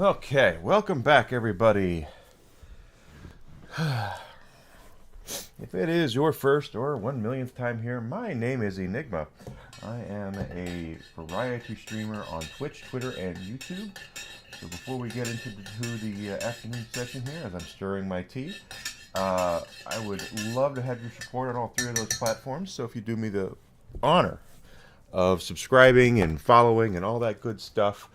Okay, welcome back, everybody. If it is your first or 1 millionth time here, my name is Enigma. I am a variety streamer on Twitch, Twitter, and YouTube. So before we get into the afternoon session here, as I'm stirring my tea, I would love to have your support on all three of those platforms. So if you do me the honor of subscribing and following and all that good stuff,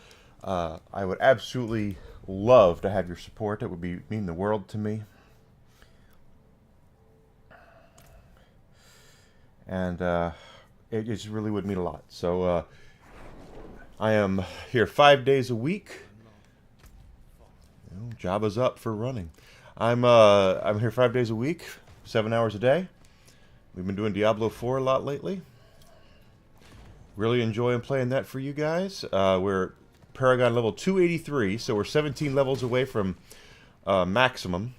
I would absolutely love to have your support. It would mean the world to me. And it just really would mean a lot. So I am here 5 days a week. Jabba's up for running. I'm here 5 days a week, 7 hours a day. We've been doing Diablo IV a lot lately. Really enjoying playing that for you guys. We're Paragon level 283, so we're 17 levels away from maximum.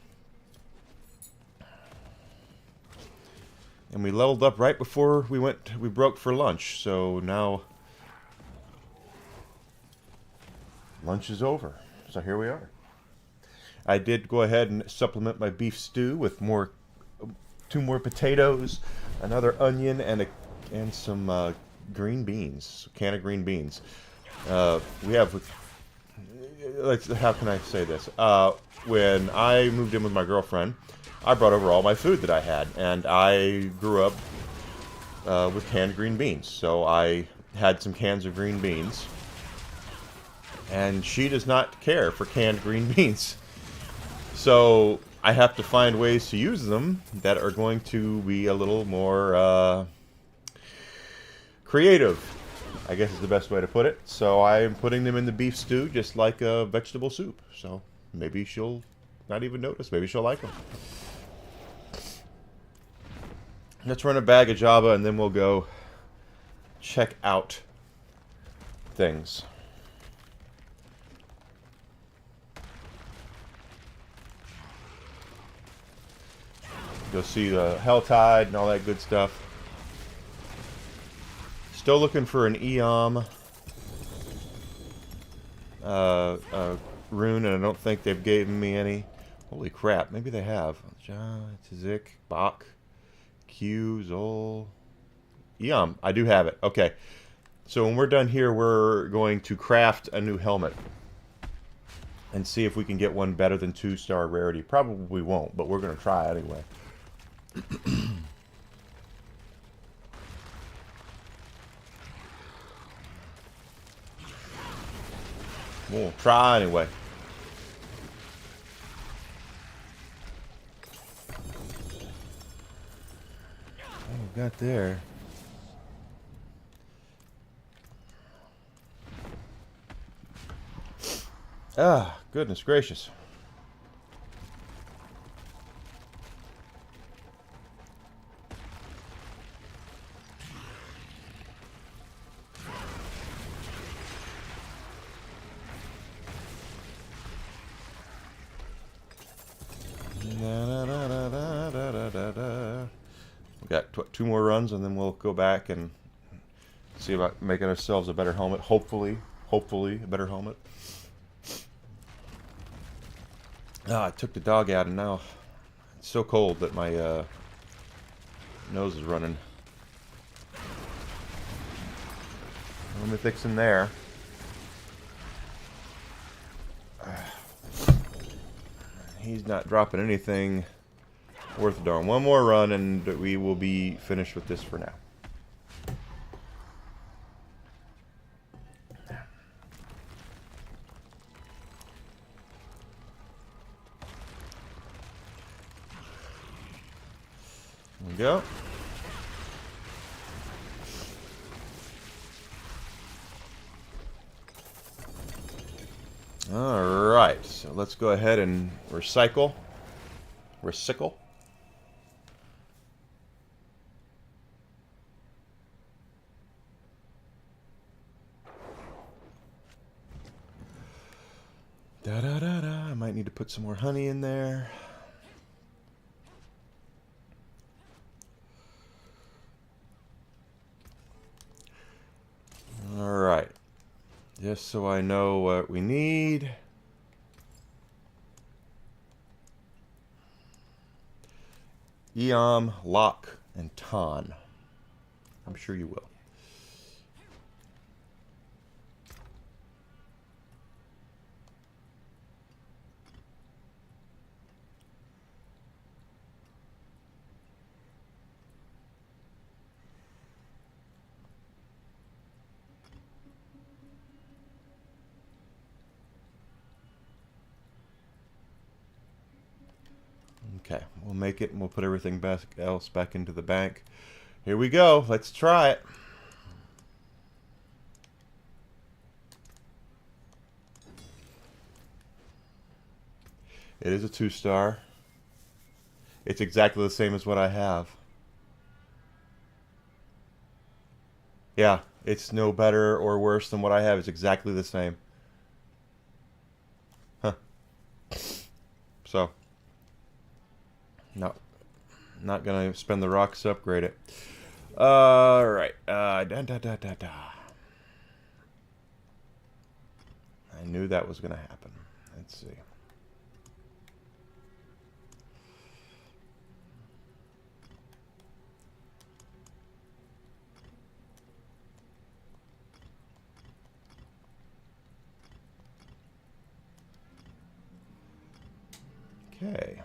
And we leveled up right before we broke for lunch, so now lunch is over. So here we are. I did go ahead and supplement my beef stew with two more potatoes, another onion, and some green beans, a can of green beans. We have, how can I say this? When I moved in with my girlfriend, I brought over all my food that I had, and I grew up with canned green beans. So I had some cans of green beans, and she does not care for canned green beans. So I have to find ways to use them that are going to be a little more creative, I guess is the best way to put it. So I'm putting them in the beef stew just like a vegetable soup. So maybe she'll not even notice. Maybe she'll like them. Let's run a bag of Java and then we'll go check out things. You'll see the Helltide and all that good stuff. Still looking for an Eom rune, and I don't think they've given me any. Holy crap, maybe they have. Zik, Bach, Q, Zol, Eom. I do have it. Okay. So when we're done here, we're going to craft a new helmet and see if we can get one better than 2-star rarity. Probably won't, but we're going to try anyway. We'll try anyway. What we got there? Ah, goodness gracious. We got two more runs, and then we'll go back and see about making ourselves a better helmet. Hopefully a better helmet. I took the dog out, and now it's so cold that my nose is running. Let me fix in there. He's not dropping anything worth a darn. One more run and we will be finished with this for now. There we go. Alright, so let's go ahead and recycle. Da-da-da-da. I might need to put some more honey in there. Alright. Just so I know what we need. Eom, Locke, and Ton. I'm sure you will. Okay, we'll make it and we'll put everything else back into the bank. Here we go. Let's try it. It is a 2-star. It's exactly the same as what I have. Yeah, it's no better or worse than what I have. It's exactly the same. Huh. So, no, not gonna spend the rocks to upgrade it. Alright. I knew that was gonna happen. Let's see. Okay.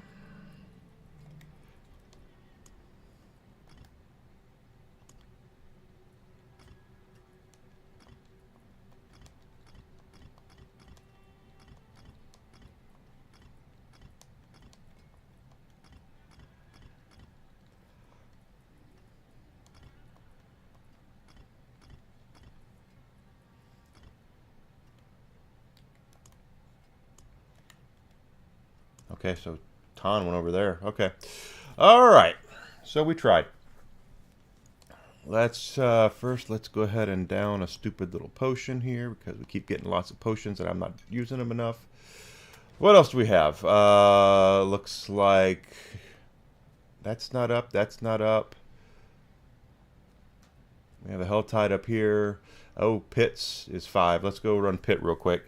Okay, so Ton went over there. Okay. All right. So we tried. Let's first let's go ahead and down a stupid little potion here because we keep getting lots of potions and I'm not using them enough. What else do we have? Looks like that's not up. That's not up. We have a Hell Tide up here. Oh, Pits is 5. Let's go run Pit real quick.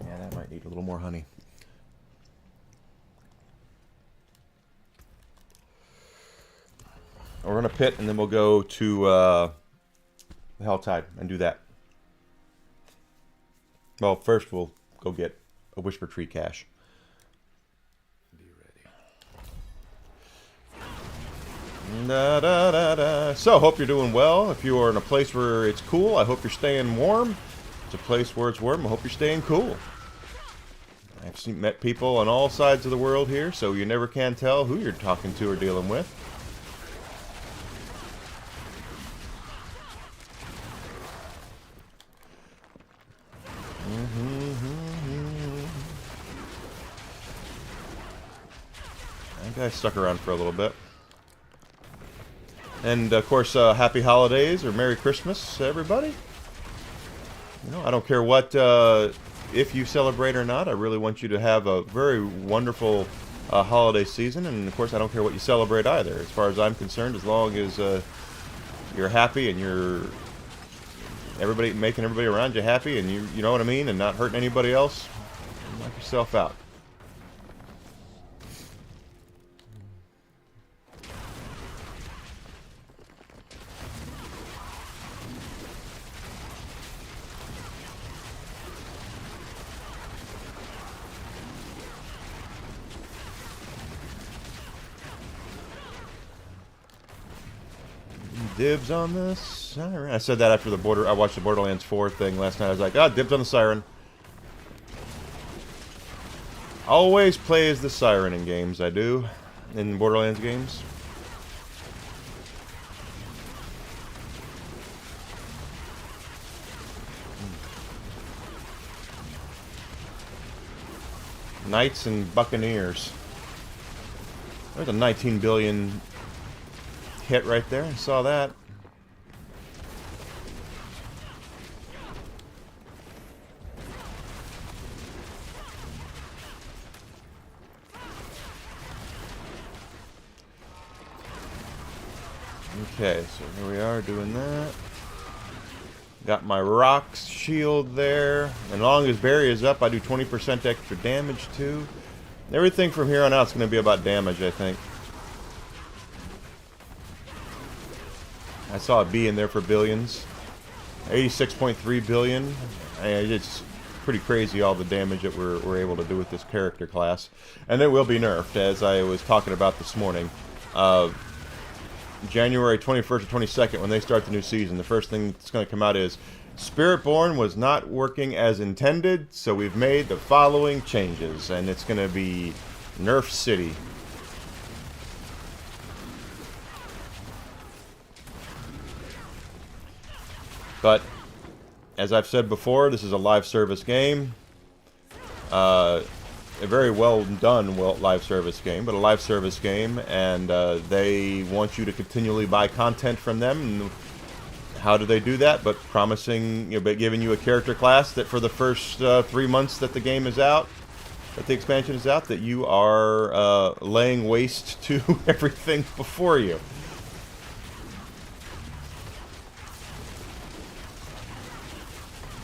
Yeah, that might need a little more honey. We're going to Pit, and then we'll go to the Helltide and do that. Well, first we'll go get a Whisper Tree cache. Be ready. Da, da, da, da. So, hope you're doing well. If you are in a place where it's cool, I hope you're staying warm. It's a place where it's warm. I hope you're staying cool. I've met people on all sides of the world here, so you never can tell who you're talking to or dealing with. That guy stuck around for a little bit. And, of course, happy holidays or Merry Christmas, everybody. You know, I don't care what, if you celebrate or not. I really want you to have a very wonderful holiday season. And, of course, I don't care what you celebrate either. As far as I'm concerned, as long as you're happy and you're making everybody around you happy and you know what I mean, and not hurting anybody else, knock yourself out. Dibs on the siren. I said that after I watched the Borderlands 4 thing last night. I was like, dibs on the siren. Always play as the siren in games, I do. In Borderlands games. Knights and Buccaneers. There's a 19 billion hit right there. I saw that. Okay, so here we are doing that. Got my rocks shield there. And as long as Barry is up, I do 20% extra damage too. Everything from here on out is going to be about damage, I think. I saw a B in there for billions. 86.3 billion. It's pretty crazy all the damage that we're able to do with this character class. And it will be nerfed, as I was talking about this morning. January 21st or 22nd, when they start the new season, the first thing that's going to come out is Spiritborn was not working as intended, so we've made the following changes. And it's going to be Nerf City. But, as I've said before, this is a live service game. A very well done live service game, but a live service game, and they want you to continually buy content from them. And how do they do that? But promising, giving you a character class that for the first 3 months that the game is out, that the expansion is out, that you are laying waste to everything before you.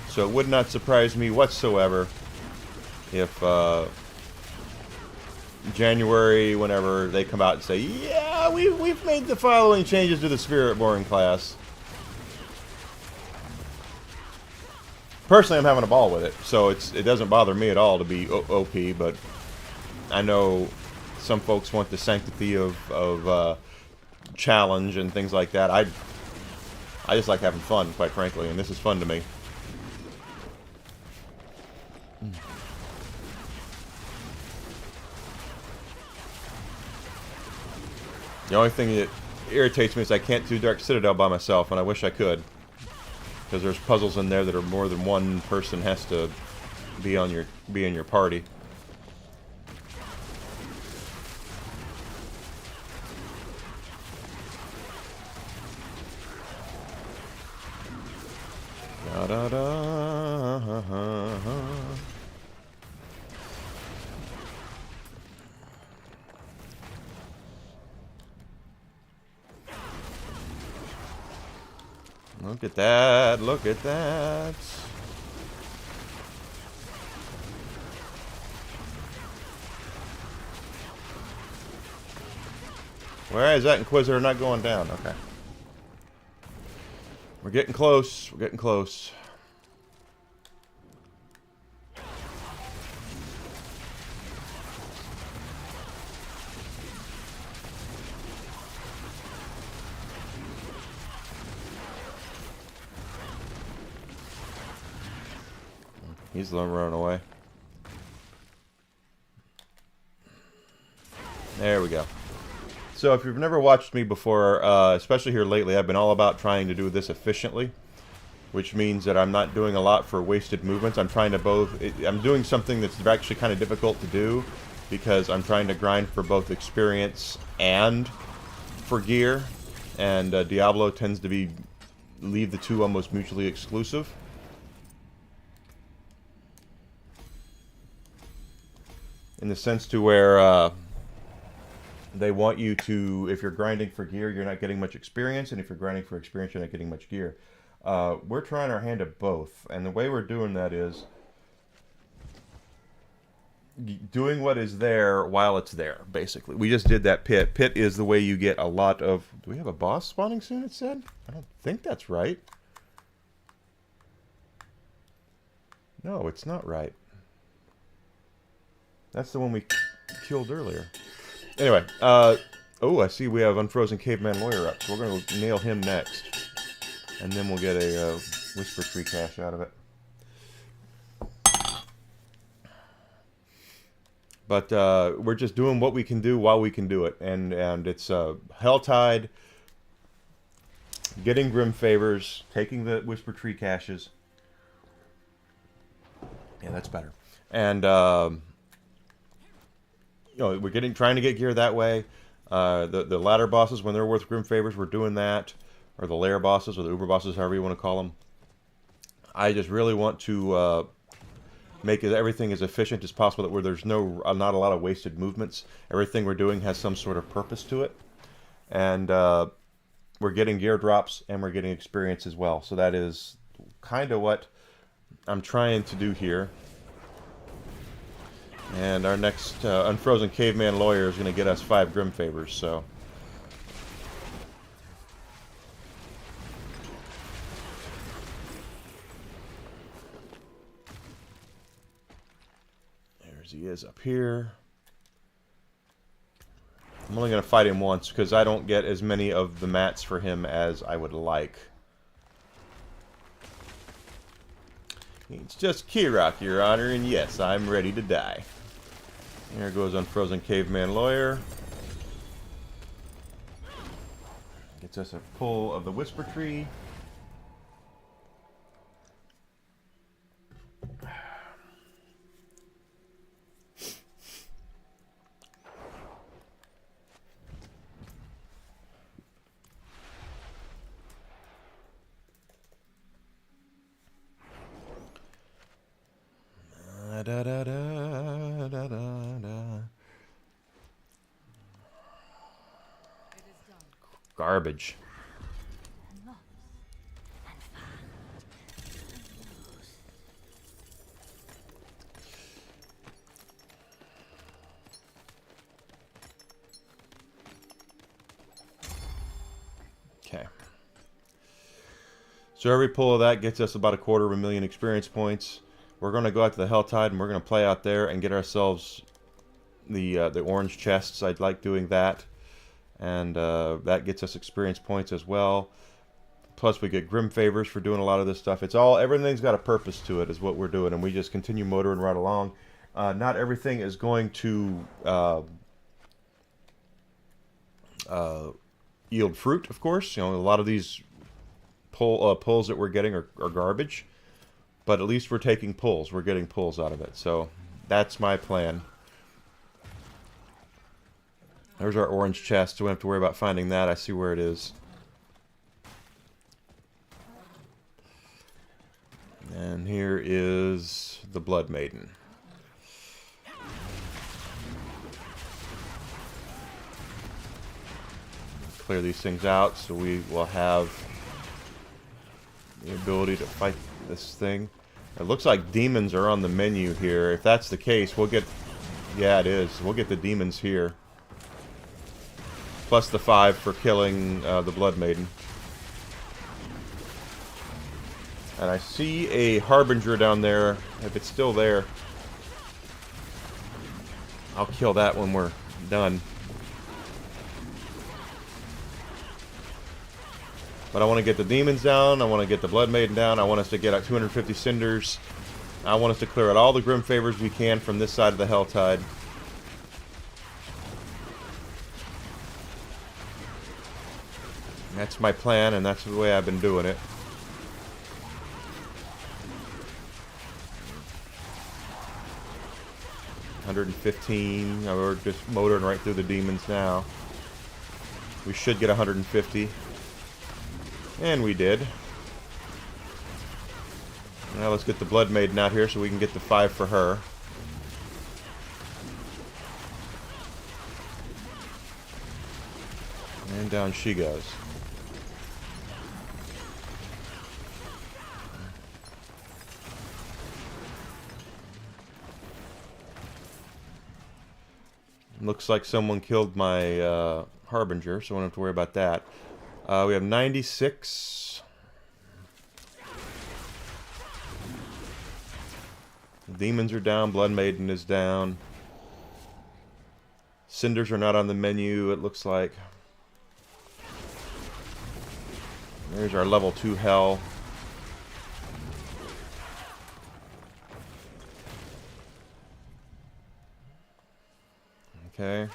So it would not surprise me whatsoever if January, whenever they come out and say, yeah, we've made the following changes to the Spiritborn class. Personally, I'm having a ball with it, so it doesn't bother me at all to be OP, but I know some folks want the sanctity of challenge and things like that. I just like having fun, quite frankly, and this is fun to me. The only thing that irritates me is I can't do Dark Citadel by myself, and I wish I could. Because there's puzzles in there that are more than one person has to be in your party. Da da da. Look at that, look at that. Where is that Inquisitor not going down? Okay. We're getting close, we're getting close. He's the one running away. There we go. So if you've never watched me before, especially here lately, I've been all about trying to do this efficiently, which means that I'm not doing a lot for wasted movements. I'm trying to I'm doing something that's actually kind of difficult to do, because I'm trying to grind for both experience and for gear, and Diablo tends to leave the two almost mutually exclusive. In the sense to where they want you to, if you're grinding for gear, you're not getting much experience, and if you're grinding for experience, you're not getting much gear. We're trying our hand at both, and the way we're doing that is doing what is there while it's there, basically. We just did that pit. Pit is the way you get a lot of... Do we have a boss spawning soon, it said? I don't think that's right. No, it's not right. That's the one we killed earlier. Anyway, oh, I see we have Unfrozen Caveman Lawyer up, so we're going to nail him next. And then we'll get a Whisper Tree cache out of it. But we're just doing what we can do while we can do it. And it's Helltide, getting Grim Favors, taking the Whisper Tree caches. Yeah, that's better. And... we're trying to get gear that way. The ladder bosses, when they're worth Grim Favors, we're doing that. Or the lair bosses, or the uber bosses, however you want to call them. I just really want to make everything as efficient as possible, where there's not a lot of wasted movements. Everything we're doing has some sort of purpose to it. And we're getting gear drops, and we're getting experience as well. So that is kind of what I'm trying to do here. And our next Unfrozen Caveman Lawyer is going to get us 5 Grim Favors, so... There's he is up here. I'm only going to fight him once, because I don't get as many of the mats for him as I would like. It's just Kirok, Your Honor, and yes, I'm ready to die. There goes Unfrozen Caveman Lawyer. Gets us a pull of the Whisper Tree. Da, da, da, da, da, da. Garbage. Okay. So every pull of that gets us about 250,000 experience points. We're going to go out to the Helltide and we're going to play out there and get ourselves the orange chests. I'd like doing that. And that gets us experience points as well. Plus we get Grim Favors for doing a lot of this stuff. It's all, everything's got a purpose to it is what we're doing. And we just continue motoring right along. Not everything is going to yield fruit, of course. You know, a lot of these pulls that we're getting are garbage. But at least we're taking pulls. We're getting pulls out of it. So that's my plan. There's our orange chest. So we don't have to worry about finding that. I see where it is. And here is the Blood Maiden. Clear these things out so we will have the ability to fight this thing. It looks like demons are on the menu here. If that's the case, we'll get... Yeah, it is. We'll get the demons here. Plus the 5 for killing the Blood Maiden. And I see a Harbinger down there. If it's still there, I'll kill that when we're done. But I want to get the demons down. I want to get the Blood Maiden down. I want us to get out 250 cinders. I want us to clear out all the Grim Favors we can from this side of the Helltide. That's my plan, and that's the way I've been doing it. $115. We're just motoring right through the demons now. We should get 150. And we did. Now let's get the Blood Maiden out here so we can get the 5 for her. And down she goes. Looks like someone killed my Harbinger, so I don't have to worry about that. We have 96. Demons are down. Blood Maiden is down. Cinders are not on the menu, it looks like. There's our level 2 hell. Okay.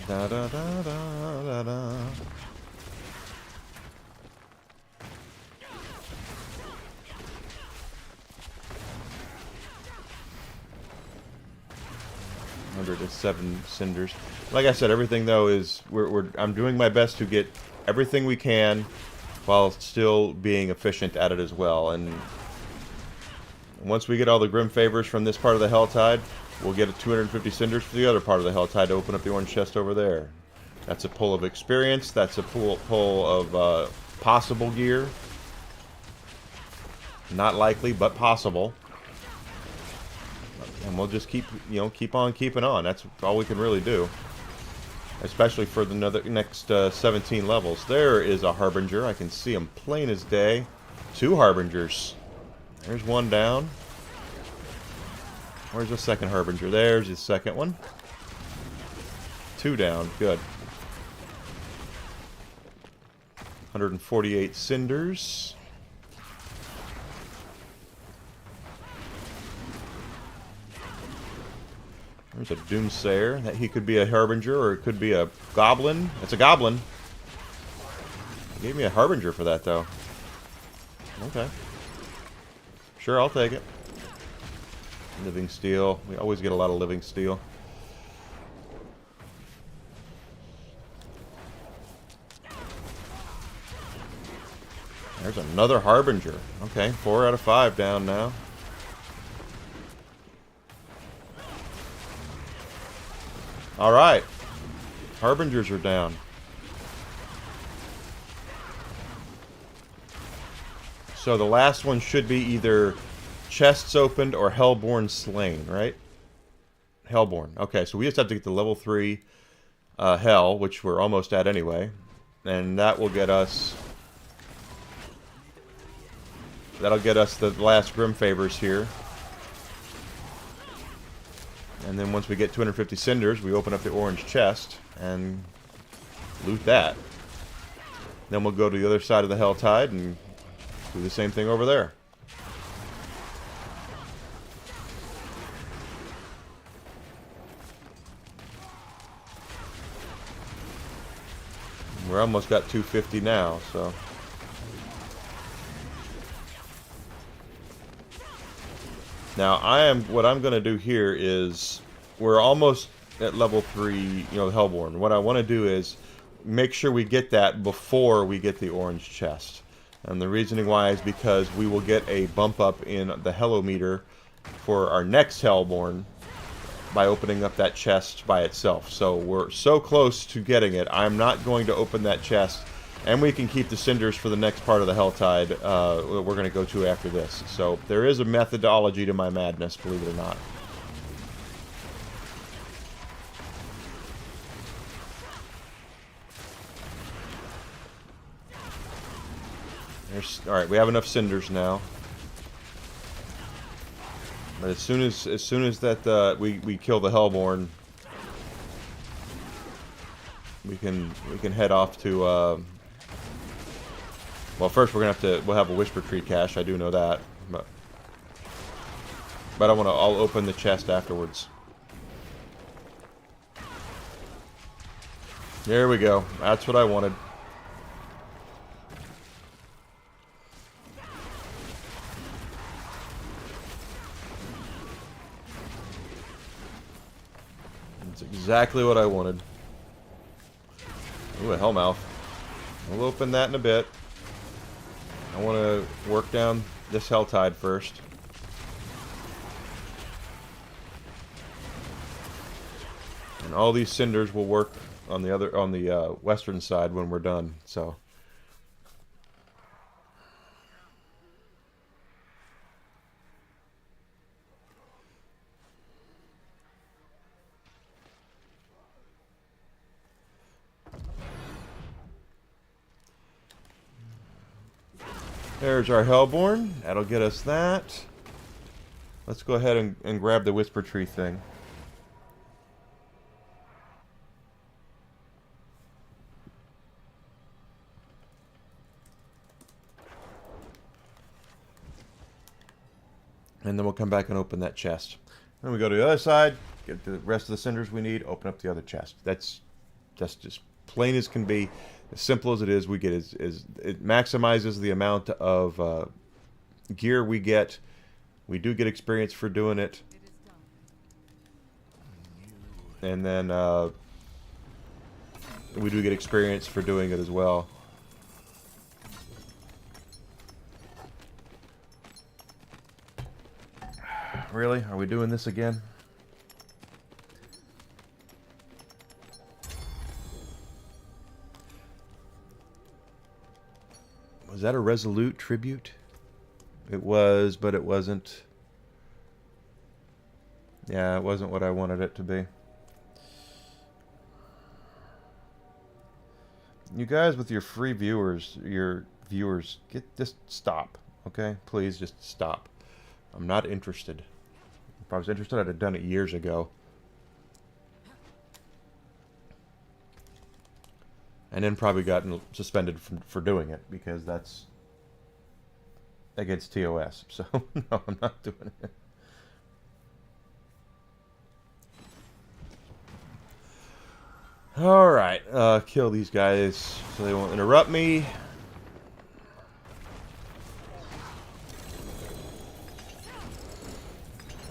Da da da da da da. $107 cinders. Like I said, everything though is I'm doing my best to get everything we can while still being efficient at it as well. And once we get all the Grim Favors from this part of the Helltide, we'll get 250 cinders for the other part of the Helltide to open up the orange chest over there. That's a pull of experience. That's a pull of possible gear. Not likely, but possible. And we'll just keep, keep on keeping on. That's all we can really do. Especially for the next 17 levels. There is a Harbinger. I can see him plain as day. 2 Harbingers. There's one down. Where's the second Harbinger? There's the second one. 2 down. Good. 148 cinders. There's a Doomsayer. That he could be a Harbinger or it could be a Goblin. It's a Goblin. He gave me a Harbinger for that, though. Okay. Sure, I'll take it. Living Steel. We always get a lot of Living Steel. There's another Harbinger. Okay, 4 out of 5 down now. Alright. Harbingers are down. So the last one should be either chests opened or Hellborn slain, right? Hellborn. Okay, so we just have to get to level 3 Hell, which we're almost at anyway. And that will get us... That'll get us the last Grim Favors here. And then once we get 250 cinders, we open up the orange chest and loot that. Then we'll go to the other side of the Helltide and do the same thing over there. We're almost got 250 now, so... Now, what I'm going to do here is, we're almost at level 3, Hellborn. What I want to do is make sure we get that before we get the orange chest. And the reasoning why is because we will get a bump up in the Hellometer for our next Hellborn by opening up that chest by itself. So we're so close to getting it, I'm not going to open that chest. And we can keep the cinders for the next part of the Helltide we're going to go to after this. So there is a methodology to my madness, believe it or not. Alright, we have enough cinders now. But as soon as that we kill the Hellborn, we can head off to well, first we'll have a Whisper Tree cache. I do know that, but I'll open the chest afterwards. There we go. That's what I wanted. That's exactly what I wanted. Ooh, a Hellmouth. We'll open that in a bit. I want to work down this Helltide first. And all these cinders will work on the western side when we're done. So there's our Hellborn. That'll get us that. Let's go ahead and grab the Whisper Tree thing. And then we'll come back and open that chest. Then we go to the other side, get the rest of the cinders we need, open up the other chest. That's just plain as can be. As simple as it is, we get it maximizes the amount of gear we get. We do get experience for doing it. And then we do get experience for doing it as well. Really? Are we doing this again? Was that a Resolute tribute? It was, but it wasn't. Yeah, it wasn't what I wanted it to be. You guys with your free viewers, just stop, okay? Please just stop. I'm not interested. If I was interested, I'd have done it years ago. And then probably gotten suspended for doing it, because that's against TOS. So, no, I'm not doing it. Alright, kill these guys so they won't interrupt me.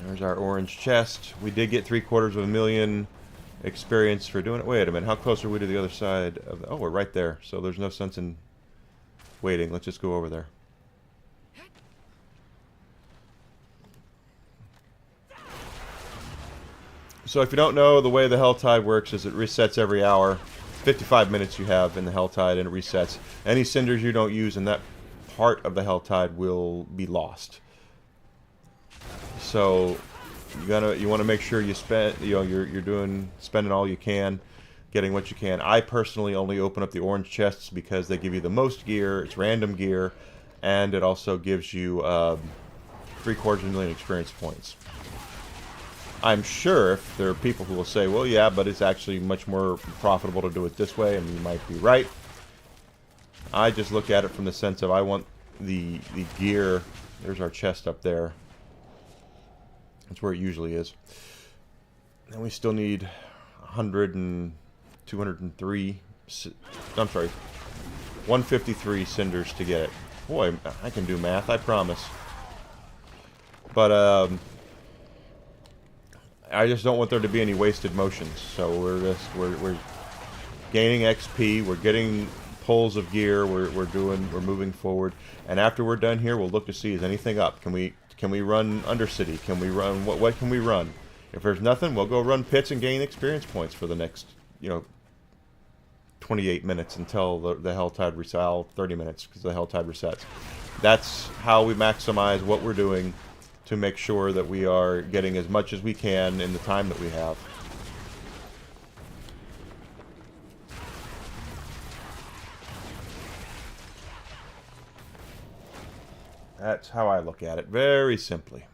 There's our orange chest. We did get 750,000 experience for doing it. Wait a minute, how close are we to the other side of the... Oh, we're right there, so there's no sense in waiting. Let's just go over there. So if you don't know, the way the Helltide works is it resets every hour. 55 minutes you have in the Helltide, and it resets. Any cinders you don't use in that part of the Helltide will be lost. So you want to make sure you spend, you're spending all you can, getting what you can. I personally only open up the orange chests because they give you the most gear. It's random gear, and it also gives you 750,000 experience points. I'm sure if there are people who will say, well, yeah, but it's actually much more profitable to do it this way, and you might be right. I just look at it from the sense of I want the gear. There's our chest up there. That's where it usually is. And we still need 100 and 203. I'm sorry, 153 cinders to get it. Boy, I can do math, I promise. But I just don't want there to be any wasted motions. So we're gaining XP. We're getting pulls of gear. We're moving forward. And after we're done here, we'll look to see is anything up. Can we run Undercity? Can we run what can we run? If there's nothing, we'll go run pits and gain experience points for the next 28 minutes until the Helltide resets. 30 minutes because the Helltide resets. That's how we maximize what we're doing to make sure that we are getting as much as we can in the time that we have. That's how I look at it, very simply.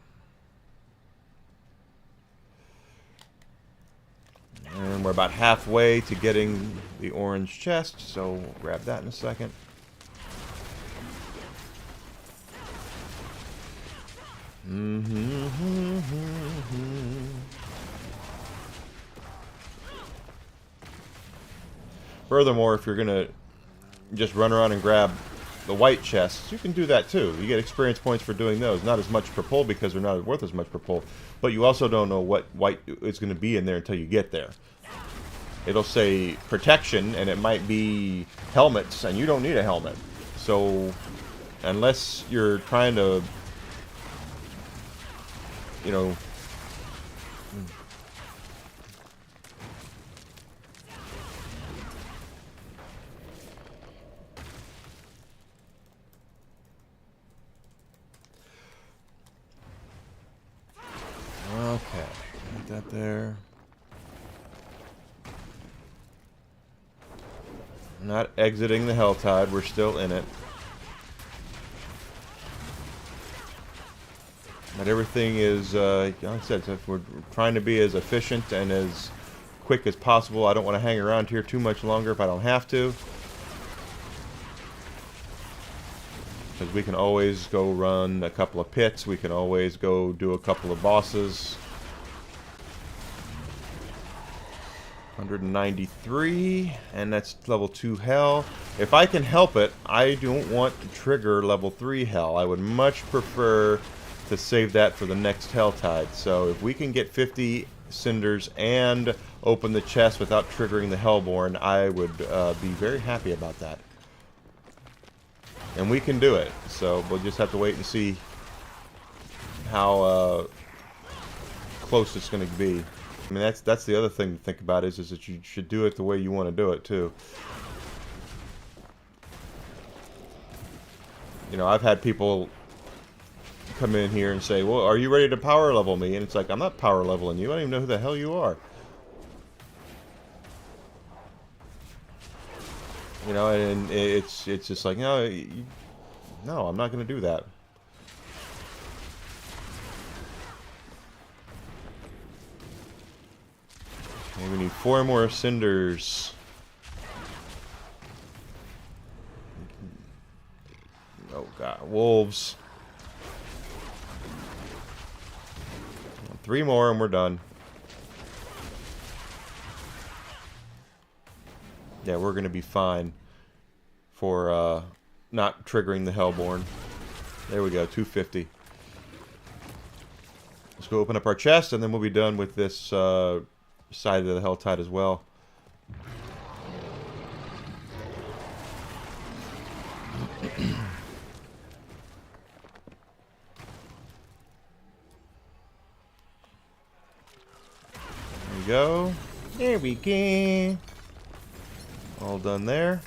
And we're about halfway to getting the orange chest, so we'll grab that in a second. Furthermore, if you're gonna just run around and grab the white chests, you can do that too. You get experience points for doing those. Not as much per pull because they're not worth as much per pull, but you also don't know what white is going to be in there until you get there. It'll say protection, and it might be helmets, and you don't need a helmet. So, unless you're trying to, okay, put that there. Not exiting the Helltide, we're still in it. But everything is, like I said, we're trying to be as efficient and as quick as possible. I don't want to hang around here too much longer if I don't have to. Because we can always go run a couple of pits. We can always go do a couple of bosses. 193, and that's level 2 hell. If I can help it, I don't want to trigger level 3 hell. I would much prefer to save that for the next Helltide. So if we can get 50 cinders and open the chest without triggering the Hellborn, I would be very happy about that. And we can do it. So we'll just have to wait and see how close it's going to be. I mean, that's the other thing to think about is that you should do it the way you want to do it too. I've had people come in here and say, well, are you ready to power level me? And it's like, I'm not power leveling you. I don't even know who the hell you are. You know, and it's just like, no, no, I'm not going to do that. Okay, we need 4 more cinders. Oh god, wolves. 3 more and we're done. Yeah, we're gonna be fine for not triggering the Hellborn. There we go, 250. Let's go open up our chest and then we'll be done with this side of the Helltide as well. There we go. There we go. All done there.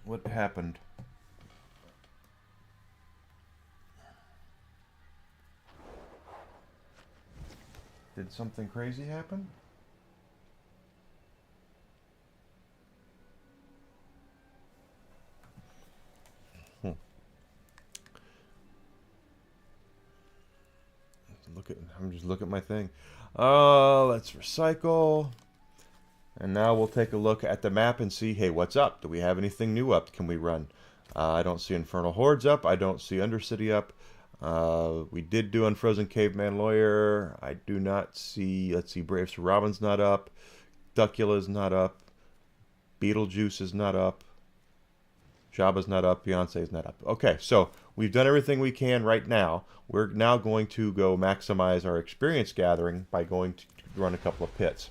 What happened? Did something crazy happen? I'm just looking at my thing. Let's recycle. And now we'll take a look at the map and see, hey, what's up? Do we have anything new up? Can we run? I don't see Infernal Hordes up. I don't see Undercity up. We did do Unfrozen Caveman Lawyer. I do not see, let's see, Brave Sir Robin's not up. Duckula's not up. Beetlejuice is not up. Jabba's not up. Beyonce's not up. Okay, so we've done everything we can right now. We're now going to go maximize our experience gathering by going to run a couple of pits.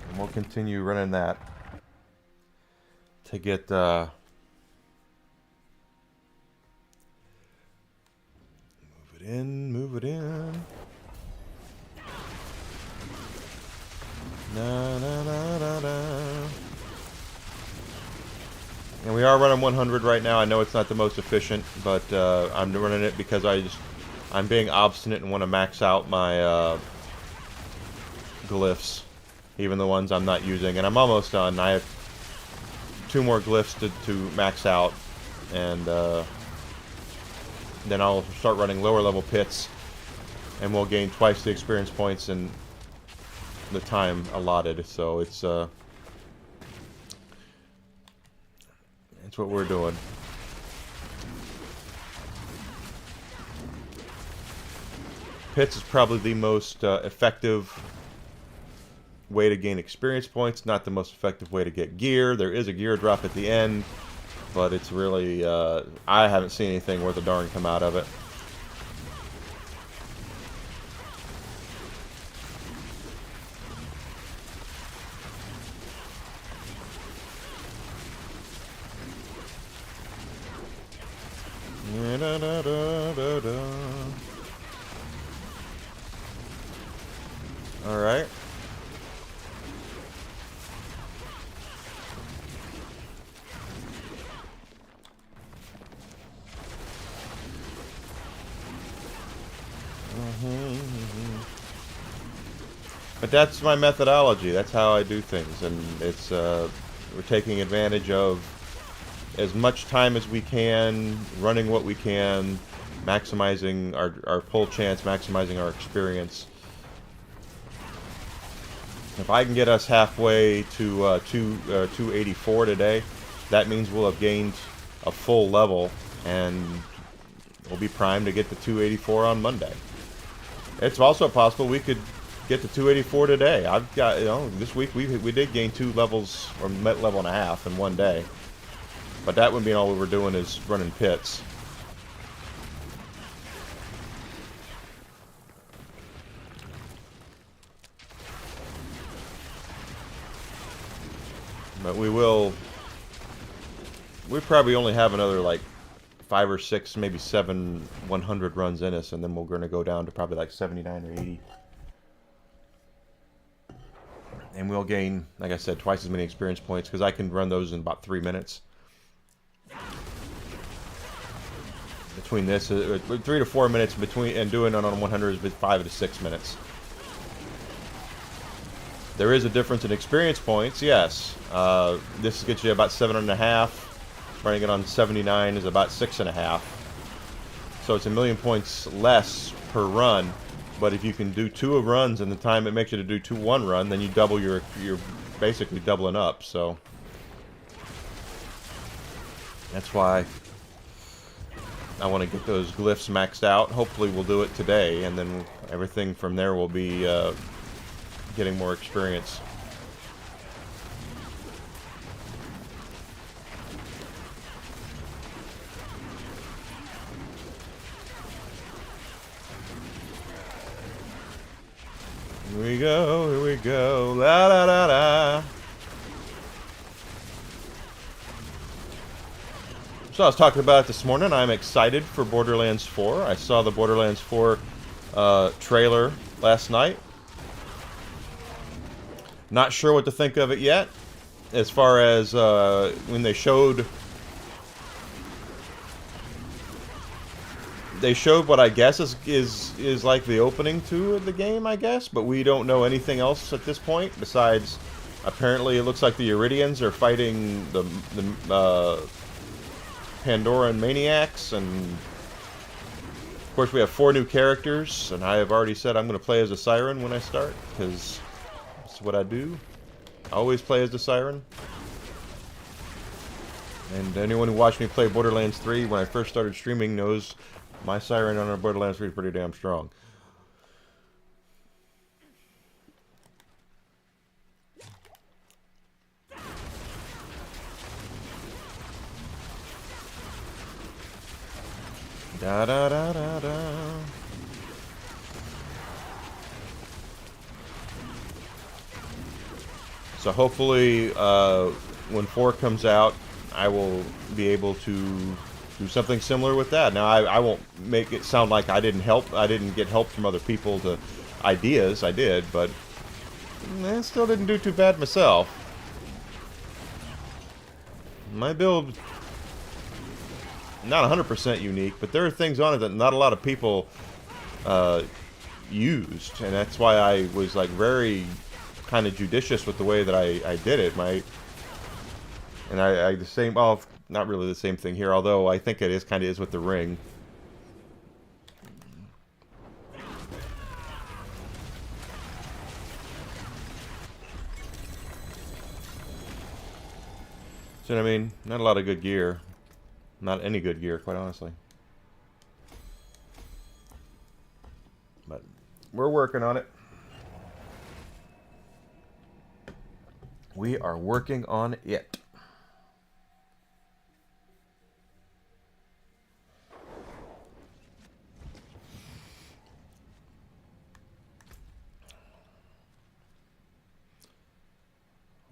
And we'll continue running that to get move it in, move it in. Na, na, na, na, na. And we are running 100 right now. I know it's not the most efficient, but I'm running it because I'm being obstinate and want to max out my glyphs, even the ones I'm not using. And I'm almost done. I have 2 more glyphs to max out, and then I'll start running lower level pits, and we'll gain twice the experience points in the time allotted. So it's what we're doing. Pits is probably the most effective way to gain experience points, not the most effective way to get gear. There is a gear drop at the end, but it's really, I haven't seen anything worth a darn come out of it. Da, da, da, da, da. All right. But that's my methodology. That's how I do things, and it's we're taking advantage of as much time as we can, running what we can, maximizing our pull chance, maximizing our experience. If I can get us halfway to 284 today, that means we'll have gained a full level, and we'll be primed to get to 284 on Monday. It's also possible we could get to 284 today. I've got, this week we did gain 2 levels, or level and a half in one day. But that would mean all we were doing is running pits. But we will we probably only have another like 5 or 6, maybe 7 100 runs in us, and then we're going to go down to probably like 79 or 80. And we'll gain, like I said, twice as many experience points, because I can run those in about 3 minutes. Between this, 3 to 4 minutes between, and doing it on 100 is 5 to 6 minutes. There is a difference in experience points, yes. This gets you about 7.5. Running it on 79 is about 6.5. So it's 1,000,000 points less per run. But if you can do 2 runs in the time it makes you to do 1 run, then you double you're basically doubling up. So that's why I want to get those glyphs maxed out. Hopefully we'll do it today, and then everything from there will be getting more experience. Here we go, la la la la. So I was talking about it this morning. I'm excited for Borderlands 4. I saw the Borderlands 4 trailer last night. Not sure what to think of it yet. As far as when they showed what I guess is like the opening to the game, I guess, but we don't know anything else at this point besides apparently it looks like the Iridians are fighting the Pandoran maniacs, and of course we have 4 new characters, and I have already said I'm going to play as a siren when I start, because that's what I do. I always play as the siren. And anyone who watched me play Borderlands 3 when I first started streaming knows my siren on Borderlands 3 is pretty damn strong. Da da da da da. So hopefully, when 4 comes out, I will be able to do something similar with that. Now, I won't make it sound like I didn't get help from other people to ideas. I did, but I still didn't do too bad myself. My build, not 100% unique, but there are things on it that not a lot of people used, and that's why I was like very kind of judicious with the way that I did it. I the same, well, not really the same thing here, although I think it is kind of is with the ring. So I mean, not a lot of good gear. Not any good gear, quite honestly. But we're working on it. We are working on it.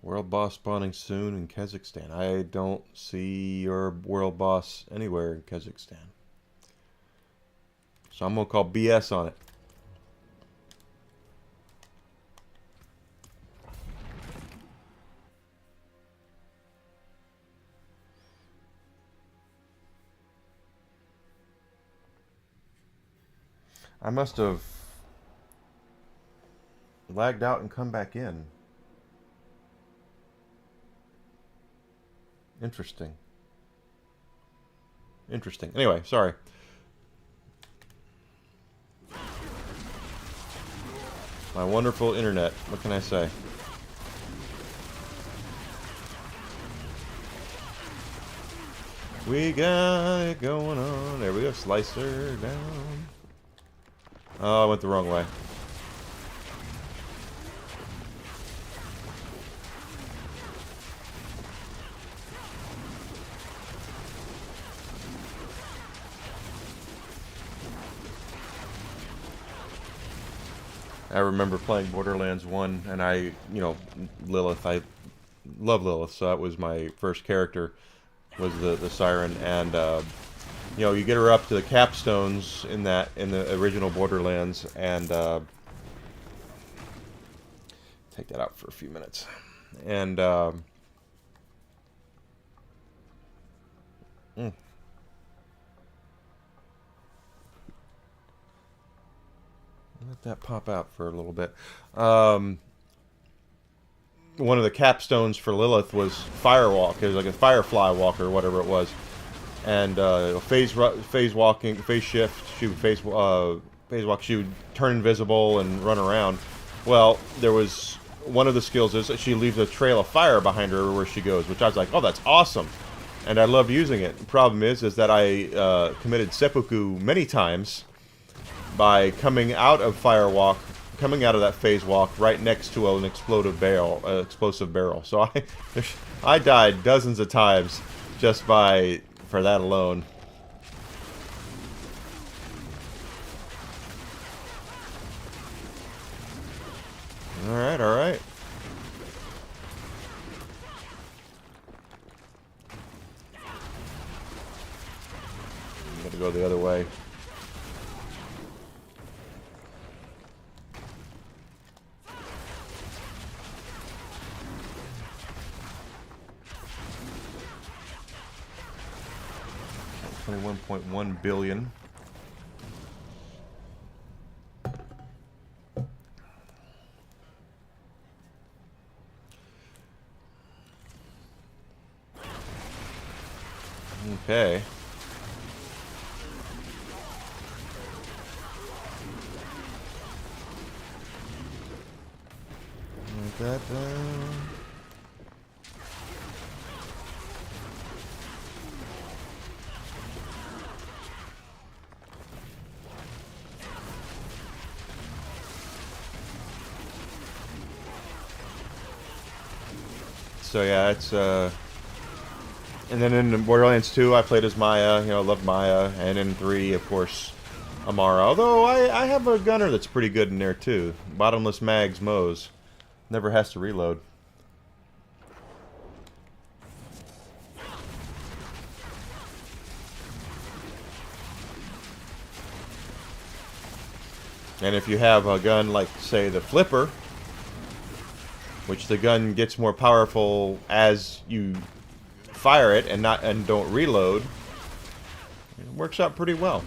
World boss spawning soon in Kazakhstan. I don't see your world boss anywhere in Kazakhstan. So I'm going to call BS on it. I must have lagged out and come back in. Interesting. Interesting. Anyway, sorry. My wonderful internet. What can I say? We got it going on. There we go. Slicer down. Oh, I went the wrong way. I remember playing Borderlands 1, and I, Lilith, I love Lilith, so that was my first character. was the siren, and you know, you get her up to the capstones in the original Borderlands, and take that out for a few minutes, and let that pop out for a little bit. One of the capstones for Lilith was Firewalk. It was like a Firefly Walk or whatever it was, and phase walking, phase shift. She would phase walk. She would turn invisible and run around. Well, there was one of the skills is that she leaves a trail of fire behind her everywhere she goes, which I was like, oh, that's awesome, and I love using it. The problem is that I committed seppuku many times by coming out of Firewalk, coming out of that phase walk right next to an explosive barrel. So I died dozens of times just for that alone. All right, all right. I'm gonna go the other way. $21.1 billion. Okay. Like that down. So yeah, it's and then in Borderlands 2 I played as Maya, you know, loved Maya, and in 3 of course Amara. Although I have a gunner that's pretty good in there too. Bottomless Mags Moe's. Never has to reload. And if you have a gun like, say, the Flipper, which the gun gets more powerful as you fire it and don't reload, it works out pretty well.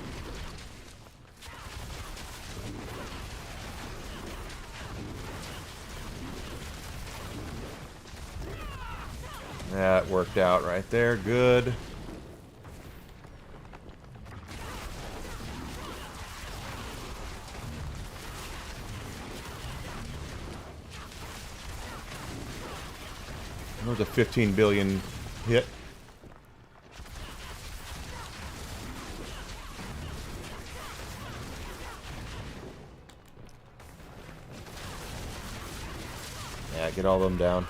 That worked out right there. Good. That was a 15 billion hit. Yeah, get all of them down.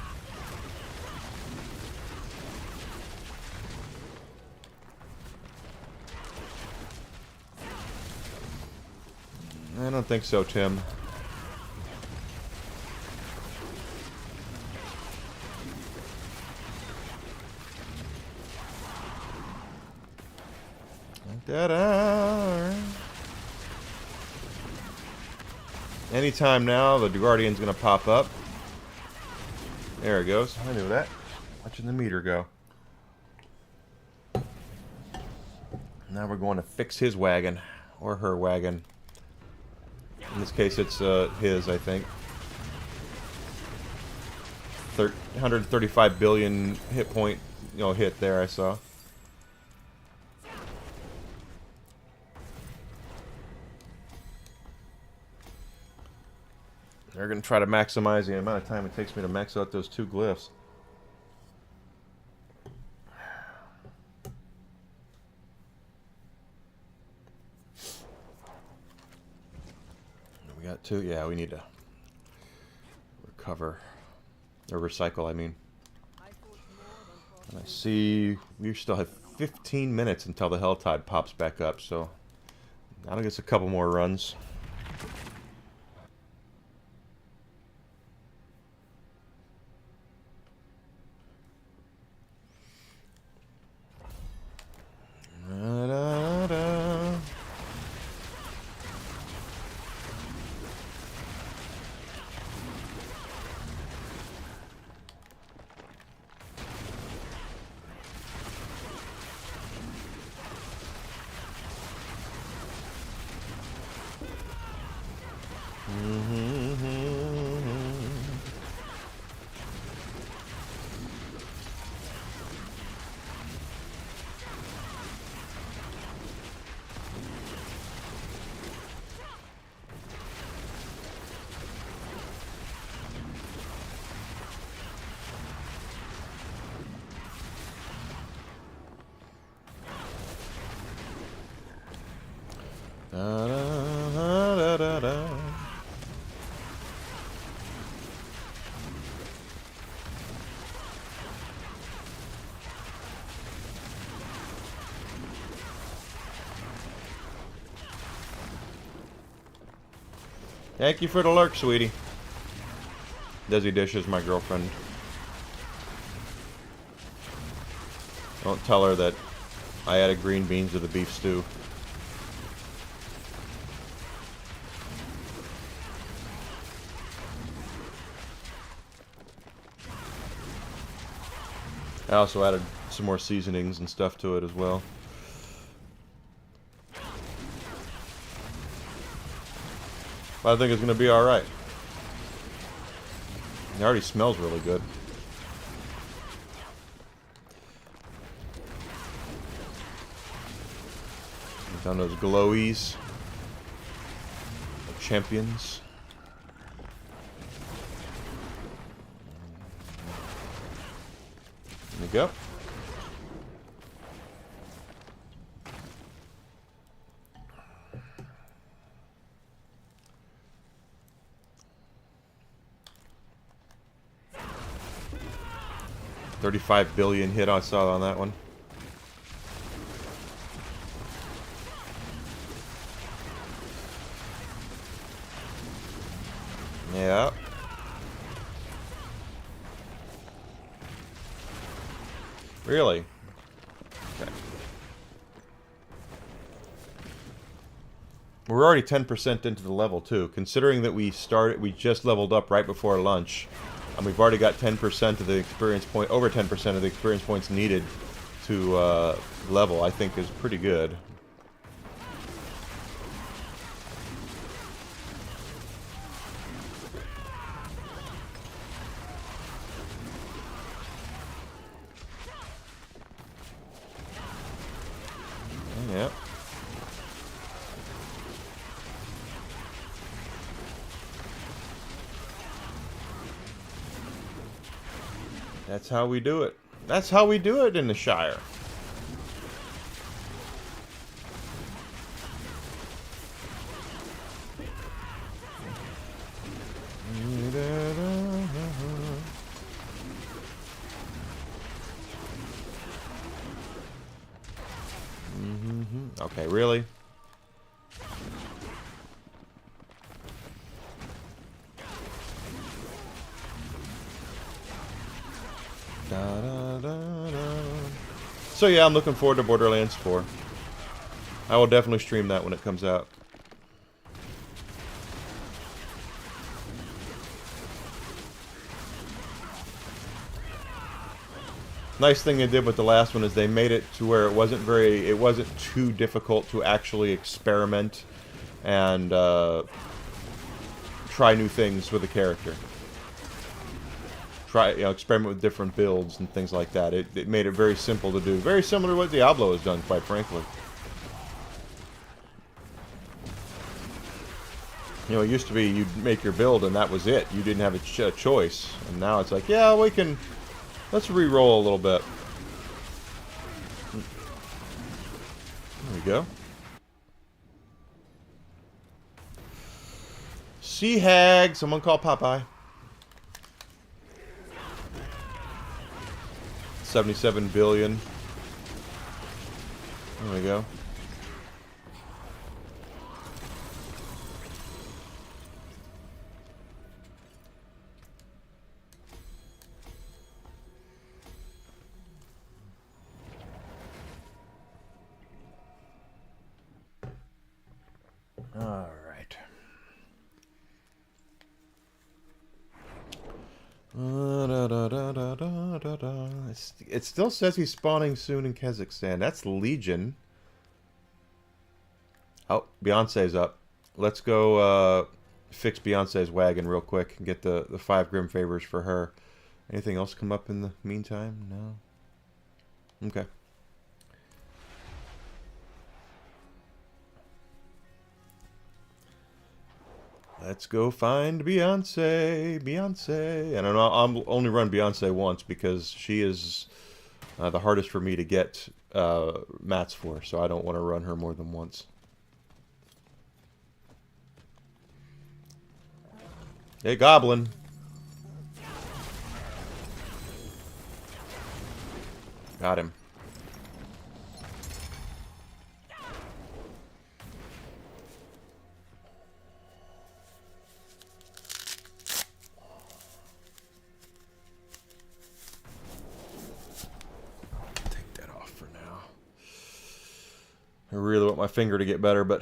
I don't think so, Tim. Anytime now, the Guardian's gonna pop up. There it goes. I knew that. Watching the meter go. Now we're going to fix his wagon. Or her wagon. In this case, it's his, I think. 135 billion hit point, hit there, I saw. They're going to try to maximize the amount of time it takes me to max out those 2 glyphs. We got 2. Yeah, we need to recover. Or recycle, I mean. And I see we still have 15 minutes until the Helltide pops back up, so that'll get us a couple more runs. Thank you for the lurk, sweetie. Desi Dish is my girlfriend. Don't tell her that I added green beans to the beef stew. I also added some more seasonings and stuff to it as well. But I think it's going to be alright. It already smells really good. Down those glowies. Champions. There we go. $35 billion hit I saw on that one. Yeah. Really? Okay. We're already 10% into the level too. Considering that we just leveled up right before lunch, and we've already got 10% of the experience point, over 10% of the experience points needed to level, I think is pretty good. Yeah. That's how we do it. That's how we do it in the Shire. Okay, really? So yeah, I'm looking forward to Borderlands 4. I will definitely stream that when it comes out. Nice thing they did with the last one is they made it to where it wasn't too difficult to actually experiment and try new things with the character. Experiment with different builds and things like that. It made it very simple to do. Very similar to what Diablo has done, quite frankly. You know, it used to be you'd make your build and that was it. You didn't have a choice. And now it's like, yeah, we can... Let's re-roll a little bit. There we go. Sea Hag! Someone call Popeye. 77 billion. There we go. All right. It still says he's spawning soon in Kazakhstan. That's Legion. Oh, Beyonce's up. Let's go fix Beyonce's wagon real quick and get the 5 Grim Favors for her. Anything else come up in the meantime? No? Okay. Let's go find Beyonce. Beyonce. And I'll only run Beyonce once because she is the hardest for me to get mats for. So I don't want to run her more than once. Hey, Goblin. Got him. I really want my finger to get better, but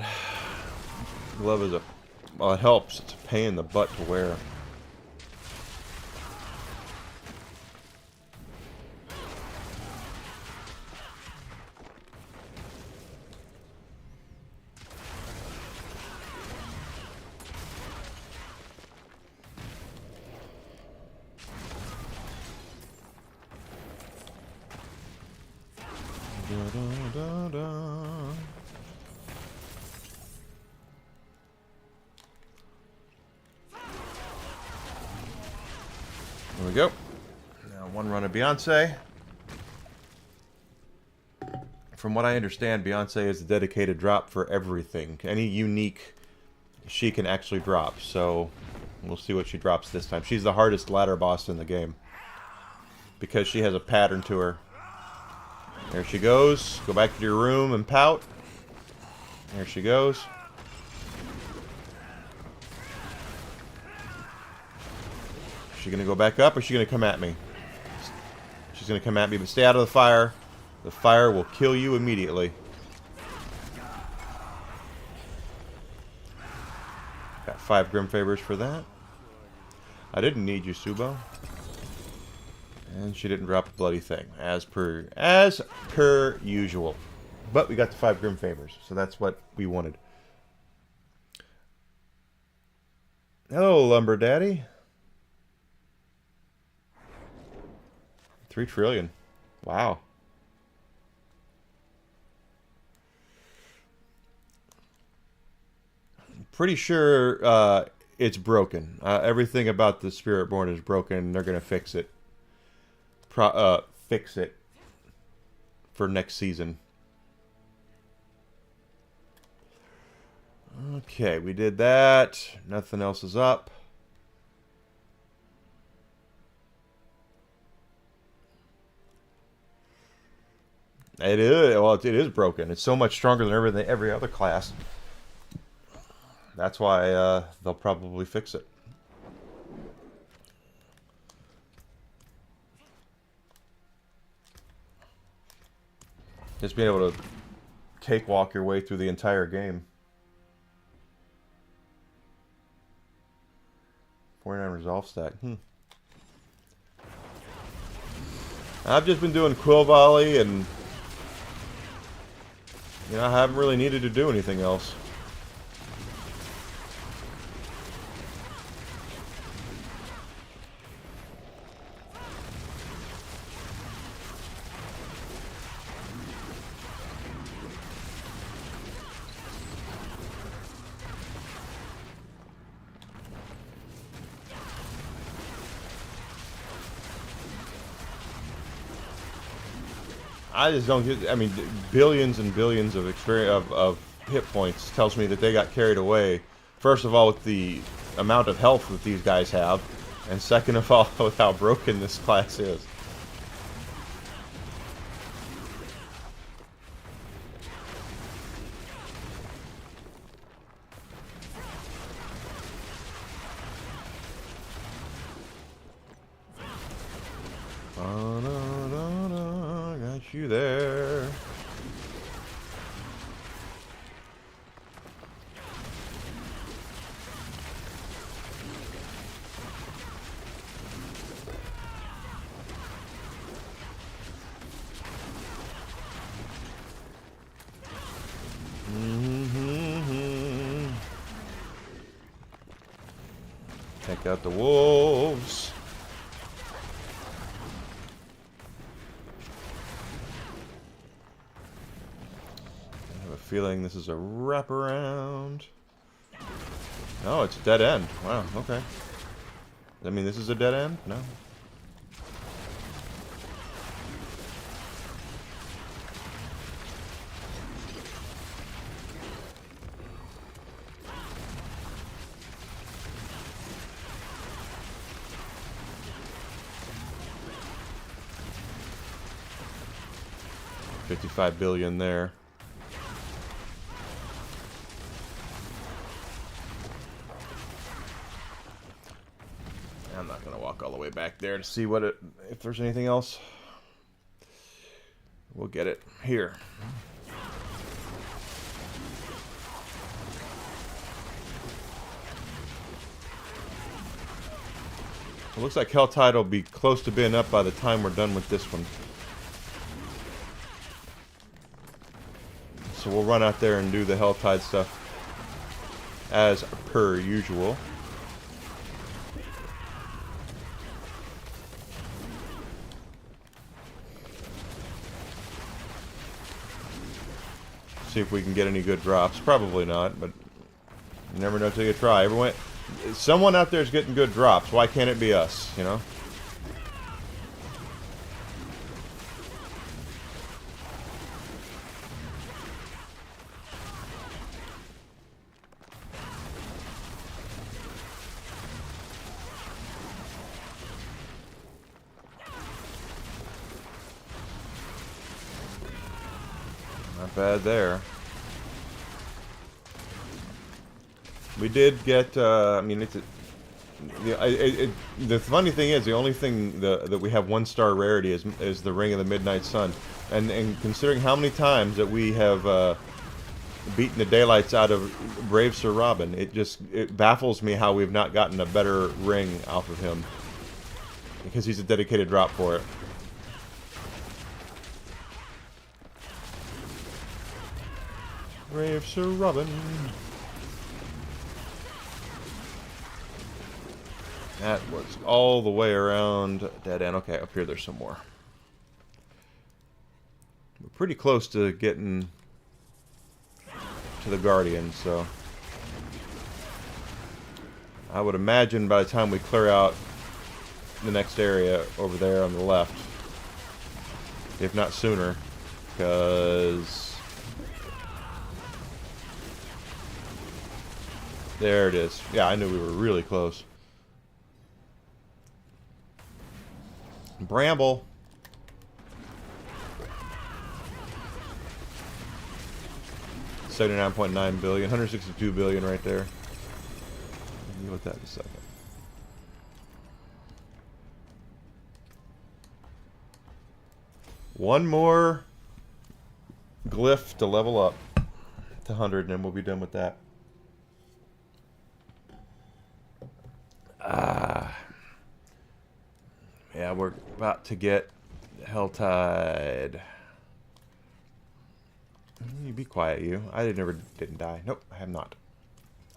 glove is a... Well, it helps. It's a pain in the butt to wear. There we go. Now one run of Beyonce. From what I understand, Beyonce is a dedicated drop for everything. Any unique she can actually drop. So we'll see what she drops this time. She's the hardest ladder boss in the game because she has a pattern to her. There she goes. Go back to your room and pout. There she goes. Is she going to go back up or is she going to come at me? She's going to come at me, but stay out of the fire. The fire will kill you immediately. Got 5 Grim Favors for that. I didn't need you, Subo. And she didn't drop a bloody thing, as per usual. But we got the 5 Grim Favors, so that's what we wanted. Hello, Lumber Daddy. 3 trillion. Wow. Pretty sure it's broken. Everything about the Spiritborn is broken. They're gonna fix it. Fix it for next season. Okay, we did that. Nothing else is up. It is. Well, it is broken. It's so much stronger than every other class. That's why they'll probably fix it. Just being able to cakewalk your way through the entire game. 49 resolve stack. I've just been doing Quill Volley, and you know, I haven't really needed to do anything else. I just don't get. I mean, billions and billions of experience of hit points tells me that they got carried away. First of all, with the amount of health that these guys have, and second of all, with how broken this class is. Got you there. Take out the wolves. I have a feeling this is a wraparound. Oh, it's a dead end. Wow, okay. I mean, this is a dead end? No. $55 billion there. I'm not gonna walk all the way back there to see what if there's anything else. We'll get it here. It looks like Helltide will be close to being up by the time we're done with this one. So we'll run out there and do the Helltide stuff as per usual. See if we can get any good drops. Probably not, but you never know till you try. Someone out there is getting good drops. Why can't it be us, you know? Not bad there. We did get, I mean, the funny thing is, the only thing that we have 1-star rarity is the Ring of the Midnight Sun. And considering how many times that we have beaten the daylights out of Brave Sir Robin, it baffles me how we've not gotten a better ring off of him. Because he's a dedicated drop for it. Brave Sir Robin. That was all the way around dead end. Okay, up here there's some more. We're pretty close to getting to the Guardian, so I would imagine by the time we clear out the next area over there on the left, if not sooner, because there it is. Yeah, I knew we were really close. Bramble. $79.9 billion, 162 billion right there. Deal with that in a second. One more glyph to level up to 100, and then we'll be done with that. Yeah, we're about to get Helltide. You be quiet, you. I didn't die. Nope, I have not.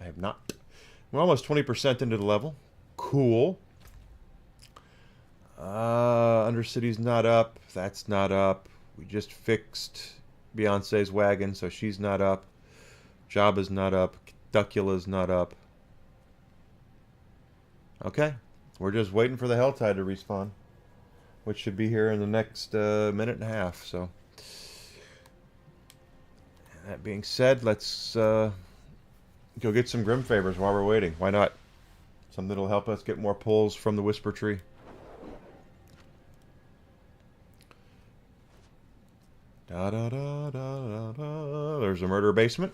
I have not. We're almost 20% into the level. Cool. Undercity's not up. That's not up. We just fixed Beyonce's wagon, so she's not up. Jabba's not up. Duckula's not up. Okay. We're just waiting for the Helltide to respawn, which should be here in the next minute and a half. So, that being said, let's go get some Grim Favors while we're waiting. Why not? Something that'll help us get more pulls from the Whisper Tree. Da da da da da. There's a murder basement.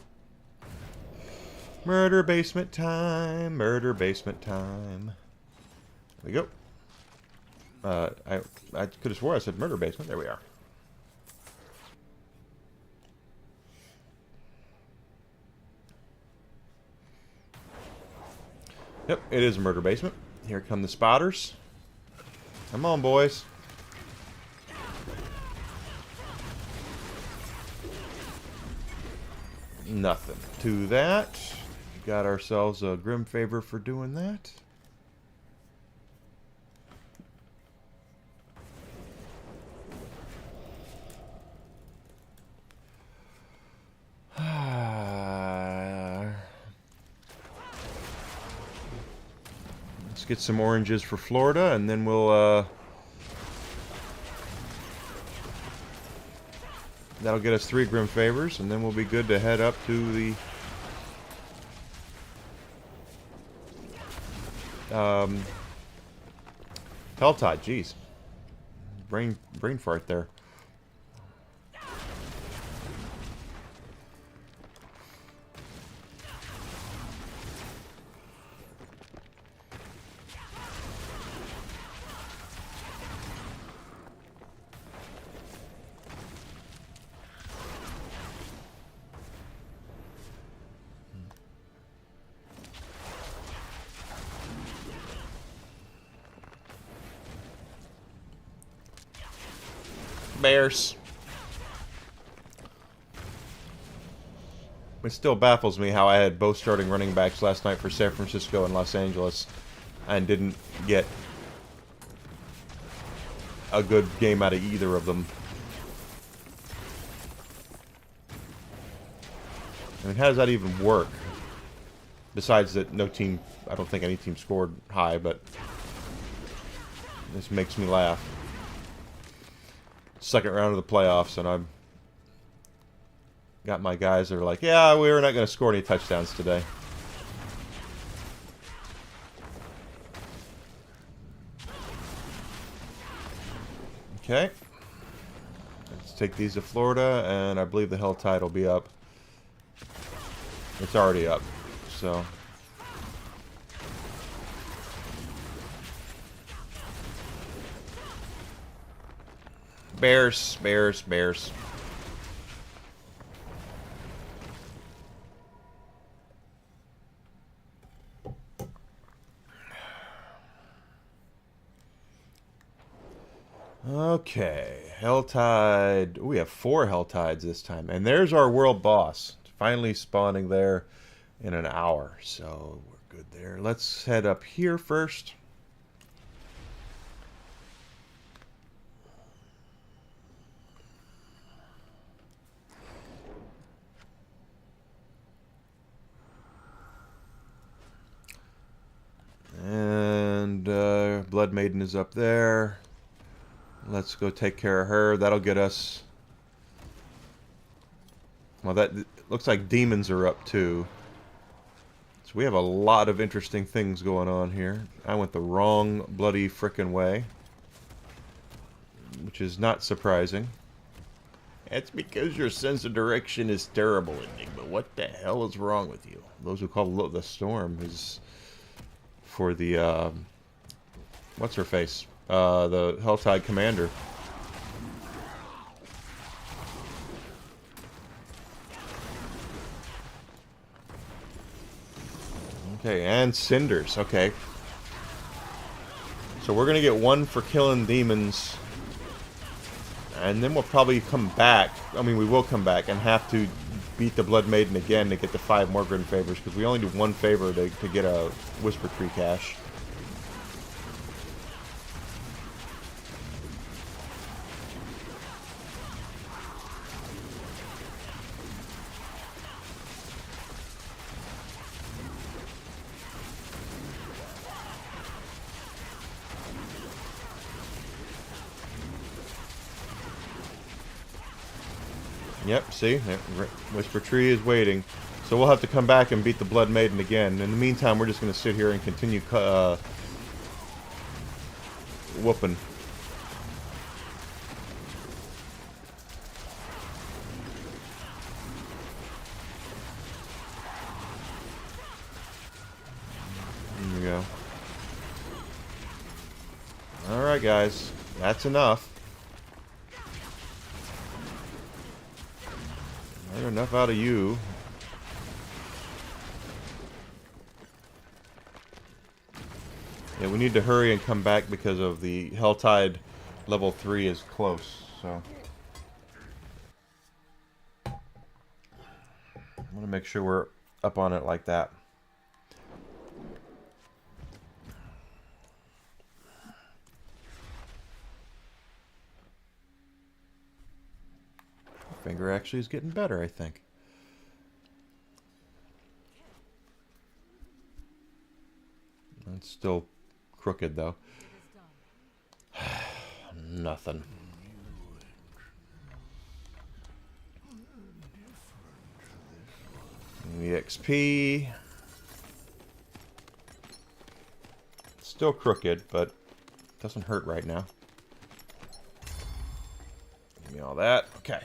Murder basement time. Murder basement time. There we go. I could have swore I said murder basement. There we are. Yep, it is a murder basement. Here come the spotters. Come on, boys. Nothing to that. Got ourselves a Grim Favor for doing that. Let's get some oranges for Florida, and then we'll that'll get us 3 Grim Favors, and then we'll be good to head up to the Helltide. Jeez, brain fart there. Bears. It still baffles me how I had both starting running backs last night for San Francisco and Los Angeles and didn't get a good game out of either of them. I mean, how does that even work? Besides that no team, I don't think any team scored high, but this makes me laugh. Second round of the playoffs, and I've got my guys that are like, yeah, we're not going to score any touchdowns today. Okay. Let's take these to Florida, and I believe the Hell Tide will be up. It's already up, so... Bears, Bears, Bears. Okay, Helltide. We have 4 Helltides this time. And there's our world boss. Finally spawning there in an hour. So we're good there. Let's head up here first. And Blood Maiden is up there. Let's go take care of her. That'll get us... Well, that looks like demons are up too. So we have a lot of interesting things going on here. I went the wrong bloody frickin' way. Which is not surprising. It's because your sense of direction is terrible, Enigma. What the hell is wrong with you? Those who call the storm is... for the, what's her face? The Helltide Commander. Okay, and Cinders. Okay. So we're going to get 1 for killing demons. And then we'll probably come back. I mean, we will come back and have to beat the Blood Maiden again to get the 5 more Grin Favors, because we only do 1 favor to get a Whisper Tree cache. Yep, see? Whisper Tree is waiting. So we'll have to come back and beat the Blood Maiden again. In the meantime, we're just going to sit here and continue whooping. There we go. Alright, guys. That's enough. Not enough out of you. Yeah, we need to hurry and come back because of the Helltide level 3 is close, so. I want to make sure we're up on it like that. Finger actually is getting better, I think. It's still crooked, though. Nothing. The XP. Still crooked, but it doesn't hurt right now. Give me all that. Okay.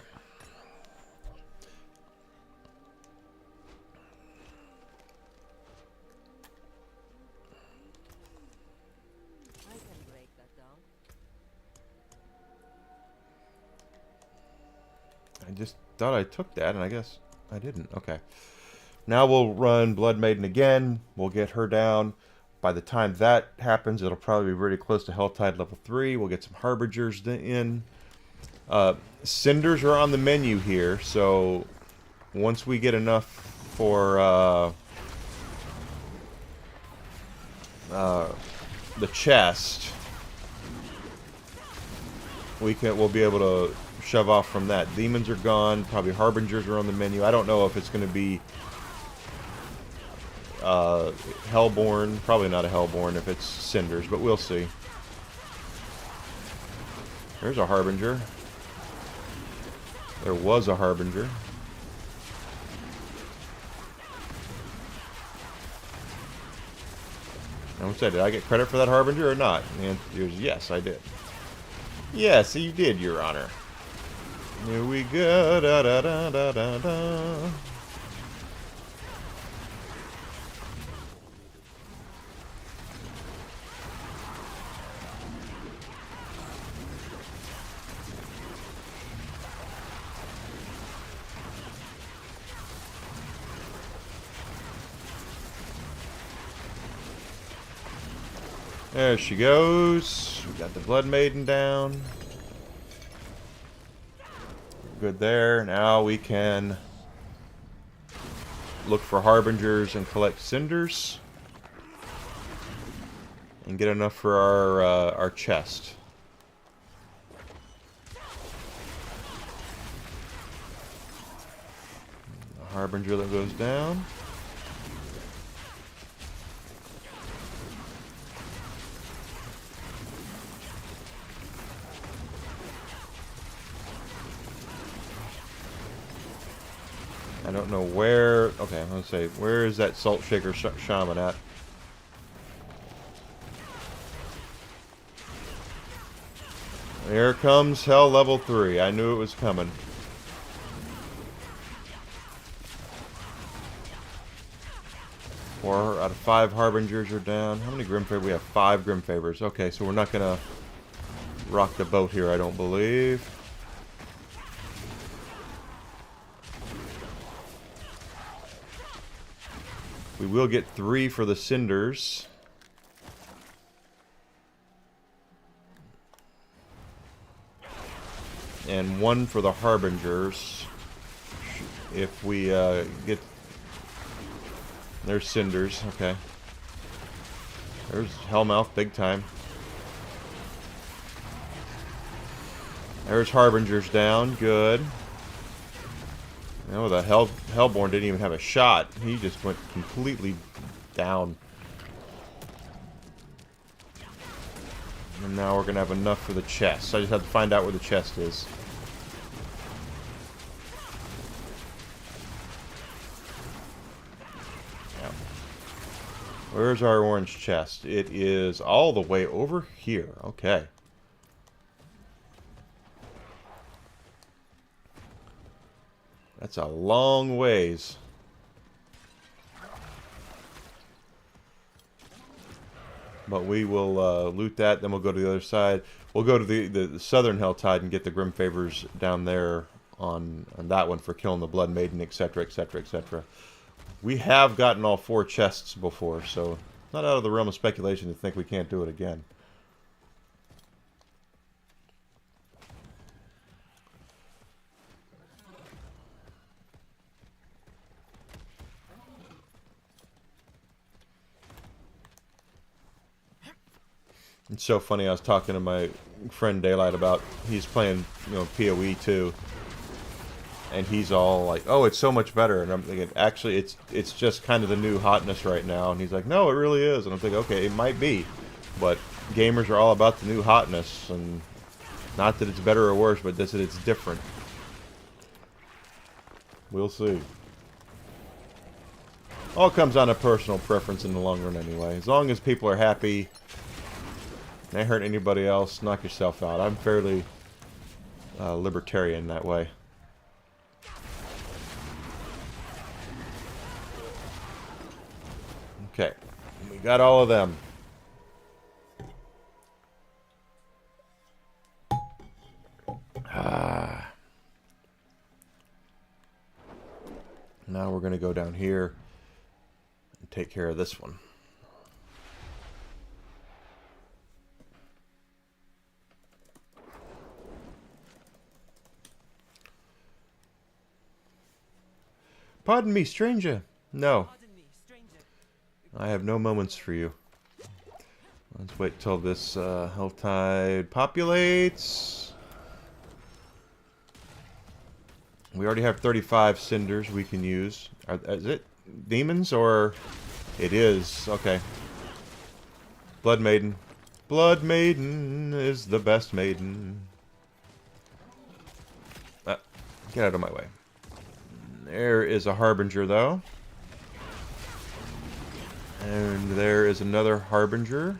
I just thought I took that, and I guess I didn't. Okay. Now we'll run Blood Maiden again. We'll get her down. By the time that happens, it'll probably be really close to Helltide level 3. We'll get some Harbingers in. Cinders are on the menu here, so once we get enough for the chest, we'll be able to shove off from that. Demons are gone. Probably Harbingers are on the menu. I don't know if it's going to be Hellborn. Probably not a Hellborn if it's Cinders, but we'll see. There's a Harbinger. There was a Harbinger. I would say, did I get credit for that Harbinger or not? And the answer is yes, I did. Yes, you did, Your Honor. Here we go. Da da da da da da. There she goes. We got the Blood Maiden down. Good there. Now we can look for Harbingers and collect Cinders. And get enough for our chest. The Harbinger that goes down. I don't know where... Okay, I'm going to say, where is that Salt Shaker Shaman at? Here comes Hell Level 3. I knew it was coming. Four out of 5 Harbingers are down. How many Grimfavors? We have 5 Grimfavors. Okay, so we're not going to rock the boat here, I don't believe. We will get 3 for the Cinders. And 1 for the Harbingers. If we get... There's Cinders, okay. There's Hellmouth, big time. There's Harbingers down, good. No, the Hellborn didn't even have a shot. He just went completely down. And now we're going to have enough for the chest. I just have to find out where the chest is. Yeah. Where's our orange chest? It is all the way over here. Okay. That's a long ways. But we will loot that, then we'll go to the other side. We'll go to the southern Helltide and get the Grimfavors down there on that one for killing the Blood Maiden, etc., etc., etc. We have gotten all 4 chests before, so not out of the realm of speculation to think we can't do it again. It's so funny, I was talking to my friend Daylight about, he's playing, you know, PoE too. And he's all like, oh, it's so much better. And I'm thinking, actually, it's just kind of the new hotness right now. And he's like, no, it really is. And I'm thinking, okay, it might be. But gamers are all about the new hotness. And not that it's better or worse, but that it's different. We'll see. All comes down to personal preference in the long run anyway. As long as people are happy... Ain't hurt anybody else, knock yourself out. I'm fairly libertarian that way. Okay, we got all of them. Now we're going to go down here and take care of this one. Pardon me, stranger. No. I have no moments for you. Let's wait till this health tide populates. We already have 35 cinders we can use. Is it demons or... It is. Okay. Blood Maiden. Blood Maiden is the best maiden. Get out of my way. There is a Harbinger, though. And there is another Harbinger.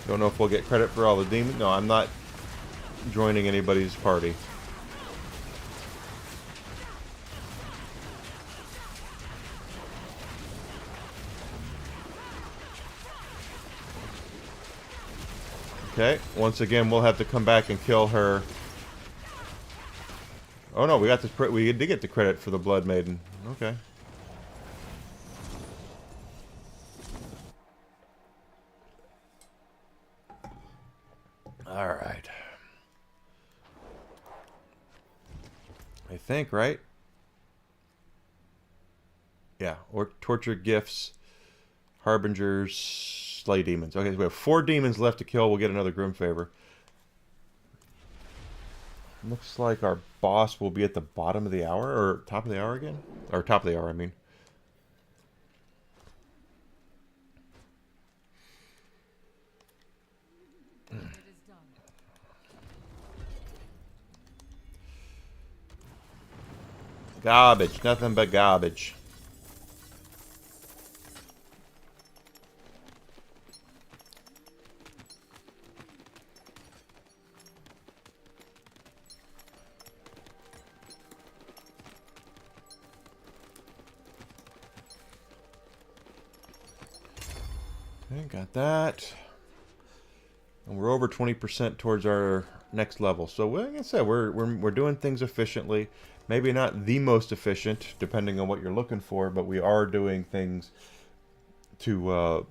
Don't know if we'll get credit for all the demons. No, I'm not joining anybody's party. Okay, once again, we'll have to come back and kill her. Oh no, we did get the credit for the Blood Maiden. Okay. Alright. I think, right? Yeah, or torture gifts, harbingers, slay demons. Okay, so we have 4 demons left to kill. We'll get another Grim Favor. Looks like our boss will be at the bottom of the hour, or top of the hour again? Or top of the hour, I mean. Garbage, nothing but garbage. Okay, got that. And we're over 20% towards our next level. So, like I said, we're doing things efficiently. Maybe not the most efficient, depending on what you're looking for, but we are doing things to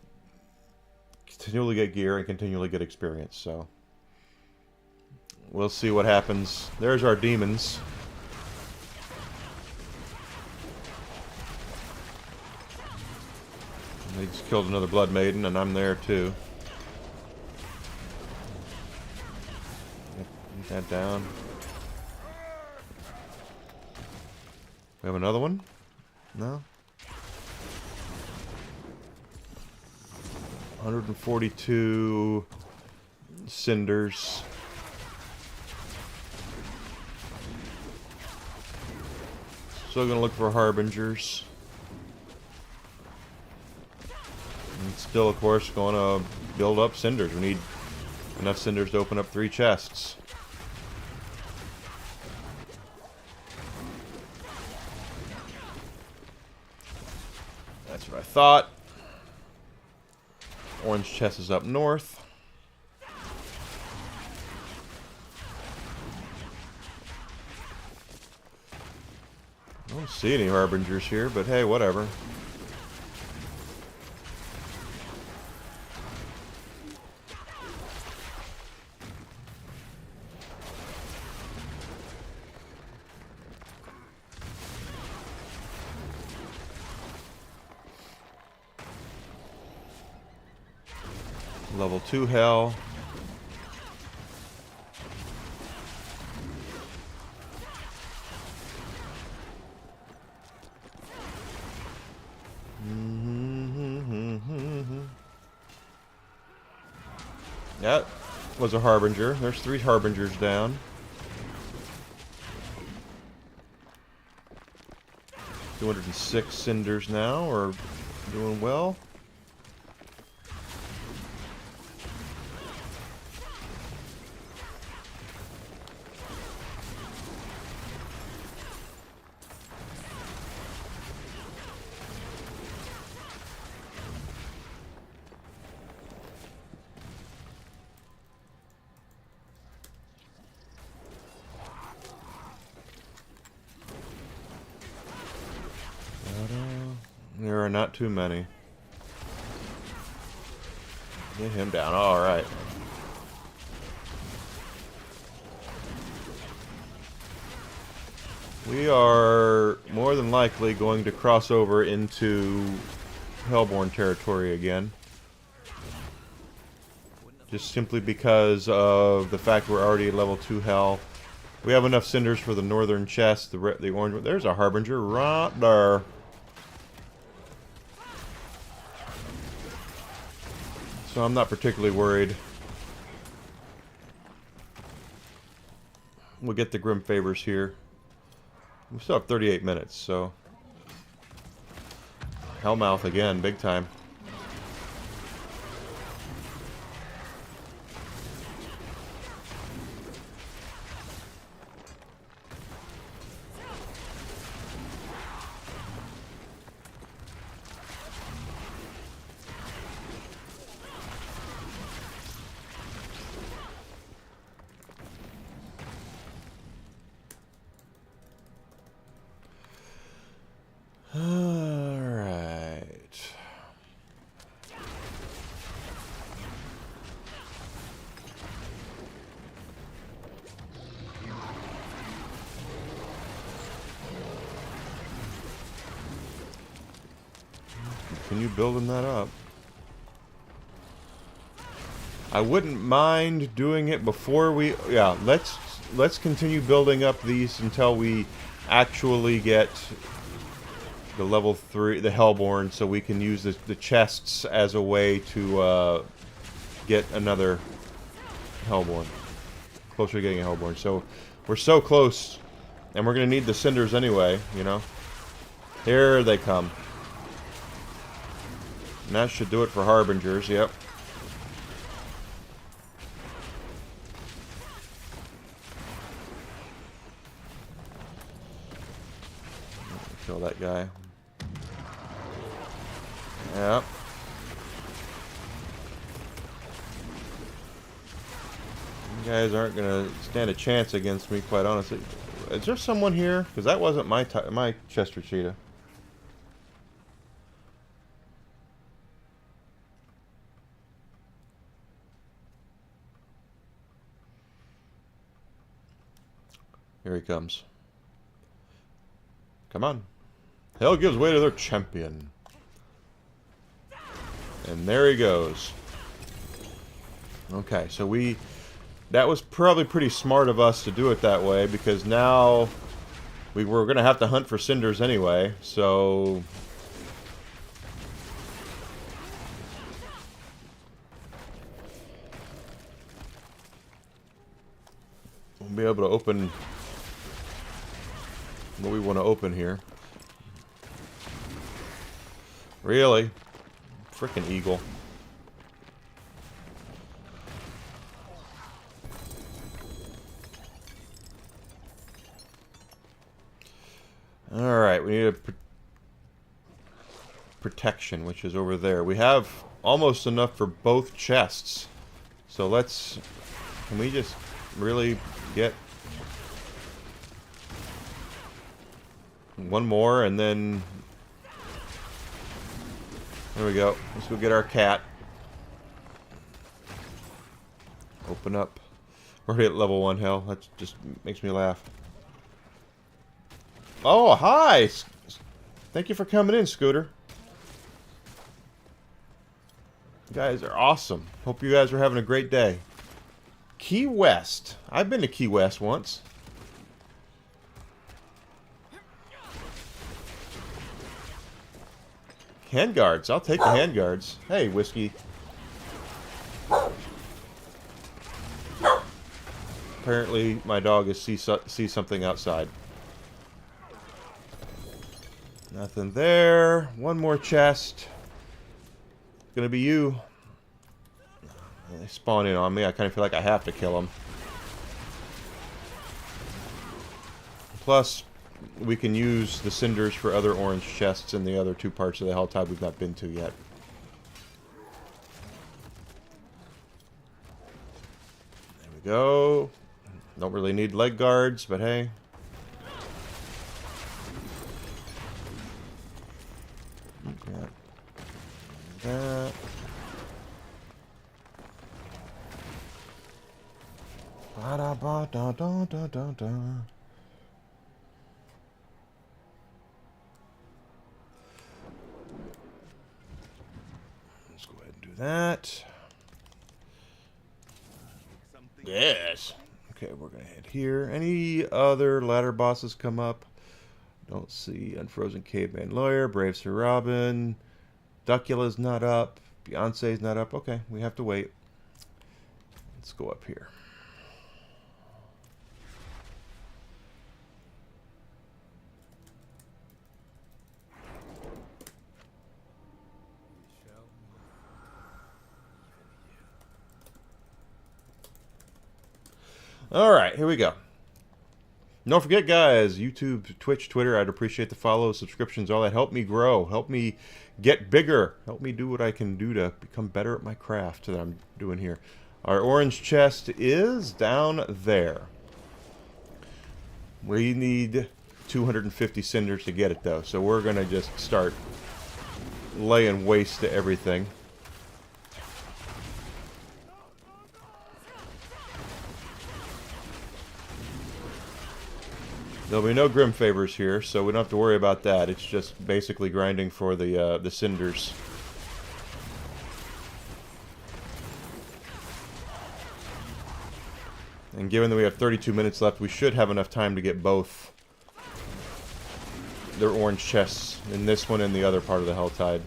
continually get gear and continually get experience. So, we'll see what happens. There's our demons. They just killed another Blood Maiden, and I'm there too. Get that down. We have another one? No? 142 cinders. Still gonna look for harbingers. And still, of course, going to build up cinders. We need enough cinders to open up 3 chests. That's what I thought. Orange chest is up north. I don't see any harbingers here, but hey, whatever. Level 2 hell. That was a harbinger. There's 3 harbingers down. $206 cinders now. We're doing well. not too many. Get him down. Alright. We are more than likely going to cross over into Hellborn territory again. Just simply because of the fact we're already at level 2 Hell. We have enough cinders for the northern chest, the orange one. There's a Harbinger right there. So I'm not particularly worried. We'll get the Grim Favors here. We still have 38 minutes, so... Hellmouth again, big time. Continue building that up. I wouldn't mind doing it before we... Yeah, let's continue building up these until we actually get the level 3, the Hellborn, so we can use the chests as a way to get another Hellborn. Closer to getting a Hellborn. So we're so close, and we're going to need the cinders anyway, you know. Here they come. And that should do it for Harbingers, yep. Kill that guy. Yep. You guys aren't gonna stand a chance against me, quite honestly. Is there someone here? Because that wasn't my Chester Cheetah. Here he comes. Come on. Hell gives way to their champion. And there he goes. Okay, so that was probably pretty smart of us to do it that way, because now we were going to have to hunt for cinders anyway, so... we'll be able to open what we want to open here. Really? Frickin' eagle. Alright, we need a protection, which is over there. We have almost enough for both chests. So let's... can we just really get one more, and then there we go. Let's go get our cat. Open up. We're already at level 1 hell. That just makes me laugh. Oh, hi! Thank you for coming in, Scooter. You guys are awesome. Hope you guys are having a great day. Key West. I've been to Key West once. Handguards. I'll take the handguards. Hey, Whiskey. Apparently, my dog is sees something outside. Nothing there. One more chest. It's gonna be you. They spawn in on me. I kind of feel like I have to kill them. Plus, we can use the cinders for other orange chests in the other two parts of the Helltide we've not been to yet. There we go. Don't really need leg guards, but hey. Ba-da-ba-da-da-da-da-da. Let's go ahead and do that. Yes. Okay, we're going to head here. Any other ladder bosses come up? Don't see. Unfrozen Caveman Lawyer, Brave Sir Robin. Duckula's not up. Beyonce's not up. Okay, we have to wait. Let's go up here. All right, here we go. Don't forget, guys, YouTube, Twitch, Twitter, I'd appreciate the follows, subscriptions, all that. Help me grow. Help me get bigger. Help me do what I can do to become better at my craft that I'm doing here. Our orange chest is down there. We need 250 cinders to get it, though, so we're going to just start laying waste to everything. There'll be no Grim Favors here, so we don't have to worry about that. It's just basically grinding for the cinders. And given that we have 32 minutes left, we should have enough time to get both their orange chests in this one and the other part of the Helltide.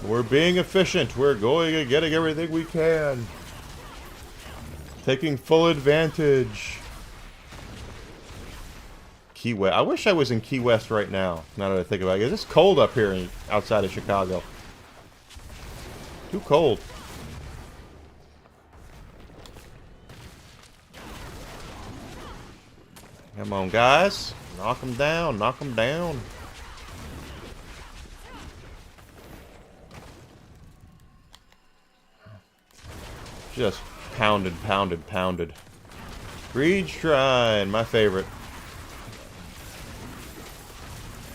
We're being efficient. We're going and getting everything we can. Taking full advantage. Key West. I wish I was in Key West right now. Now that I think about it. It's cold up here outside of Chicago. Too cold. Come on, guys. Knock them down. Knock them down. Just pounded, pounded, pounded. Greed Shrine, my favorite.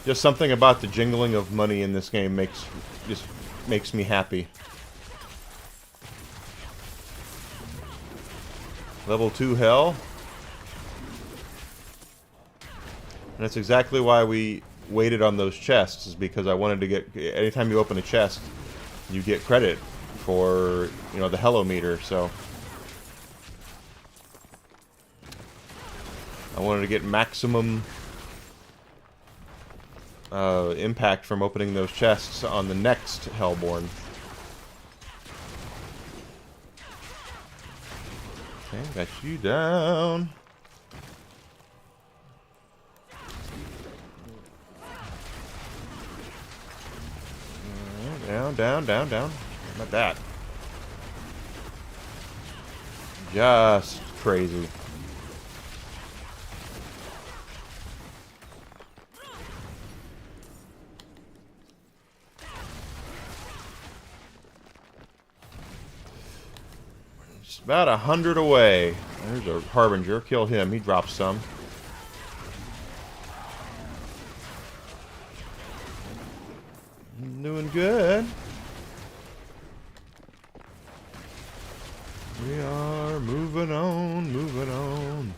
Just something about the jingling of money in this game just makes me happy. Level 2 hell. And that's exactly why we waited on those chests, is because I wanted to get... Anytime you open a chest, you get credit for, you know, the hello meter, so... I wanted to get maximum impact from opening those chests on the next Hellborn. Okay, got you down. Down, down, down, down. How about that? Just crazy. About 100 away. There's a Harbinger. Kill him. He drops some. Doing good. We are moving on, moving on.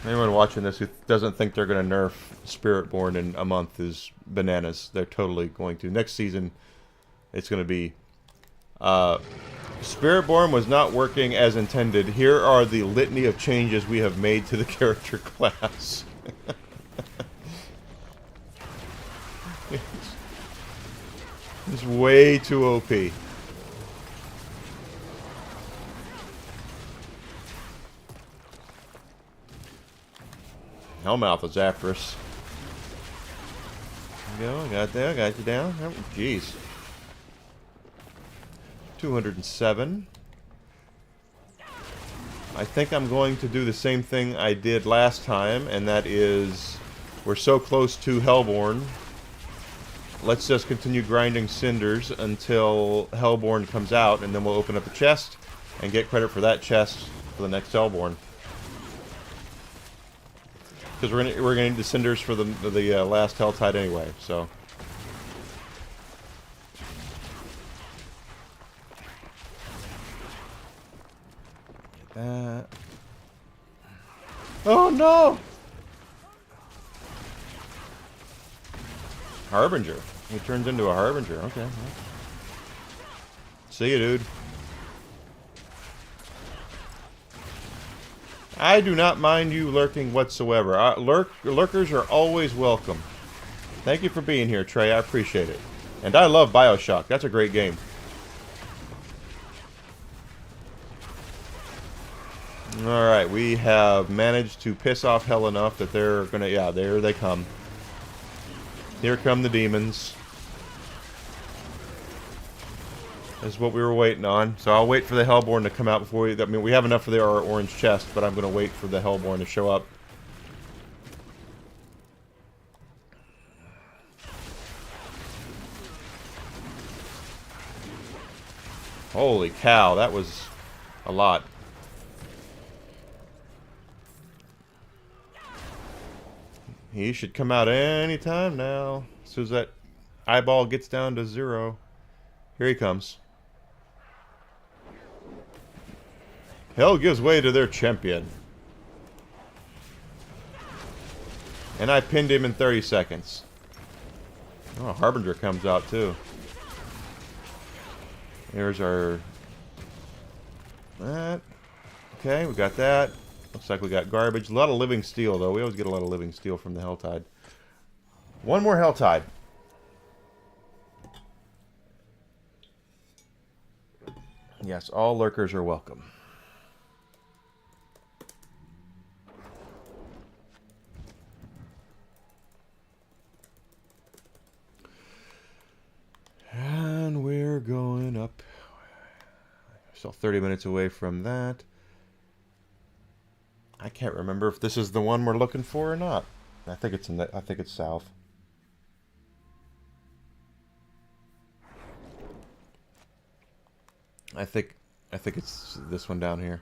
Anyone watching this who doesn't think they're going to nerf Spiritborn in a month is bananas. They're totally going to. Next season, it's going to be... Spiritborn was not working as intended. Here are the litany of changes we have made to the character class. It's way too OP. Hellmouth is after us. There you go, I got that, I got you down. Oh, jeez. 207. I think I'm going to do the same thing I did last time, and that is, we're so close to Hellborn. Let's just continue grinding cinders until Hellborn comes out, and then we'll open up the chest and get credit for that chest for the next Hellborn. Because we're gonna need the cinders for the last Helltide anyway. So. Get that. Oh no! Harbinger. He turns into a Harbinger. Okay. See you, dude. I do not mind you lurking whatsoever. Lurkers are always welcome. Thank you for being here, Trey. I appreciate it. And I love BioShock. That's a great game. Alright, we have managed to piss off hell enough that they're gonna... Yeah, there they come. Here come the demons. This is what we were waiting on. So I'll wait for the Hellborn to come out before we... I mean, we have enough for our orange chest, but I'm going to wait for the Hellborn to show up. Holy cow, that was a lot. He should come out any time now. As soon as that eyeball gets down to 0. Here he comes. Hell gives way to their champion. And I pinned him in 30 seconds. Oh, Harbinger comes out too. Here's our... That. Okay, we got that. Looks like we got garbage. A lot of living steel, though. We always get a lot of living steel from the Helltide. One more Helltide. Yes, all lurkers are welcome. And we're going up. Still 30 minutes away from that. I can't remember if this is the one we're looking for or not. I think it's in the, I think it's south. I think it's this one down here.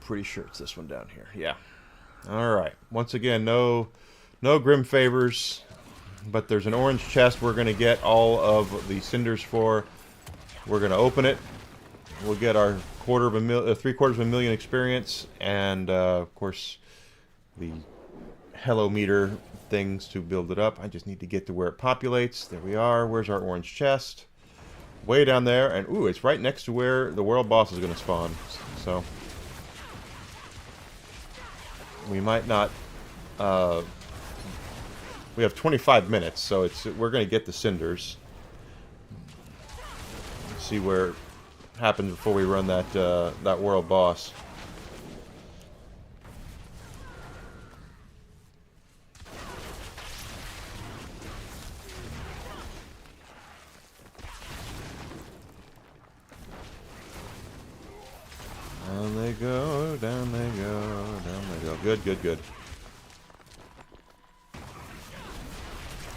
Pretty sure it's this one down here. Yeah. All right. Once again, no grim favors, but there's an orange chest we're going to get all of the cinders for. We're going to open it. We'll get our three-quarters of a million experience, and of course the hello meter things to build it up. I just need to get to where it populates. There we are. Where's our orange chest? Way down there, and ooh, it's right next to where the world boss is going to spawn. So we might not. We have 25 minutes, so we're going to get the cinders. Let's see where it happens before we run that world boss. Down they go, down they go, down they go. Good, good, good.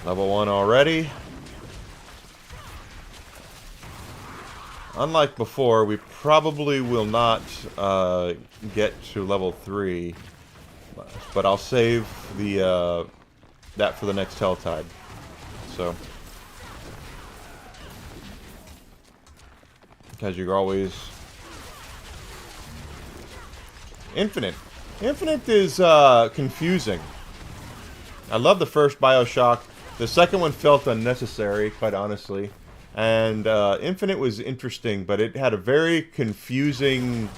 Level 1 already. Unlike before, we probably will not get to level 3, but I'll save the that for the next Helltide. So, because you're always Infinite. Infinite is confusing. I love the first BioShock. The second one felt unnecessary, quite honestly. And Infinite was interesting, but it had a very confusing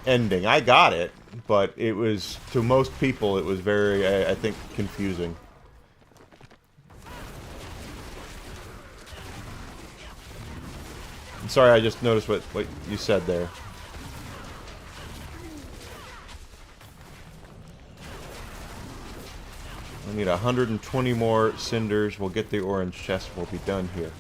ending. I got it, but it was, to most people, it was very, I think, confusing. I'm sorry, I just noticed what you said there. We need 120 more cinders. We'll get the orange chest. We'll be done here.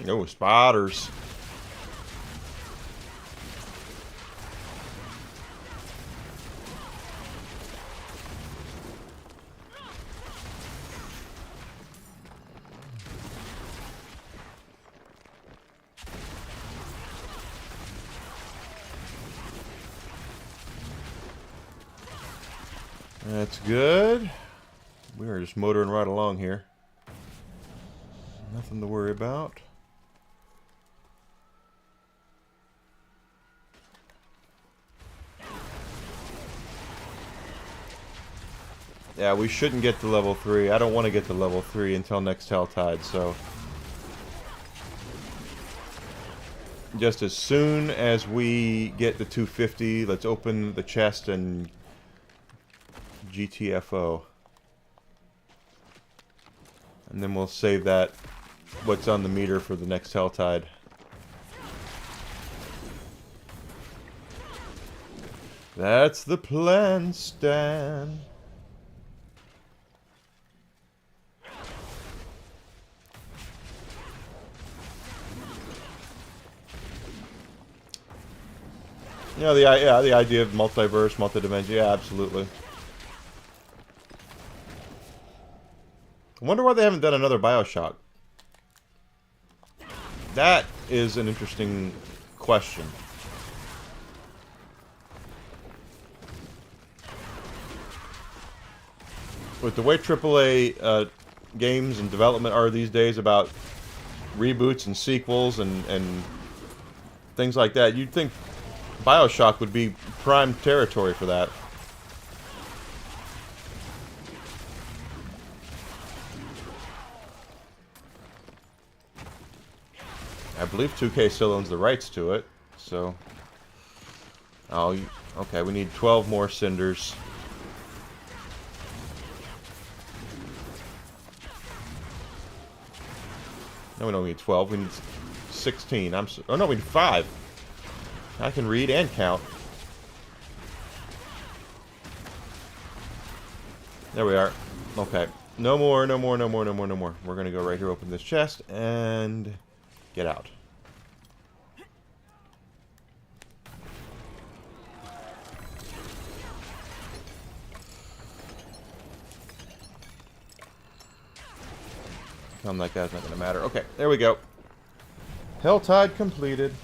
Oh, spotters. That's good. We are just motoring right along here. Nothing to worry about. Yeah, we shouldn't get to level 3. I don't want to get to level 3 until next Helltide, so... just as soon as we get the 250, let's open the chest and GTFO. And then we'll save that, what's on the meter, for the next Helltide. That's the plan, Stan. You know, the idea of multiverse, multidimension, yeah, absolutely. I wonder why they haven't done another BioShock. That is an interesting question. With the way AAA games and development are these days about reboots and sequels and things like that, you'd think BioShock would be prime territory for that. I believe 2K still owns the rights to it, so... oh, okay, we need 12 more cinders. No, we don't need 12, we need 16. Oh no, we need 5. I can read and count. There we are. Okay. No more, no more, no more, no more, no more. We're gonna go right here, open this chest, and get out. That guy's not gonna matter. Okay, there we go. Helltide completed.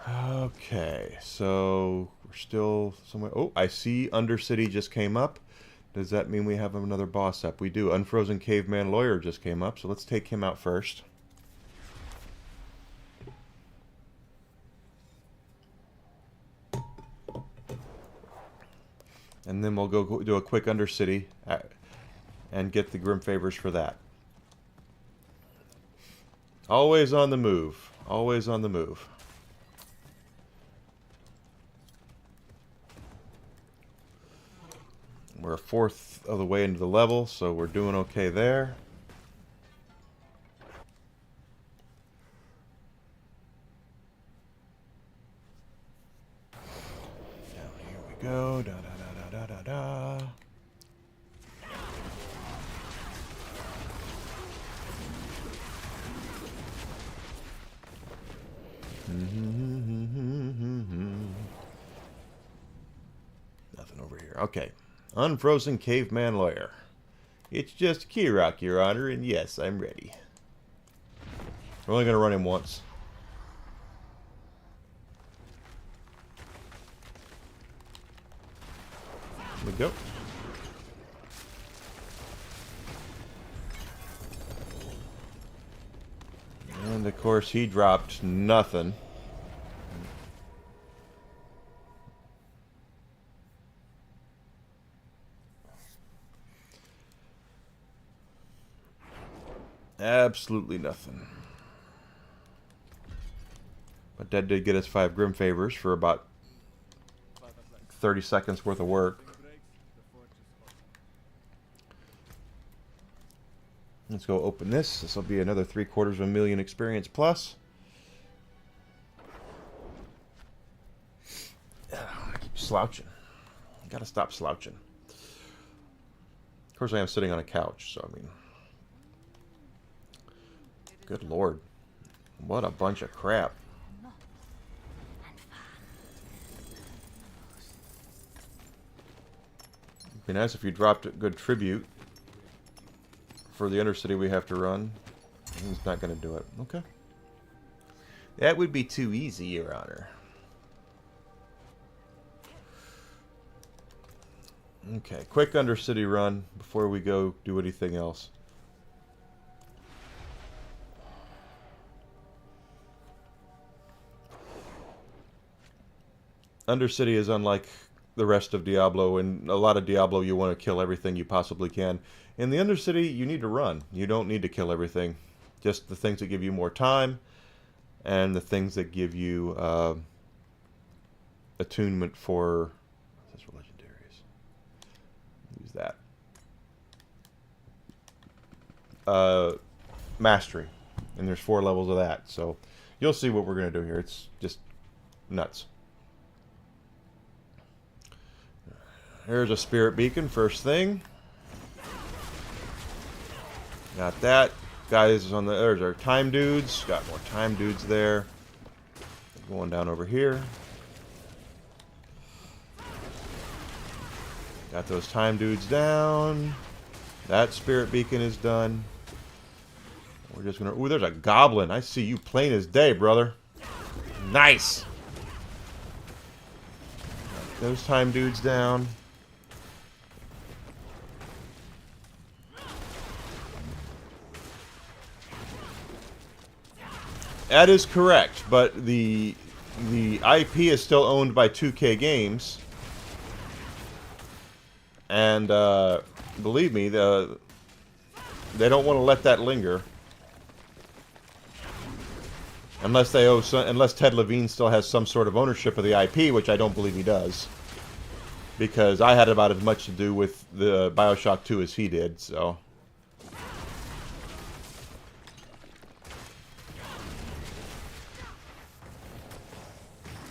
Okay, so we're still somewhere. Oh, I see Undercity just came up. Does that mean we have another boss up? We do. Unfrozen Caveman Lawyer just came up, so let's take him out first. And then we'll go do a quick Undercity and get the Grim Favors for that. Always on the move. Always on the move. We're a fourth of the way into the level, so we're doing okay there. Down here we go. Da da da da da da da. Nothing over here. Okay. Unfrozen Caveman Lawyer. It's just Kirok, Your Honor, and yes, I'm ready. We're only going to run him once. Here we go. And of course, he dropped nothing. Absolutely nothing. But that did get us 5 Grim Favors for about 30 seconds worth of work. Let's go open this. This will be another 750,000 experience plus. I keep slouching. Gotta stop slouching. Of course, I am sitting on a couch, so I mean... Good lord. What a bunch of crap. It'd be nice if you dropped a good tribute for the Undercity we have to run. He's not going to do it. Okay. That would be too easy, Your Honor. Okay, quick Undercity run before we go do anything else. Undercity is unlike the rest of Diablo. In a lot of Diablo, you want to kill everything you possibly can. In the Undercity, you need to run. You don't need to kill everything. Just the things that give you more time, and the things that give you attunement for... What's this for legendaries? Use that. Mastery. And there's 4 levels of that. So you'll see what we're going to do here. It's just nuts. Here's a spirit beacon, first thing. Got that. Guys on the... There's our time dudes. Got more time dudes there. Going down over here. Got those time dudes down. That spirit beacon is done. We're just gonna... Ooh, there's a goblin. I see you plain as day, brother. Nice! Got those time dudes down. That is correct, but the IP is still owned by 2K Games, and believe me, they don't want to let that linger unless unless Ted Levine still has some sort of ownership of the IP, which I don't believe he does, because I had about as much to do with the BioShock 2 as he did. So.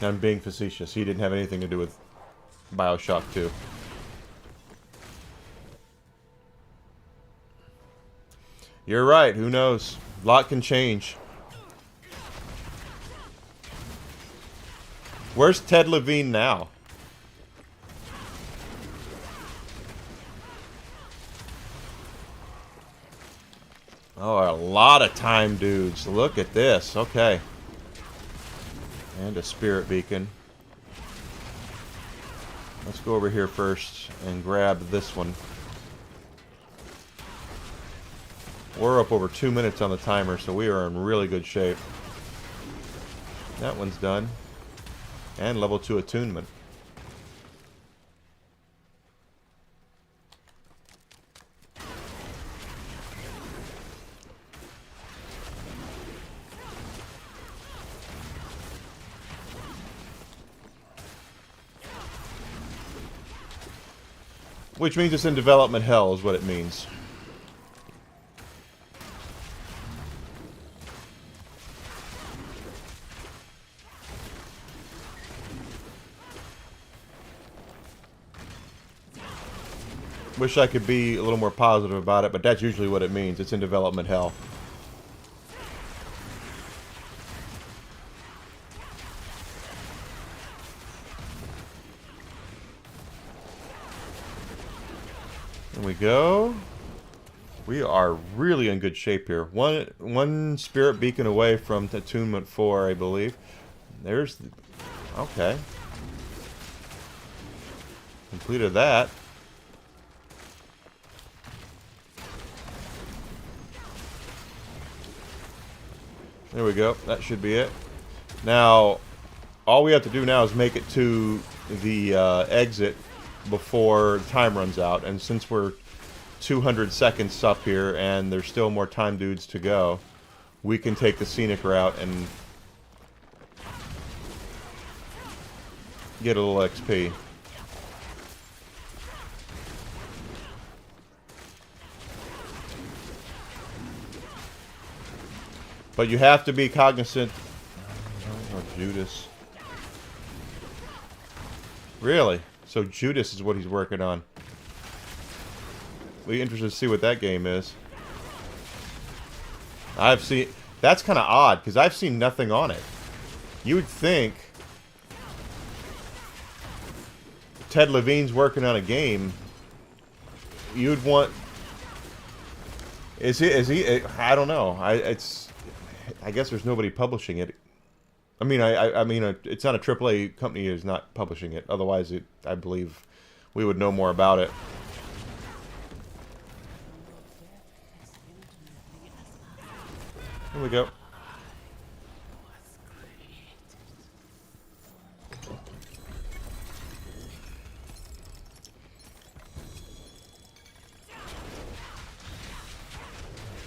I'm being facetious. He didn't have anything to do with BioShock 2. You're right. Who knows? A lot can change. Where's Ted Levine now? Oh, a lot of time dudes. Look at this. Okay. And a spirit beacon. Let's go over here first and grab this one. We're up over 2 minutes on the timer, so we are in really good shape. That one's done. And level 2 attunement. Which means it's in development hell, is what it means. Wish I could be a little more positive about it, but that's usually what it means. It's in development hell. There we go. We are really in good shape here. One spirit beacon away from attunement 4, I believe. There's... Okay. Completed that. There we go. That should be it. Now, all we have to do now is make it to the exit before time runs out. And since we're 200 seconds up here and there's still more time dudes to go, we can take the scenic route and get a little XP. But you have to be cognizant. Oh, Judas. Really? So Judas is what he's working on. We'll be interested to see what that game is. I've seen... That's kind of odd, because I've seen nothing on it. You would think... Ted Levine's working on a game. You'd want... Is he... I don't know. I guess there's nobody publishing it. I mean, I mean, it's not a AAA company who's not publishing it. Otherwise, I believe we would know more about it. Here we go.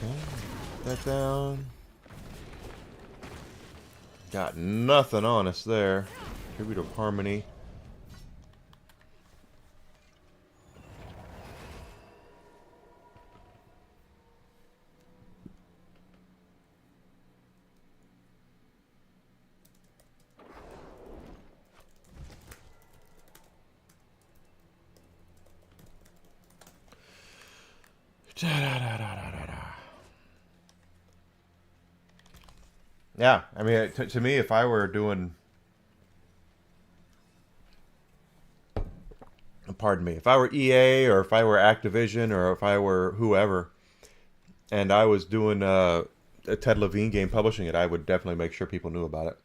Okay, put that down. Got nothing on us there. Tribute of Harmony. Yeah, I mean, to me, if I were doing... Pardon me. If I were EA, or if I were Activision, or if I were whoever, and I was doing a Ted Levine game, publishing it, I would definitely make sure people knew about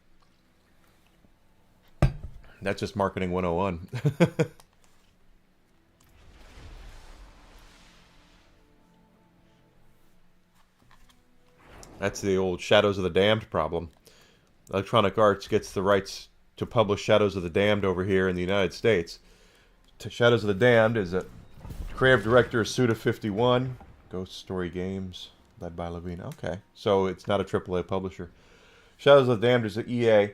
it. That's just marketing 101. That's the old Shadows of the Damned problem. Electronic Arts gets the rights to publish Shadows of the Damned over here in the United States. Shadows of the Damned is a creative director of Suda51, Ghost Story Games, led by Levine. Okay, so it's not a AAA publisher. Shadows of the Damned is at EA.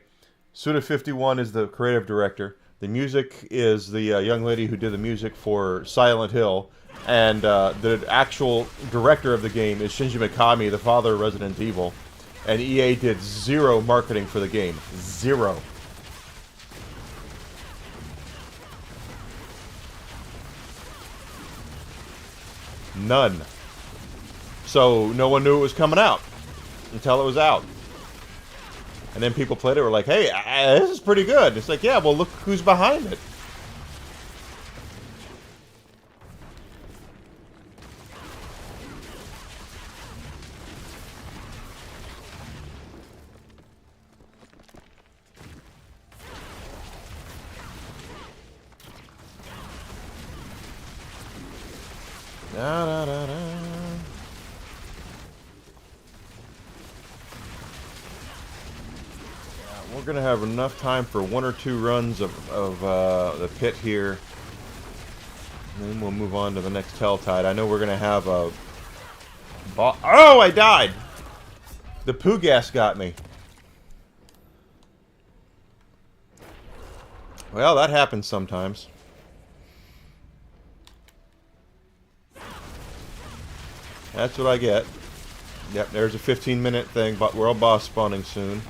Suda51 is the creative director. The music is the young lady who did the music for Silent Hill. And the actual director of the game is Shinji Mikami, the father of Resident Evil. And EA did zero marketing for the game. Zero. None. So no one knew it was coming out until it was out. And then people played it, were like, hey, this is pretty good. It's like, yeah, well, look who's behind it. Da, da, da, da. Yeah, we're gonna have enough time for one or two runs of the pit here, and then we'll move on to the next Telltide. I know we're gonna have a oh, I died. The poo gas got me. Well, that happens sometimes. That's what I get. Yep, there's a 15-minute thing, but world boss spawning soon.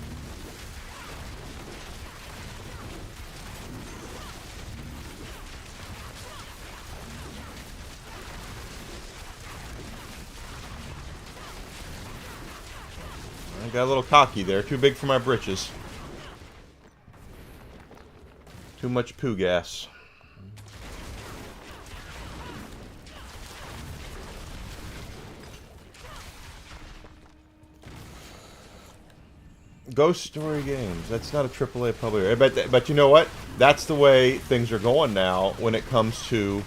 I got a little cocky there. Too big for my britches. Too much poo gas. Ghost Story Games. That's not a AAA publisher. But you know what? That's the way things are going now when it comes to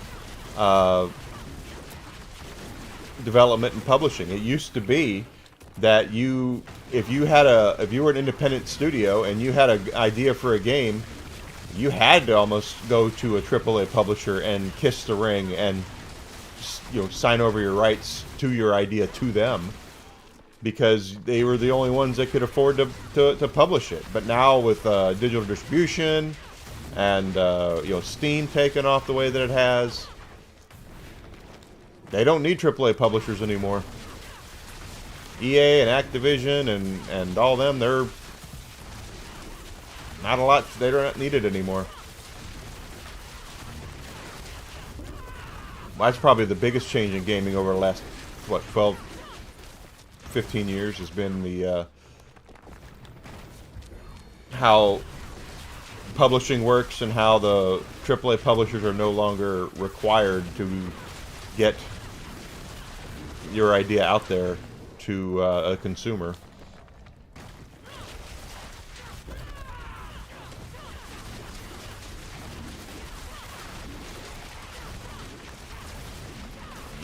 development and publishing. It used to be that if you were an independent studio and you had an idea for a game, you had to almost go to a AAA publisher and kiss the ring and sign over your rights to your idea to them, because they were the only ones that could afford to publish it. But now with digital distribution and Steam taking off the way that it has, they don't need AAA publishers anymore. EA and Activision and all them, they're not a lot. They're not needed anymore. That's probably the biggest change in gaming over the last, what, 12, 15 years has been the how publishing works and how the AAA publishers are no longer required to get your idea out there to a consumer.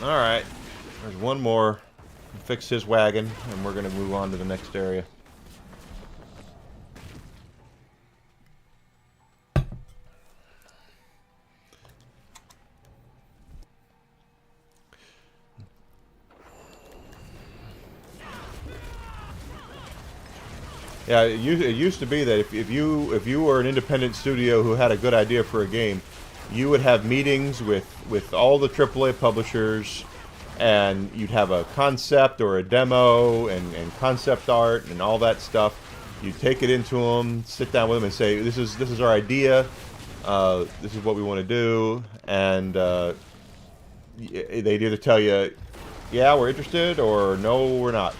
Alright, there's one more. Fix his wagon, and we're going to move on to the next area. Yeah, it used to be that if you were an independent studio who had a good idea for a game, you would have meetings with all the AAA publishers, and you'd have a concept or a demo and concept art and all that stuff. You take it into them, sit down with them, and say, "This is our idea. This is what we want to do," and they'd either tell you, "Yeah, we're interested," or "No, we're not."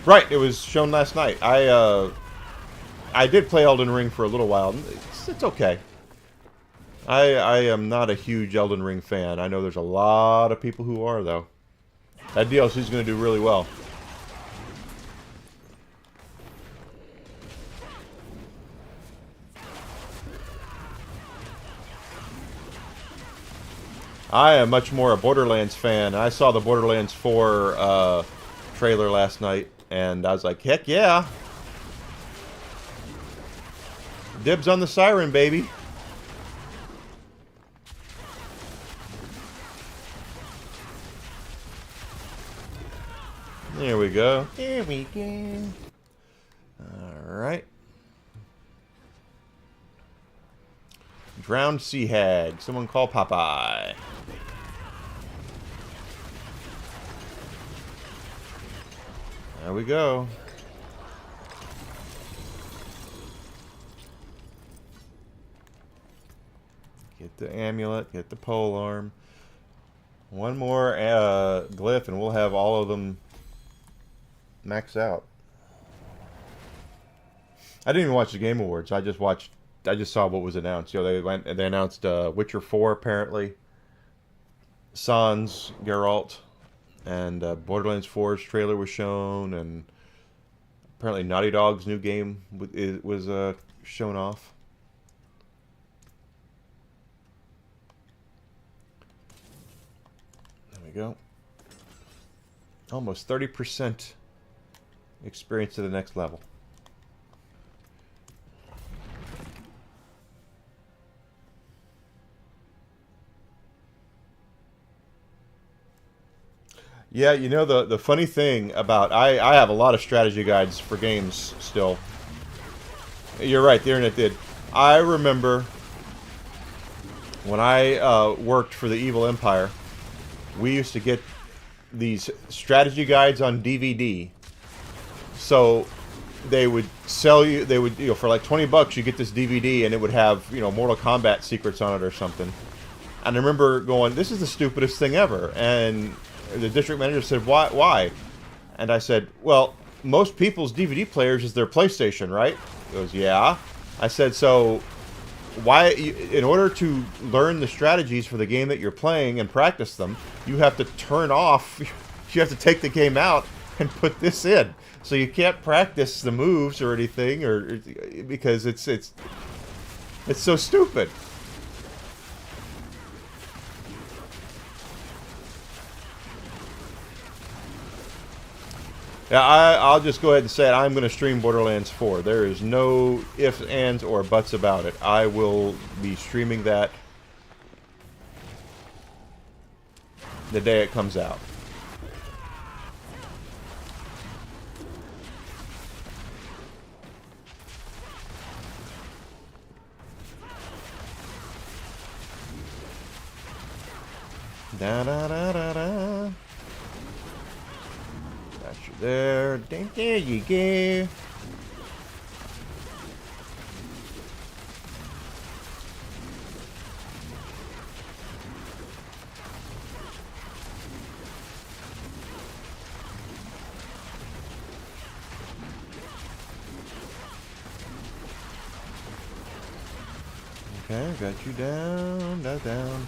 Right, it was shown last night. I did play Elden Ring for a little while. It's okay. I am not a huge Elden Ring fan. I know there's a lot of people who are, though. That DLC is going to do really well. I am much more a Borderlands fan. I saw the Borderlands 4 trailer last night, and I was like, heck yeah. Dibs on the siren, baby. There we go. There we go. Alright. Drowned sea hag. Someone call Popeye. There we go. Get the amulet, get the polearm. One more glyph and we'll have all of them max out. I didn't even watch the Game Awards. I just saw what was announced. You know, they announced Witcher 4 apparently. Sans, Geralt, and Borderlands 4's trailer was shown, and apparently Naughty Dog's new game was shown off. There we go. Almost 30% experience to the next level. Yeah, you know, the funny thing about... I have a lot of strategy guides for games still. You're right, the internet did. I remember when I worked for the Evil Empire, we used to get these strategy guides on DVD. So they would sell you, you know, for like $20 you get this DVD and it would have, you know, Mortal Kombat secrets on it or something. And I remember going, this is the stupidest thing ever. And the district manager said, why? And I said, well, most people's DVD players is their PlayStation, right? He goes, yeah. I said, so why, in order to learn the strategies for the game that you're playing and practice them, you have to turn off, you have to take the game out and put this in. So you can't practice the moves or anything, or because it's so stupid. Yeah, I'll just go ahead and say it. I'm going to stream Borderlands 4. There is no ifs, ands, or buts about it. I will be streaming that the day it comes out. Da da da da da. There you go. Okay, got you down, down.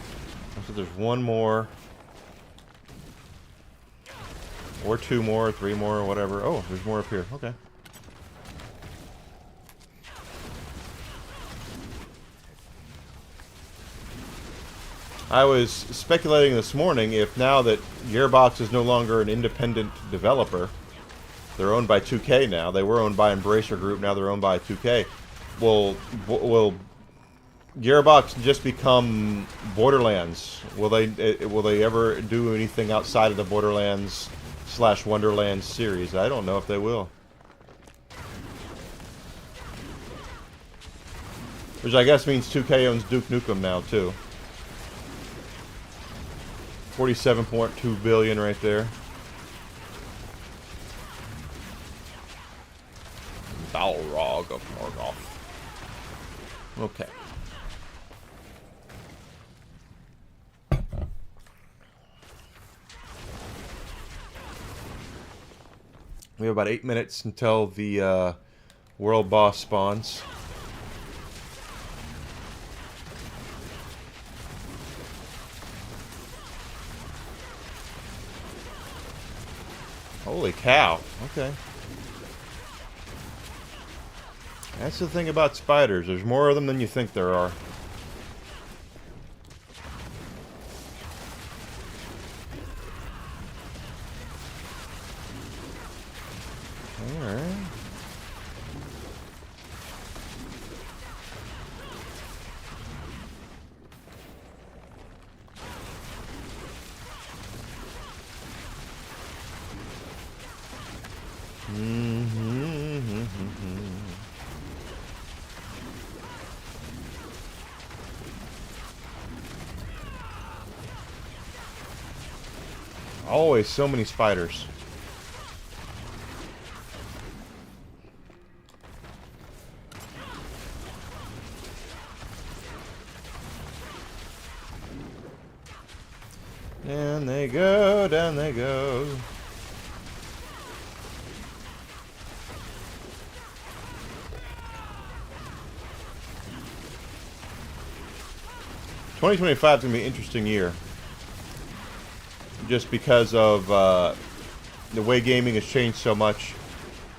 So there's one more. Or two more, three more, whatever. Oh, there's more up here. Okay. I was speculating this morning if now that Gearbox is no longer an independent developer, they're owned by 2K now. They were owned by Embracer Group, now they're owned by 2K. Will Gearbox just become Borderlands? Will they ever do anything outside of the Borderlands / Wonderlands series? I don't know if they will. Which I guess means 2K owns Duke Nukem now too. 47.2 billion right there. Balrog of Morgoth. Okay. We have about 8 minutes until the world boss spawns. Holy cow. Okay. That's the thing about spiders. There's more of them than you think there are. Alright. Always so many spiders. Down they go, down they go. $2025 is going to be an interesting year. Just because of the way gaming has changed so much.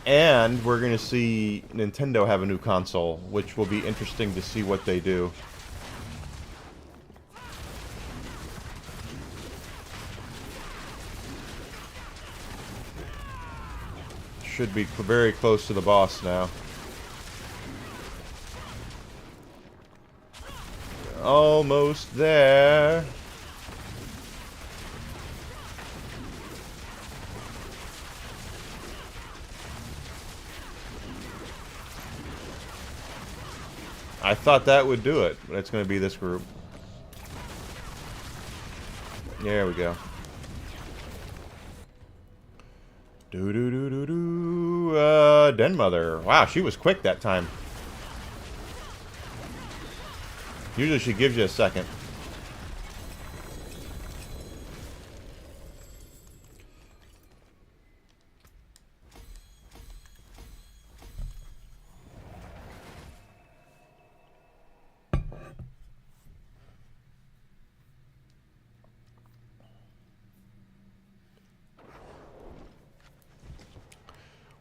And we're going to see Nintendo have a new console, which will be interesting to see what they do. Should be very close to the boss now. Almost there. I thought that would do it, but it's going to be this group. There we go. Den Mother. Wow, she was quick that time. Usually she gives you a second.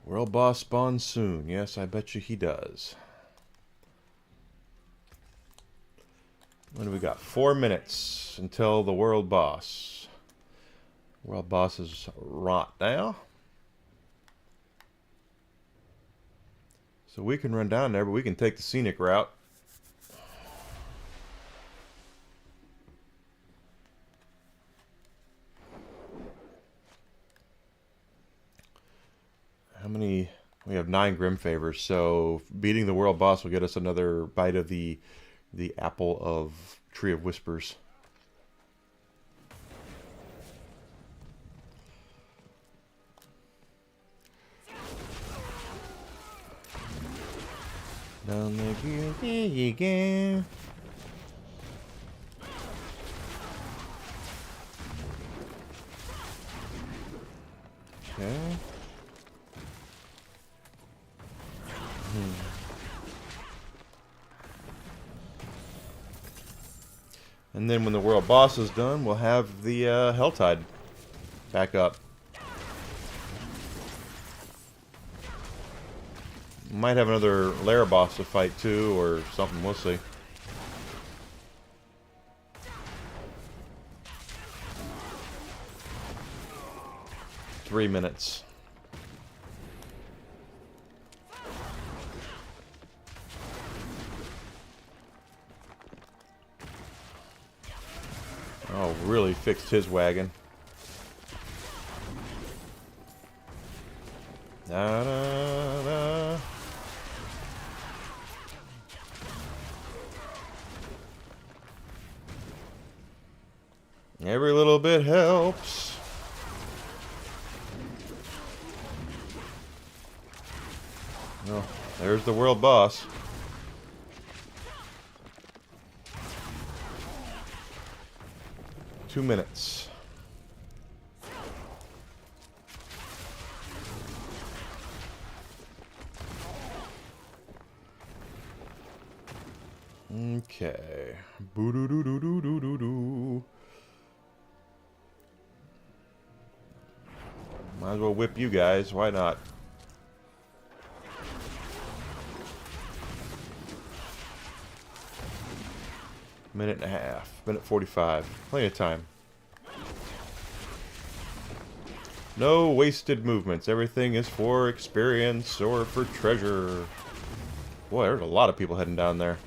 World boss spawns soon. Yes, I bet you he does. What do we got? 4 minutes until the world boss. World boss is right now. So we can run down there, but we can take the scenic route. How many? We have 9 Grim Favors, so beating the world boss will get us another bite of the apple of Tree of Whispers. Down there you go. Okay. And then when the world boss is done, we'll have the Helltide back up. Might have another lair boss to fight too, or something. We'll see. Three minutes. Oh, really fixed his wagon. Da, da, da. Every little bit helps. Oh, there's the world boss. Two minutes. Okay. Boo doo doo doo doo doo doo doo. Might as well whip you guys. Why not? Minute and a half. Minute 45. Plenty of time. No wasted movements. Everything is for experience or for treasure. Boy, there's a lot of people heading down there.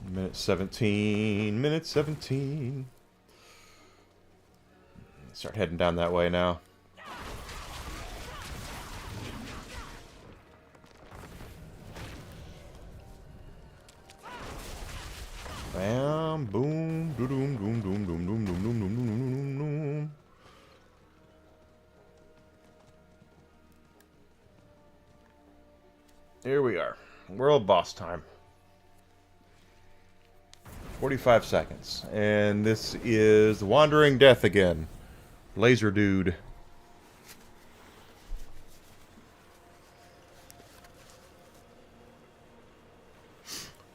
Minute 17. Minute 17. Start heading down that way now. Bam, boom, doo doom, doom, doom, doom, doom, doom, doom, doom, doom, doom, doom. Here we are. World boss time. 45 seconds. And this is the Wandering Death again. Laser dude.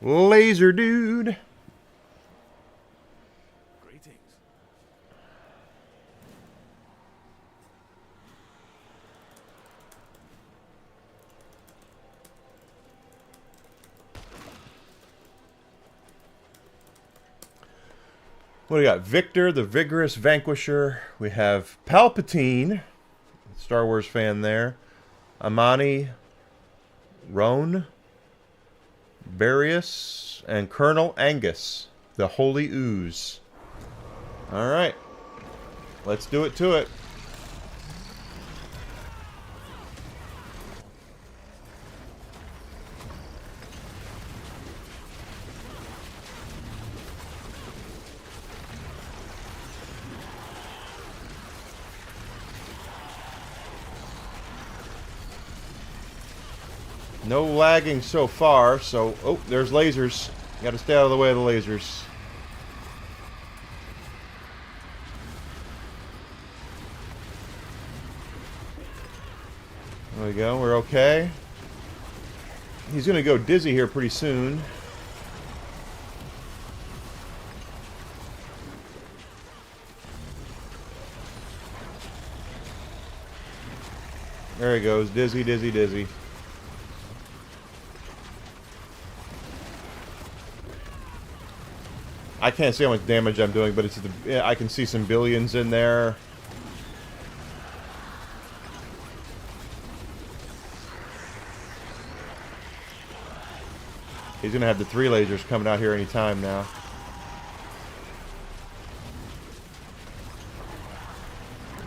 Laser dude. Greetings. What do we got? Victor, the Vigorous Vanquisher. We have Palpatine, Star Wars fan there. Amani, Roan, Barius, and Colonel Angus, the Holy Ooze. Alright. Let's do it to it. No lagging so far, so... Oh, there's lasers. You gotta stay out of the way of the lasers. There we go, we're okay. He's gonna go dizzy here pretty soon. There he goes, dizzy, dizzy, dizzy. I can't see how much damage I'm doing, but it's I can see some billions in there. He's gonna have the 3 lasers coming out here any time now.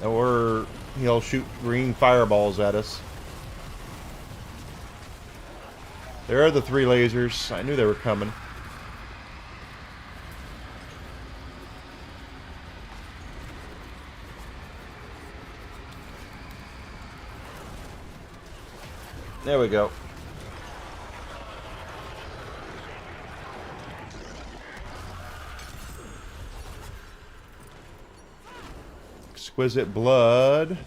Or he'll shoot green fireballs at us. There are the 3 lasers. I knew they were coming. There we go. exquisite blood.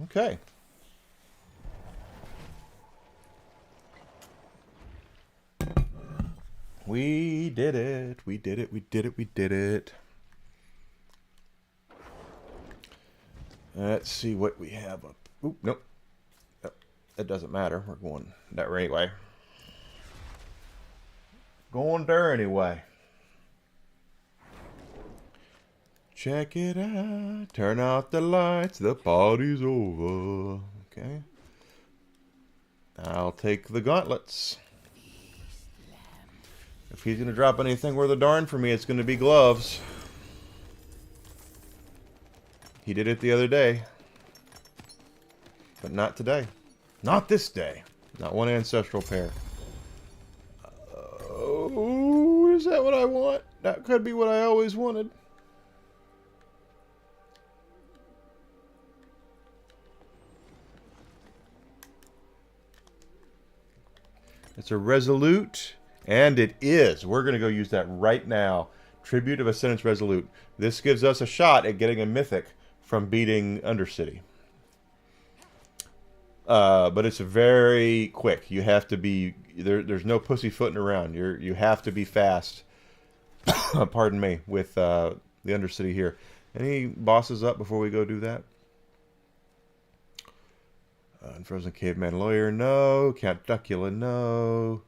Okay. We did it. We did it. We did it. We did it. Let's see what we have up. Oop, nope. It doesn't matter. We're going that right way. Going there anyway. Check it out. Turn out the lights. The party's over. Okay. I'll take the gauntlets. If he's going to drop anything worth a darn for me, it's going to be gloves. He did it the other day. But not today. Not this day. Not one ancestral pair. Oh, is that what I want? That could be what I always wanted. It's a Resolute, and it is. We're going to go use that right now. Tribute of Ascendance Resolute. This gives us a shot at getting a mythic from beating Undercity. But it's very quick. You have to be... There's no pussyfooting around. You have to be fast. Pardon me, with the Undercity here. Any bosses up before we go do that? Unfrozen Caveman Lawyer, no. Count Duckula, no.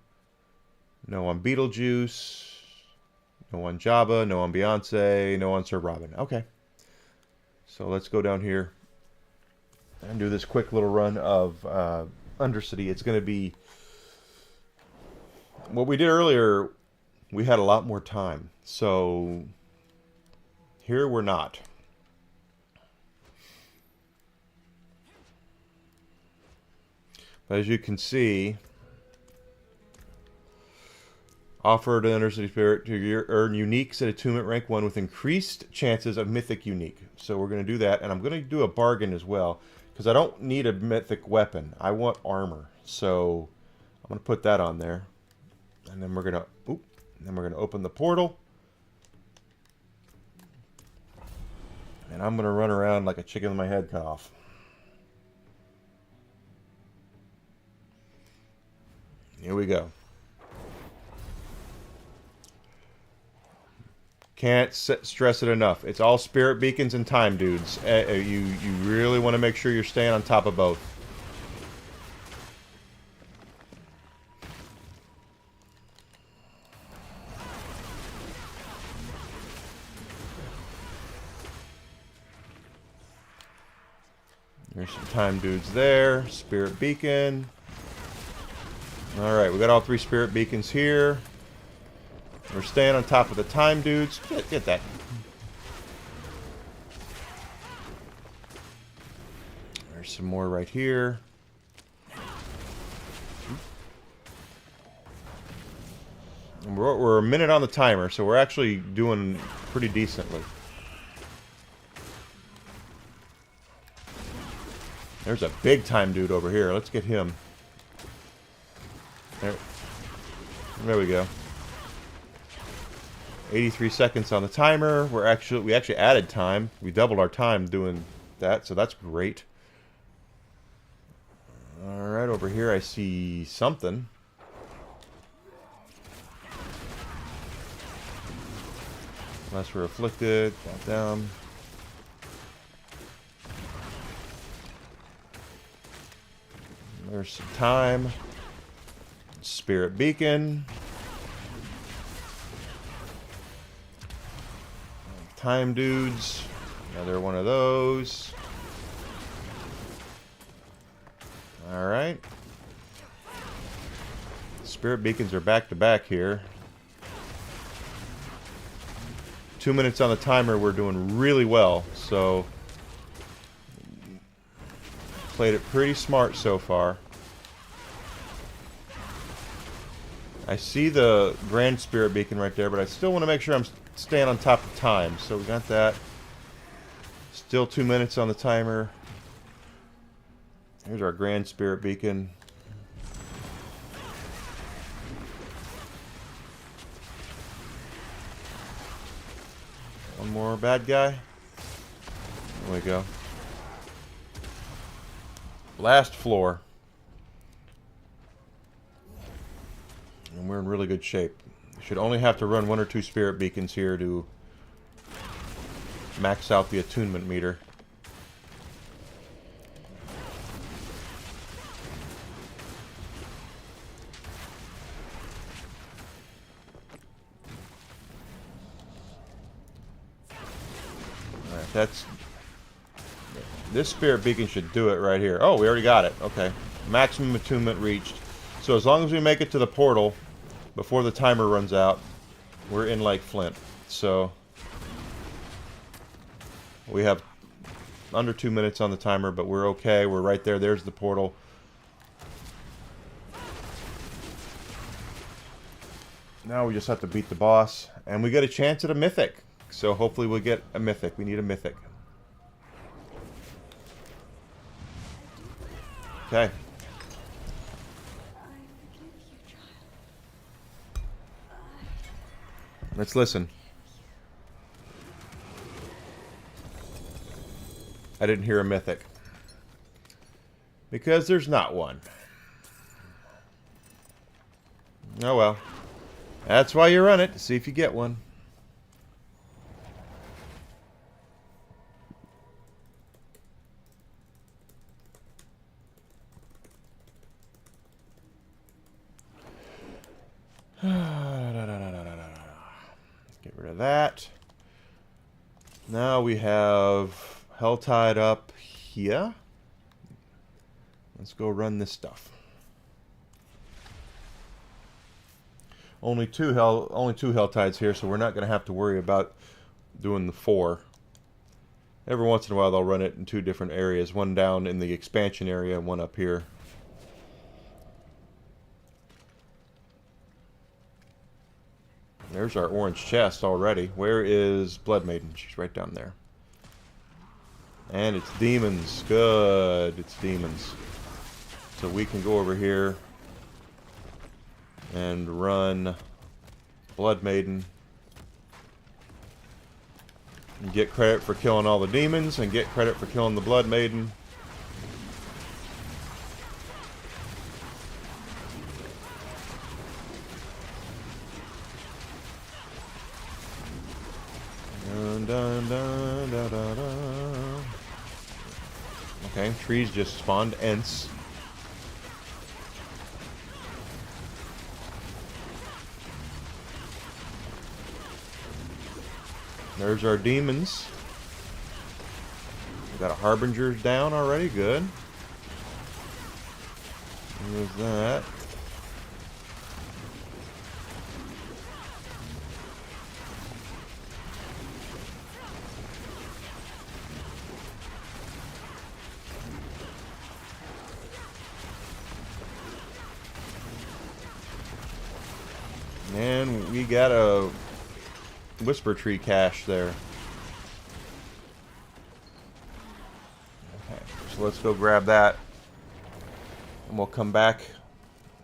No on Beetlejuice. No on Jabba. No on Beyonce. No on Sir Robin. Okay. So let's go down here and do this quick little run of Undercity. It's going to be... What we did earlier, we had a lot more time. So here we're not. As you can see, offer to Undercity Spirit to earn uniques at attunement rank 1 with increased chances of mythic unique. So we're going to do that, and I'm going to do a bargain as well, because I don't need a mythic weapon. I want armor. So I'm going to put that on there. And then we're going to open the portal. And I'm going to run around like a chicken with my head cut off. Here we go. Can't stress it enough. It's all spirit beacons and time dudes. You really want to make sure you're staying on top of both. There's some time dudes there. Spirit beacon. Alright, we got all 3 spirit beacons here. We're staying on top of the time dudes. Get that. There's some more right here. And we're a minute on the timer, so we're actually doing pretty decently. There's a big time dude over here. Let's get him. There we go. 83 seconds on the timer. We actually added time. We doubled our time doing that, so that's great. All right, over here I see something. Unless we're afflicted. Drop down. There's some time. Spirit beacon. Time dudes. Another one of those. Alright. Spirit beacons are back to back here. 2 minutes on the timer. We're doing really well. So played it pretty smart so far. I see the Grand Spirit Beacon right there, but I still want to make sure I'm staying on top of time. So we got that. Still 2 minutes on the timer. Here's our Grand Spirit Beacon. One more bad guy. There we go. Last floor. And we're in really good shape. Should only have to run 1 or 2 spirit beacons here to max out the attunement meter. Alright, that's... This spirit beacon should do it right here. Oh, we already got it. Okay. Maximum attunement reached. So as long as we make it to the portal before the timer runs out, we're in like Flint. So we have under 2 minutes on the timer, but we're okay. We're right there. There's the portal. Now we just have to beat the boss. And we get a chance at a mythic. So hopefully we'll get a mythic. We need a mythic. Okay. Let's listen. I didn't hear a mythic. Because there's not one. Oh well. That's why you run it, to see if you get one. Get rid of that. Now we have Hell tied up here. Let's go run this stuff. Only two hell tides here, so we're not going to have to worry about doing the 4. Every once in a while they'll run it in 2 different areas, one down in the expansion area and one up here. There's our orange chest already. Where is Blood Maiden? She's right down there. And it's demons. Good. It's demons. So we can go over here and run Blood Maiden. And get credit for killing all the demons and get credit for killing the Blood Maiden. Dun, dun, dun, dun, dun, dun. Okay, trees just spawned Ents. There's our demons. We got a Harbinger's down already, good. There's that. And we got a Whisper Tree cache there. Okay, so let's go grab that. And we'll come back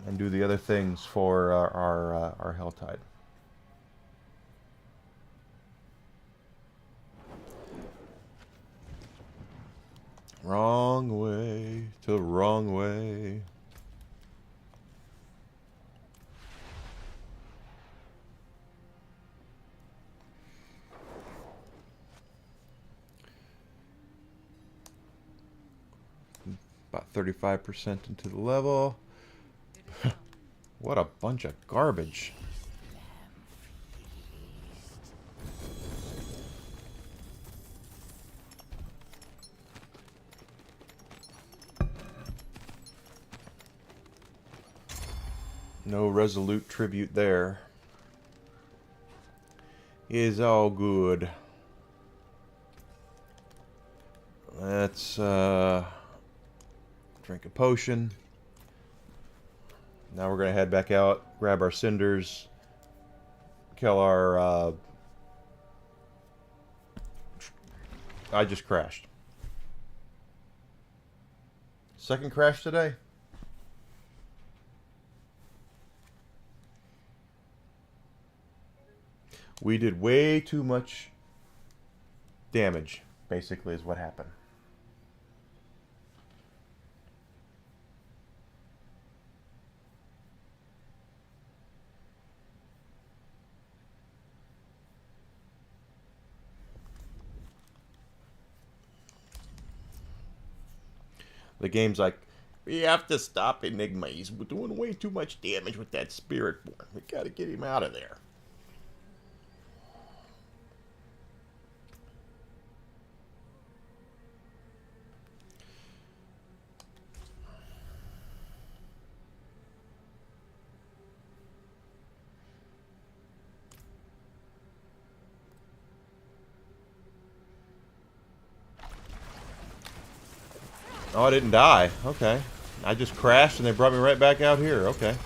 and do the other things for our Helltide. Wrong way to the wrong way. About 35% into the level. What a bunch of garbage. No resolute tribute there. Is all good. Let's drink a potion. Now we're going to head back out, grab our cinders, kill our... I just crashed. Second crash today? We did way too much damage, basically, is what happened. The game's like, we have to stop Enigma. He's doing way too much damage with that Spirit Born. We gotta get him out of there. Oh, I didn't die. Okay. I just crashed and they brought me right back out here. Okay.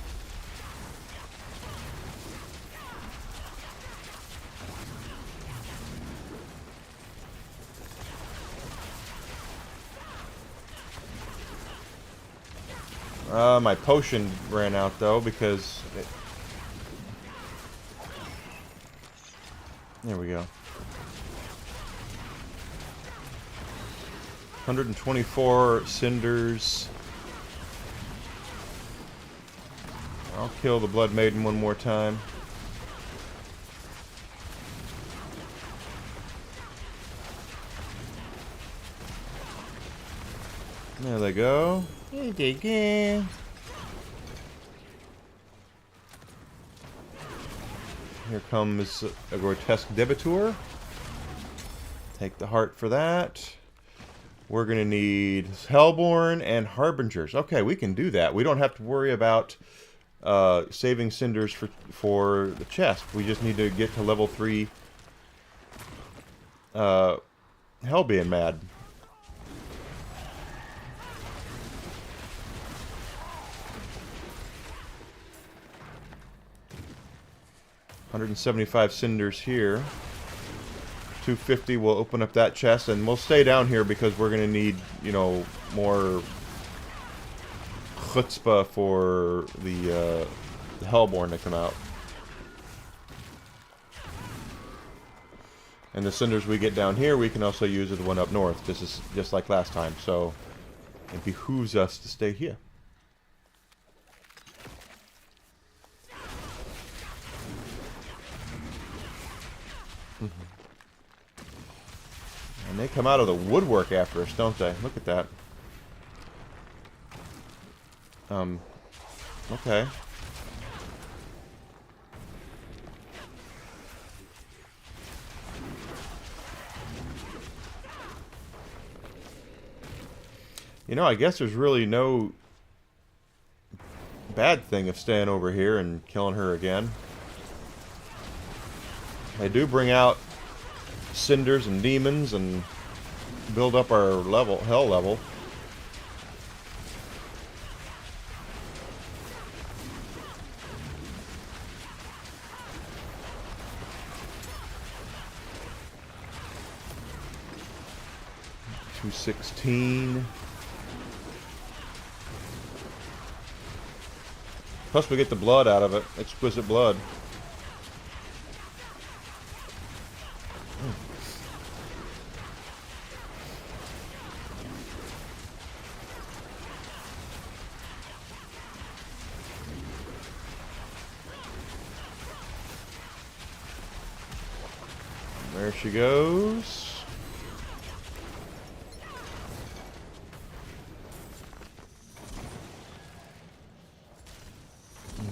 My potion ran out though because there we go. 124 cinders. I'll kill the Blood Maiden one more time. There they go. Here comes a grotesque debitor. Take the heart for that. We're going to need Hellborn and Harbingers. Okay, we can do that. We don't have to worry about saving cinders for the chest. We just need to get to level 3 Hell being mad. $175 cinders here. 250 will open up that chest, and we'll stay down here because we're going to need, you know, more chutzpah for the Hellborn to come out. And the cinders we get down here, we can also use as the one up north, just like last time. So it behooves us to stay here. And they come out of the woodwork after us, don't they? Look at that. Okay. You know, I guess there's really no bad thing of staying over here and killing her again. They do bring out cinders and demons and build up our level, hell level. $216. Plus we get the blood out of it. Exquisite blood. There she goes.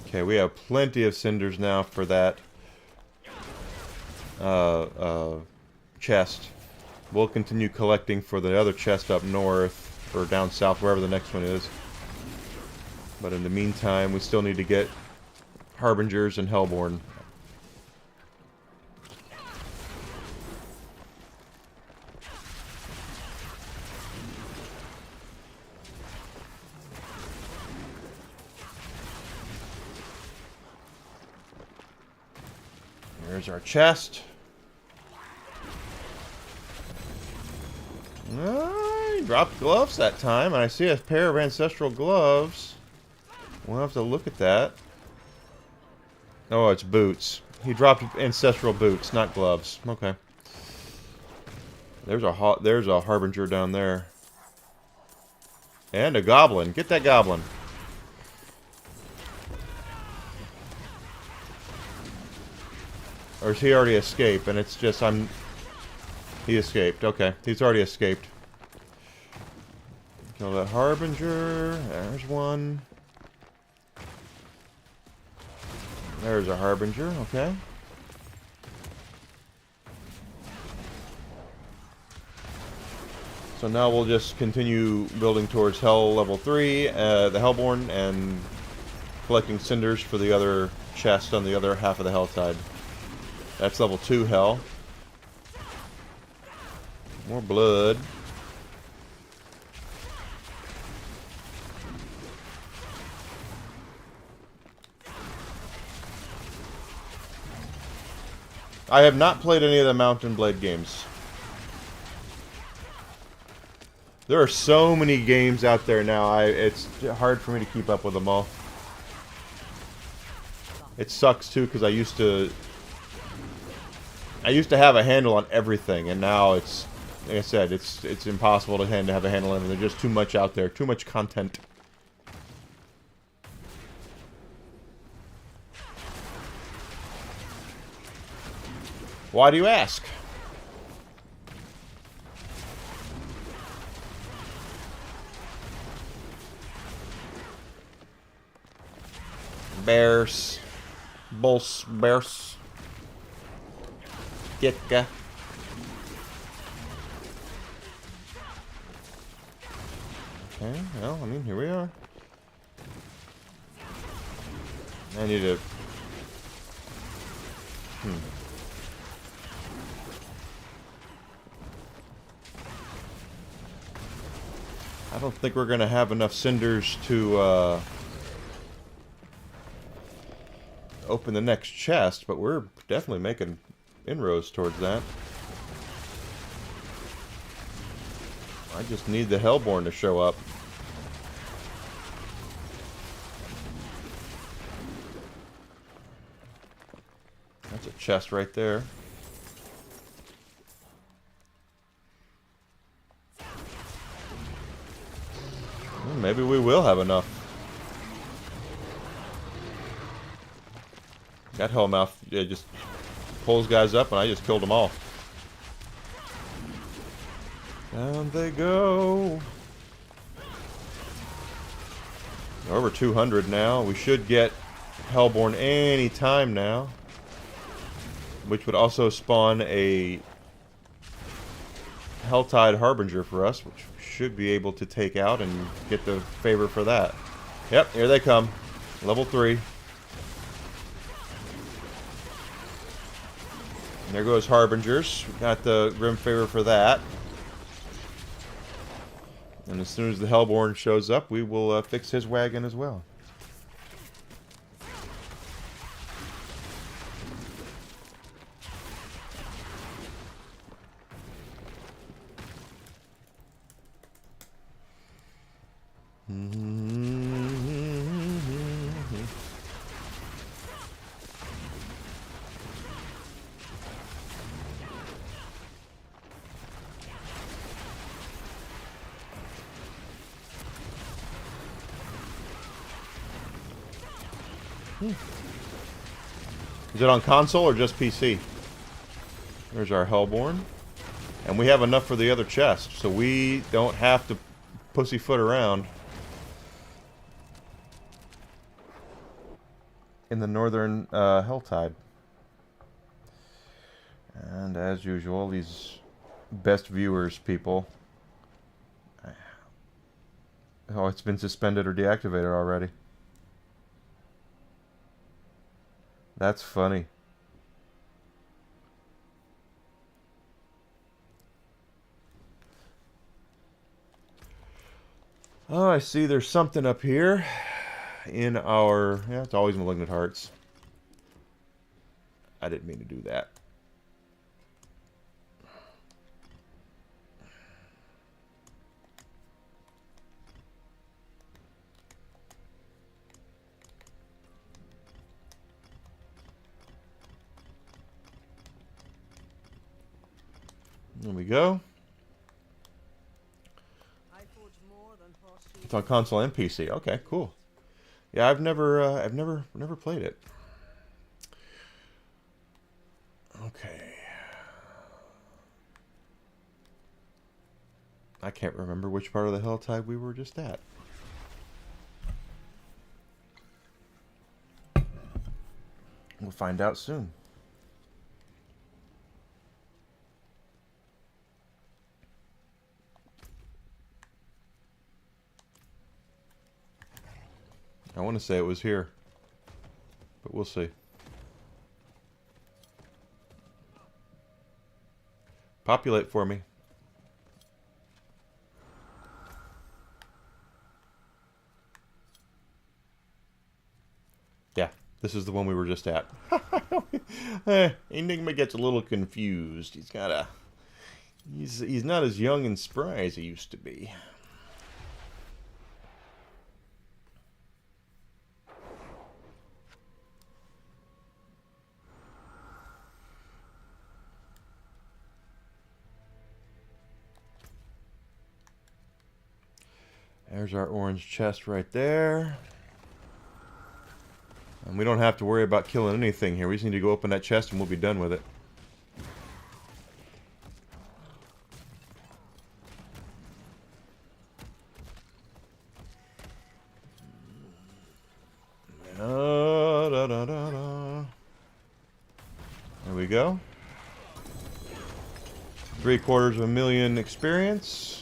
Okay, we have plenty of cinders now for that chest. We'll continue collecting for the other chest up north, or down south, wherever the next one is. But in the meantime, we still need to get Harbingers and Hellborn. There's our chest. He dropped gloves that time, and I see a pair of ancestral gloves. We'll have to look at that. Oh, it's boots. He dropped ancestral boots, not gloves. Okay. There's a harbinger down there. And a goblin. Get that goblin. Or is he already escaped? And it's just he escaped. Okay, he's already escaped. Kill that harbinger. There's one. There's a harbinger. Okay. So now we'll just continue building towards Hell level 3, the Hellborn, and collecting cinders for the other chest on the other half of the Helltide. That's level 2 Hell. More blood. I have not played any of the Mountain Blade games. There are so many games out there now, it's hard for me to keep up with them all. It sucks too, because I used to have a handle on everything, and now it's, like I said, it's impossible to have a handle on everything. There's just too much out there, too much content. Why do you ask? Bears. Bulls. Bears. Gitka. Okay, well, I mean, here we are. I need to... I don't think we're gonna have enough cinders to, open the next chest, but we're definitely making inroads towards that. I just need the Hellborn to show up. That's a chest right there. Well, maybe we will have enough. That Hellmouth, it just pulls guys up, and I just killed them all. Down they go. Over 200 now. We should get Hellborn any time now, which would also spawn a Helltide Harbinger for us, which we should be able to take out and get the favor for that. Yep, here they come. Level 3. And there goes Harbingers. We got the Grim Favor for that. And as soon as the Hellborn shows up, we will fix his wagon as well. Is it on console or just PC? There's our Hellborn. And we have enough for the other chest, so we don't have to pussyfoot around in the northern Helltide. And as usual, these best viewers people. Oh, it's been suspended or deactivated already. That's funny. Oh, I see there's something up here in our... Yeah, it's always Malignant Hearts. I didn't mean to do that. There we go. It's on console and PC. Okay, cool. Yeah, I've never played it. Okay. I can't remember which part of the hilltide we were just at. We'll find out soon. I want to say it was here, but we'll see. Populate for me. Yeah, this is the one we were just at. Enigma gets a little confused. He's not as young and spry as he used to be. There's our orange chest right there. And we don't have to worry about killing anything here. We just need to go open that chest and we'll be done with it. There we go. 750,000 experience.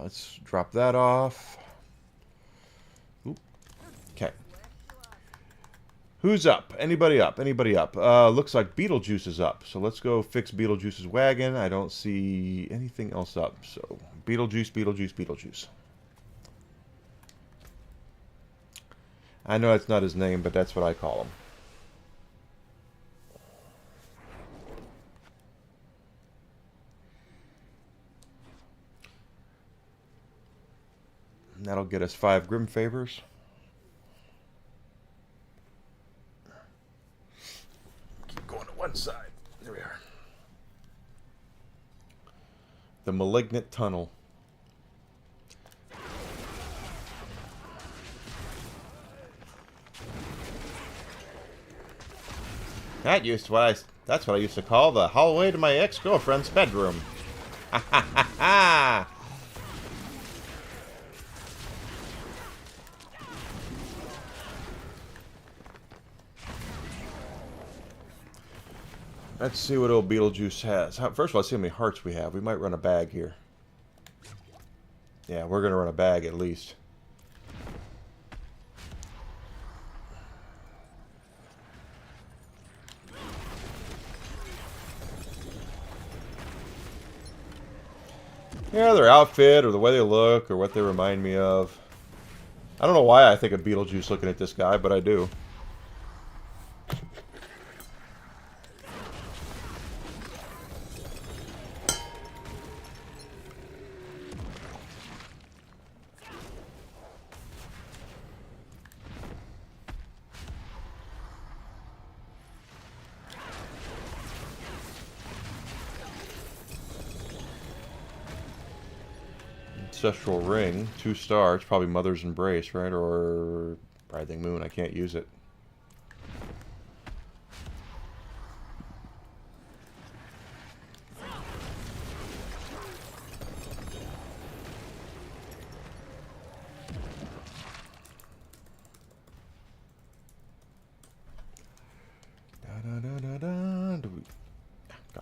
Let's drop that off. Oop. Okay. Who's up? Anybody up? Anybody up? Looks like Beetlejuice is up. So let's go fix Beetlejuice's wagon. I don't see anything else up. So Beetlejuice, Beetlejuice, Beetlejuice. I know that's not his name, but that's what I call him. That'll get us 5 Grim Favors. Keep going to one side. There we are. The Malignant Tunnel. That's what I used to call the hallway to my ex-girlfriend's bedroom. Ha ha ha ha! Let's see what old Beetlejuice has. First of all, let's see how many hearts we have. We might run a bag here. Yeah, we're going to run a bag at least. Yeah, their outfit or the way they look or what they remind me of. I don't know why I think of Beetlejuice looking at this guy, but I do. Ancestral Ring, 2 stars, probably Mother's Embrace, right? Or Writhing Moon, I can't use it.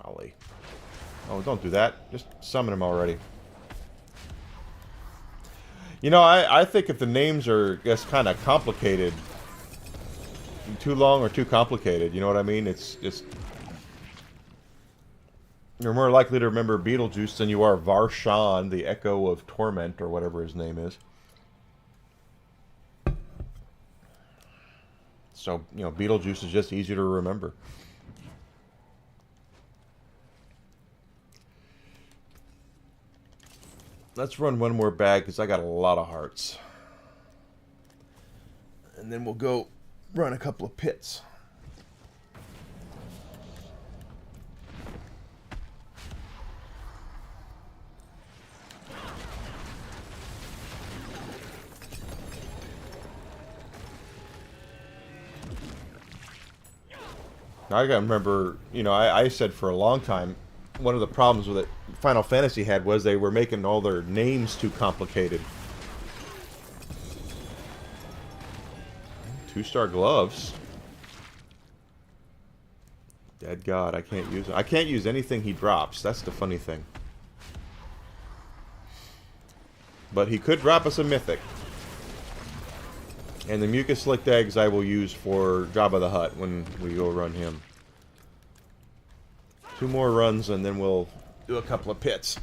Golly. Oh, don't do that. Just summon him already. You know, I think if the names are just kind of complicated, too long or too complicated, you know what I mean? It's just... You're more likely to remember Beetlejuice than you are Varshan, the Echo of Torment, or whatever his name is. So, you know, Beetlejuice is just easier to remember. Let's run one more bag because I got a lot of hearts. And then we'll go run a couple of pits. I gotta remember, I said for a long time, one of the problems with it Final Fantasy had was they were making all their names too complicated. 2-star gloves. Dead God, I can't use it. I can't use anything he drops. That's the funny thing. But he could drop us a mythic. And the mucus licked eggs I will use for Jabba the Hutt when we go run him. 2 more runs and then we'll do a couple of pits.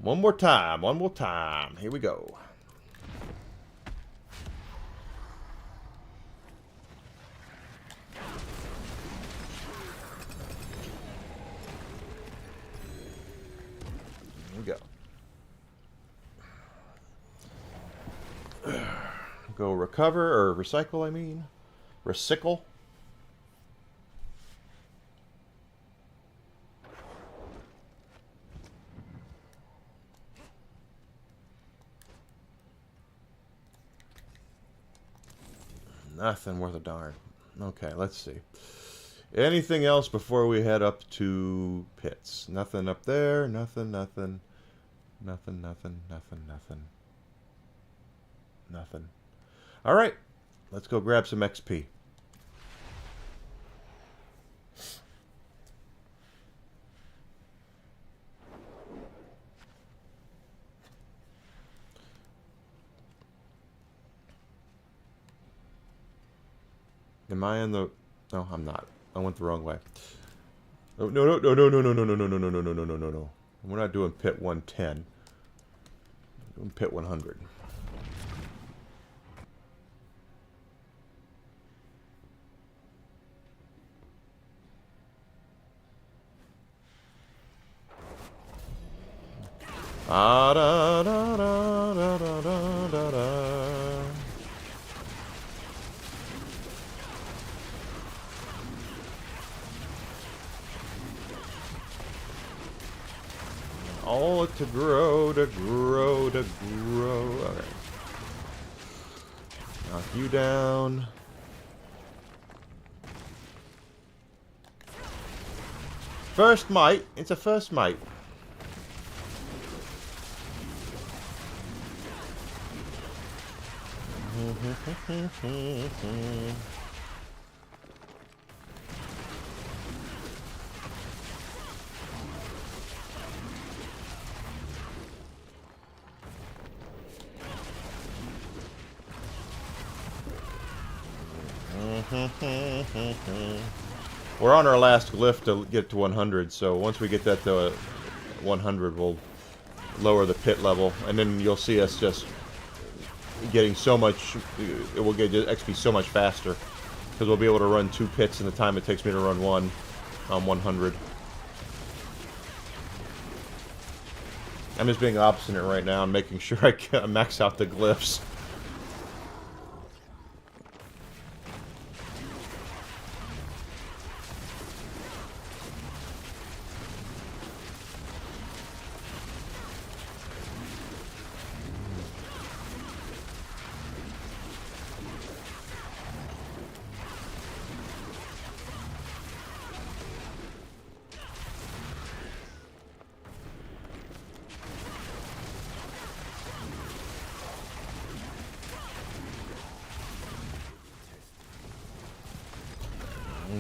One more time, one more time. Here we go. Go recover, or recycle, I mean. Recycle. Nothing worth a darn. Okay, let's see. Anything else before we head up to pits? Nothing up there. Nothing, nothing. Nothing, nothing, nothing, nothing. Nothing. Alright, let's go grab some XP. Am I in the... No, I'm not. I went the wrong way. Oh, no, no, no, no, no, no, no, no, no, no, no, no, no, no, no, no. We're not doing pit 110. We're doing pit 100. Da da da da da da da da. All to grow, to grow, to grow. Alright. Knock you down. First mate. It's a first mate. We're on our last glyph to get to 100, so once we get that to 100, we'll lower the pit level, and then you'll see us just getting so much, it will get XP so much faster, because we'll be able to run 2 pits in the time it takes me to run 1 on 100. I'm just being obstinate right now and making sure I can max out the glyphs.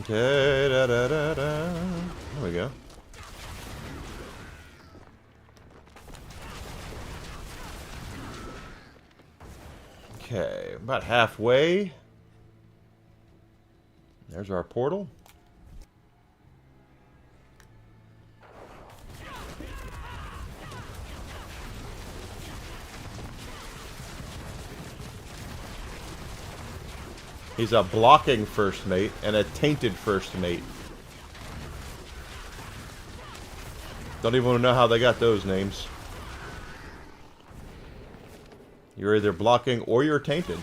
Okay, da da da da. There we go. Okay, about halfway. There's our portal. He's a blocking first mate and a tainted first mate. Don't even know how they got those names. You're either blocking or you're tainted.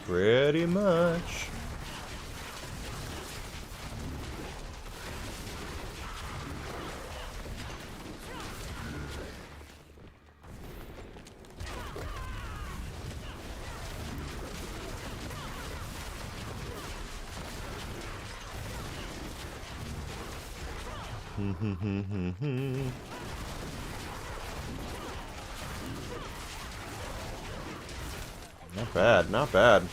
Pretty much. Not bad, not bad.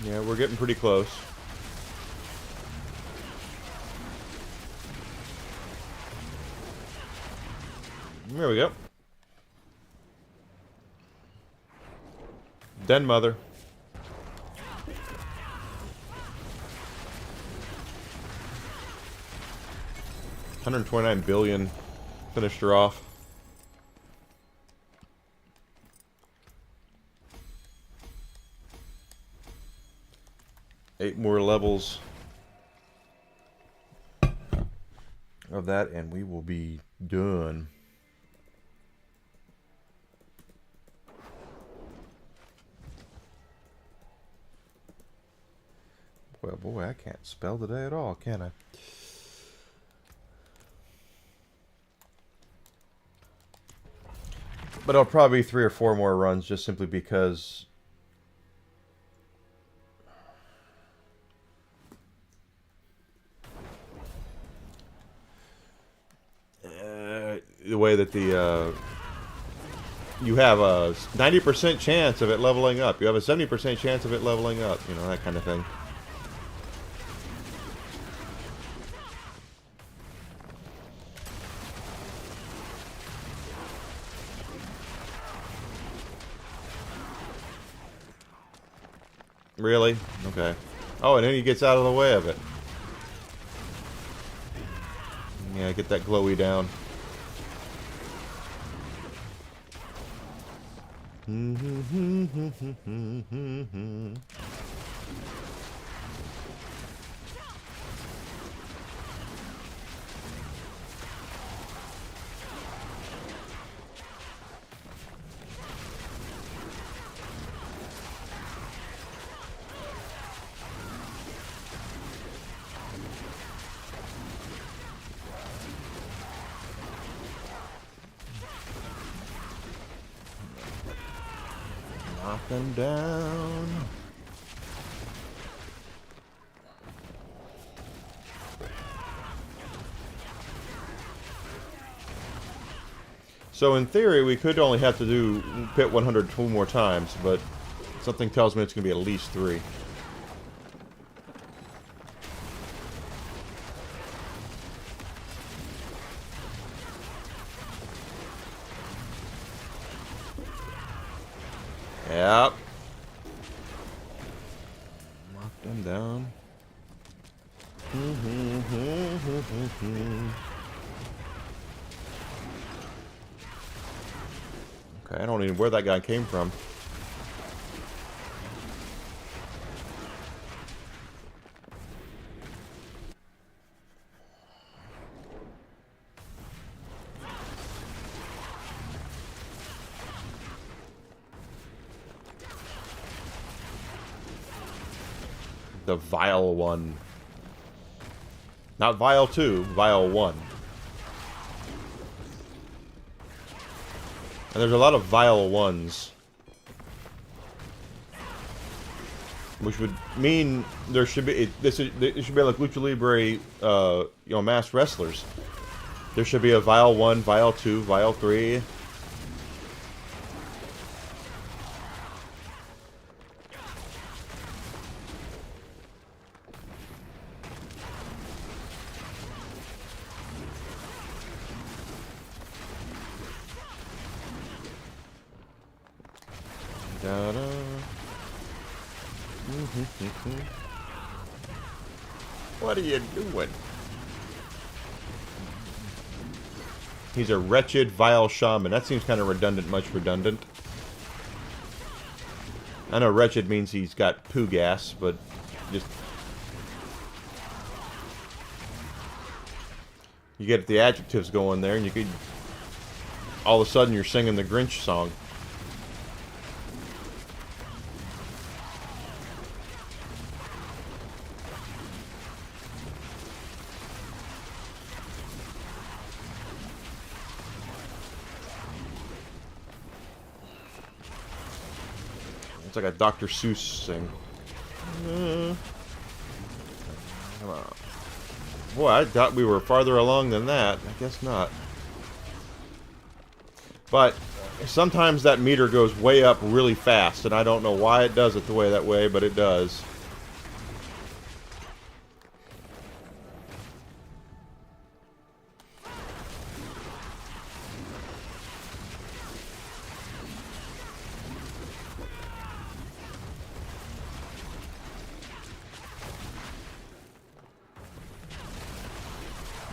Yeah, we're getting pretty close. There we go. Den Mother. $129 billion. Finished her off. Eight more levels of that, and we will be done. Well, boy, I can't spell today at all, can I? But it'll probably be 3 or 4 more runs, just simply because the way that the you have a 90% chance of it leveling up. You have a 70% chance of it leveling up. You know, that kind of thing. Really? Okay. Oh, and then he gets out of the way of it. Yeah, get that glowy down. Knock them down. So in theory, we could only have to do pit 100 2 more times, but something tells me it's going to be at least 3. Yep. Knock them down. Okay, I don't even know where that guy came from. The Vile One. Not Vile 2, Vile 1. And there's a lot of Vile Ones. Which would mean there should be... It should be like Lucha Libre, you know, masked wrestlers. There should be a Vile 1, Vile 2, Vile 3. Da-da. What are you doing? He's a wretched, vile shaman. That seems kind of redundant, much redundant. I know wretched means he's got poo gas, but just... You get the adjectives going there, and you could... All of a sudden, you're singing the Grinch song. It's like a Dr. Seuss thing. Come on. Boy, I thought we were farther along than that. I guess not. But sometimes that meter goes way up really fast, and I don't know why it does it that way, but it does.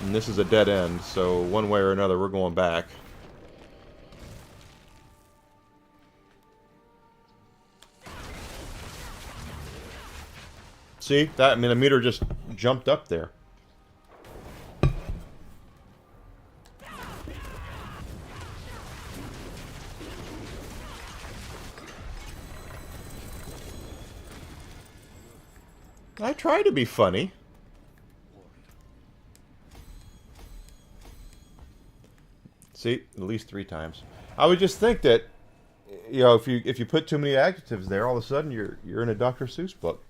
And this is a dead end, so one way or another, we're going back. See? That, I mean, the meter just jumped up there. I try to be funny. See, at least 3 times. I would just think that, you know, if you put too many adjectives there, all of a sudden you're in a Dr. Seuss book.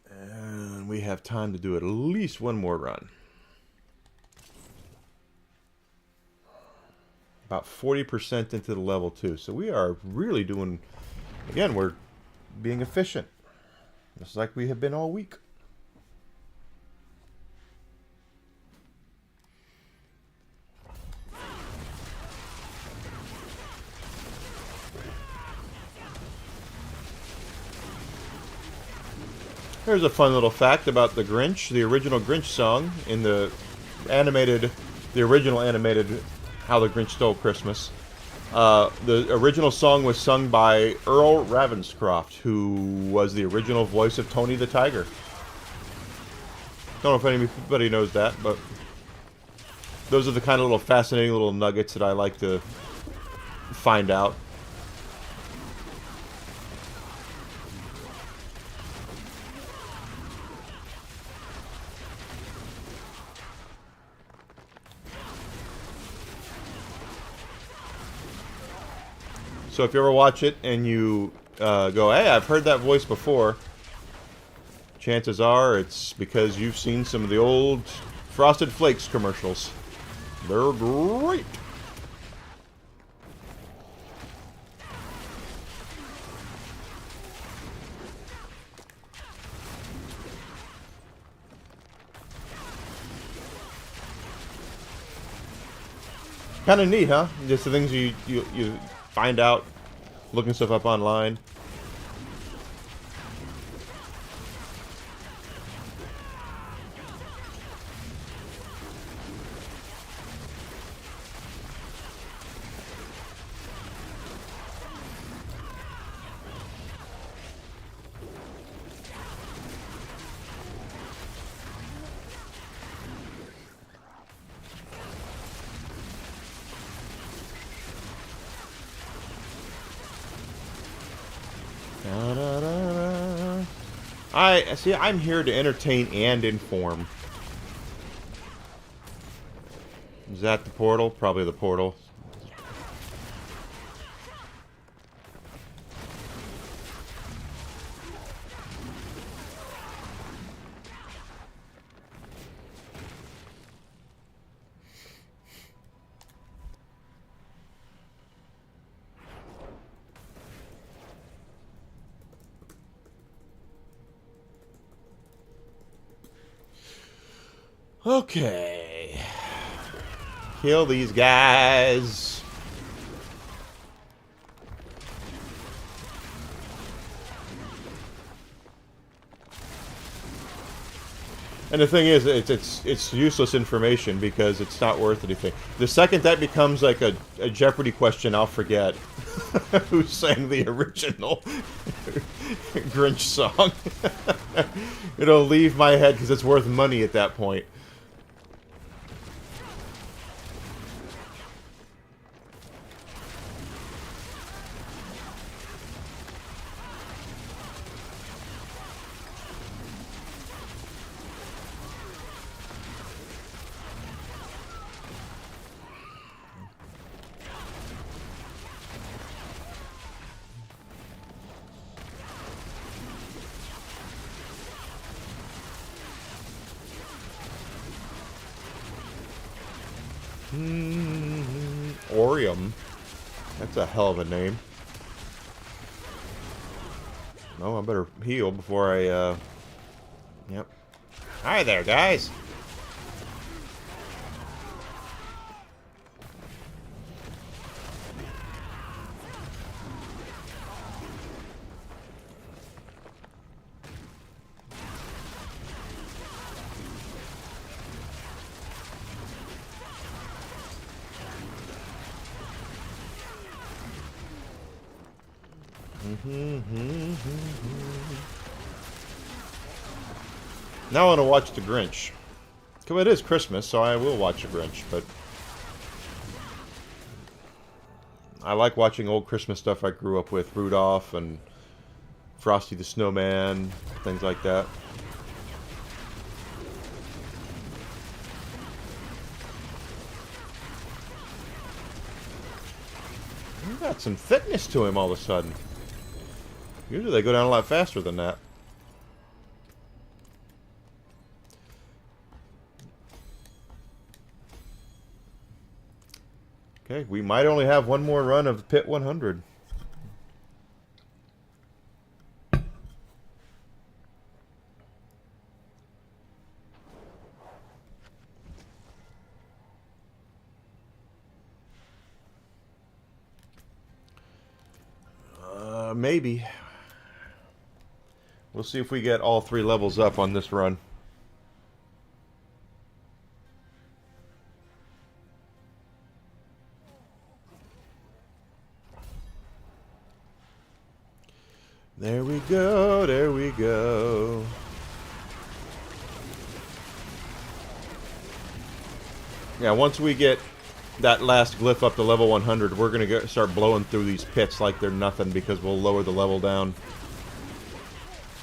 And we have time to do at least one more run. About 40% into the level 2. So we are really doing, again, we're being efficient. Just like we have been all week. Here's a fun little fact about the Grinch. The original Grinch song in the original animated How the Grinch Stole Christmas. The original song was sung by Earl Ravenscroft, who was the original voice of Tony the Tiger. Don't know if anybody knows that, but those are the kind of little fascinating little nuggets that I like to find out. So if you ever watch it and you go, hey, I've heard that voice before, chances are it's because you've seen some of the old Frosted Flakes commercials. They're great. Kind of neat, huh? Just the things you find out looking stuff up online. I'm here to entertain and inform. Is that the portal? Probably the portal. Okay. Kill these guys. And the thing is, it's useless information because it's not worth anything. The second that becomes like a Jeopardy question, I'll forget who sang the original Grinch song. It'll leave my head because it's worth money at that point. Orium. That's a hell of a name. No, I better heal before I, Yep. Hi there, guys! Now I want to watch The Grinch. Because it is Christmas, so I will watch The Grinch, but... I like watching old Christmas stuff I grew up with. Rudolph and Frosty the Snowman, things like that. He's got some thickness to him all of a sudden. Usually they go down a lot faster than that. Okay, we might only have one more run of Pit 100. Maybe. We'll see if we get all 3 levels up on this run. There we go, there we go. Yeah, once we get that last glyph up to level 100, we're going to start blowing through these pits like they're nothing because we'll lower the level down.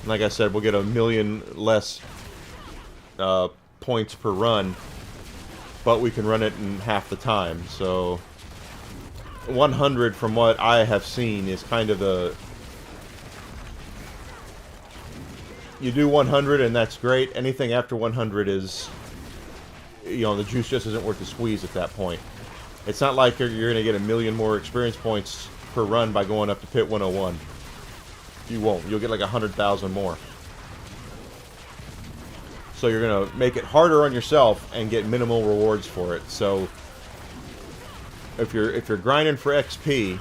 Like I said, we'll get 1 million less points per run, but we can run it in half the time. So 100, from what I have seen, is kind of the... You do 100 and that's great. Anything after 100 is... You know, the juice just isn't worth the squeeze at that point. It's not like you're going to get 1 million more experience points per run by going up to Pit 101. You won't. You'll get like 100,000 more. So you're going to make it harder on yourself and get minimal rewards for it. So if you're grinding for XP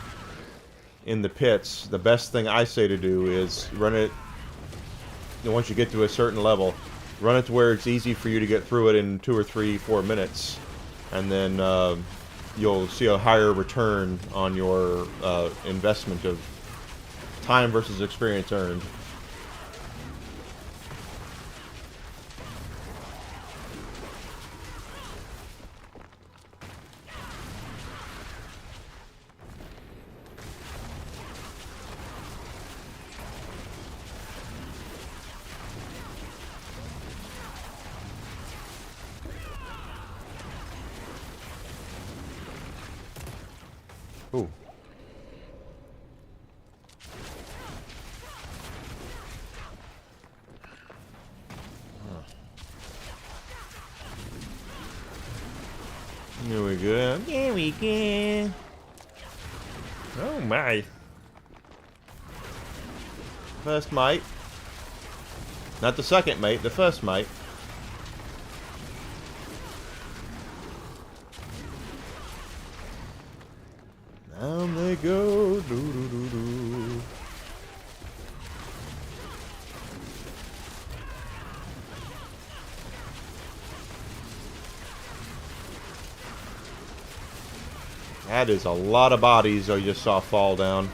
in the pits, the best thing I say to do is run it. And once you get to a certain level, run it to where it's easy for you to get through it in 2 or 3, 4 minutes, and then you'll see a higher return on your investment of time versus experience earned. Ooh. Here we go. There we go. Oh my. First mate. Not the second mate, the first mate. Down they go. Doo -doo -doo -doo. That is a lot of bodies I just saw fall down.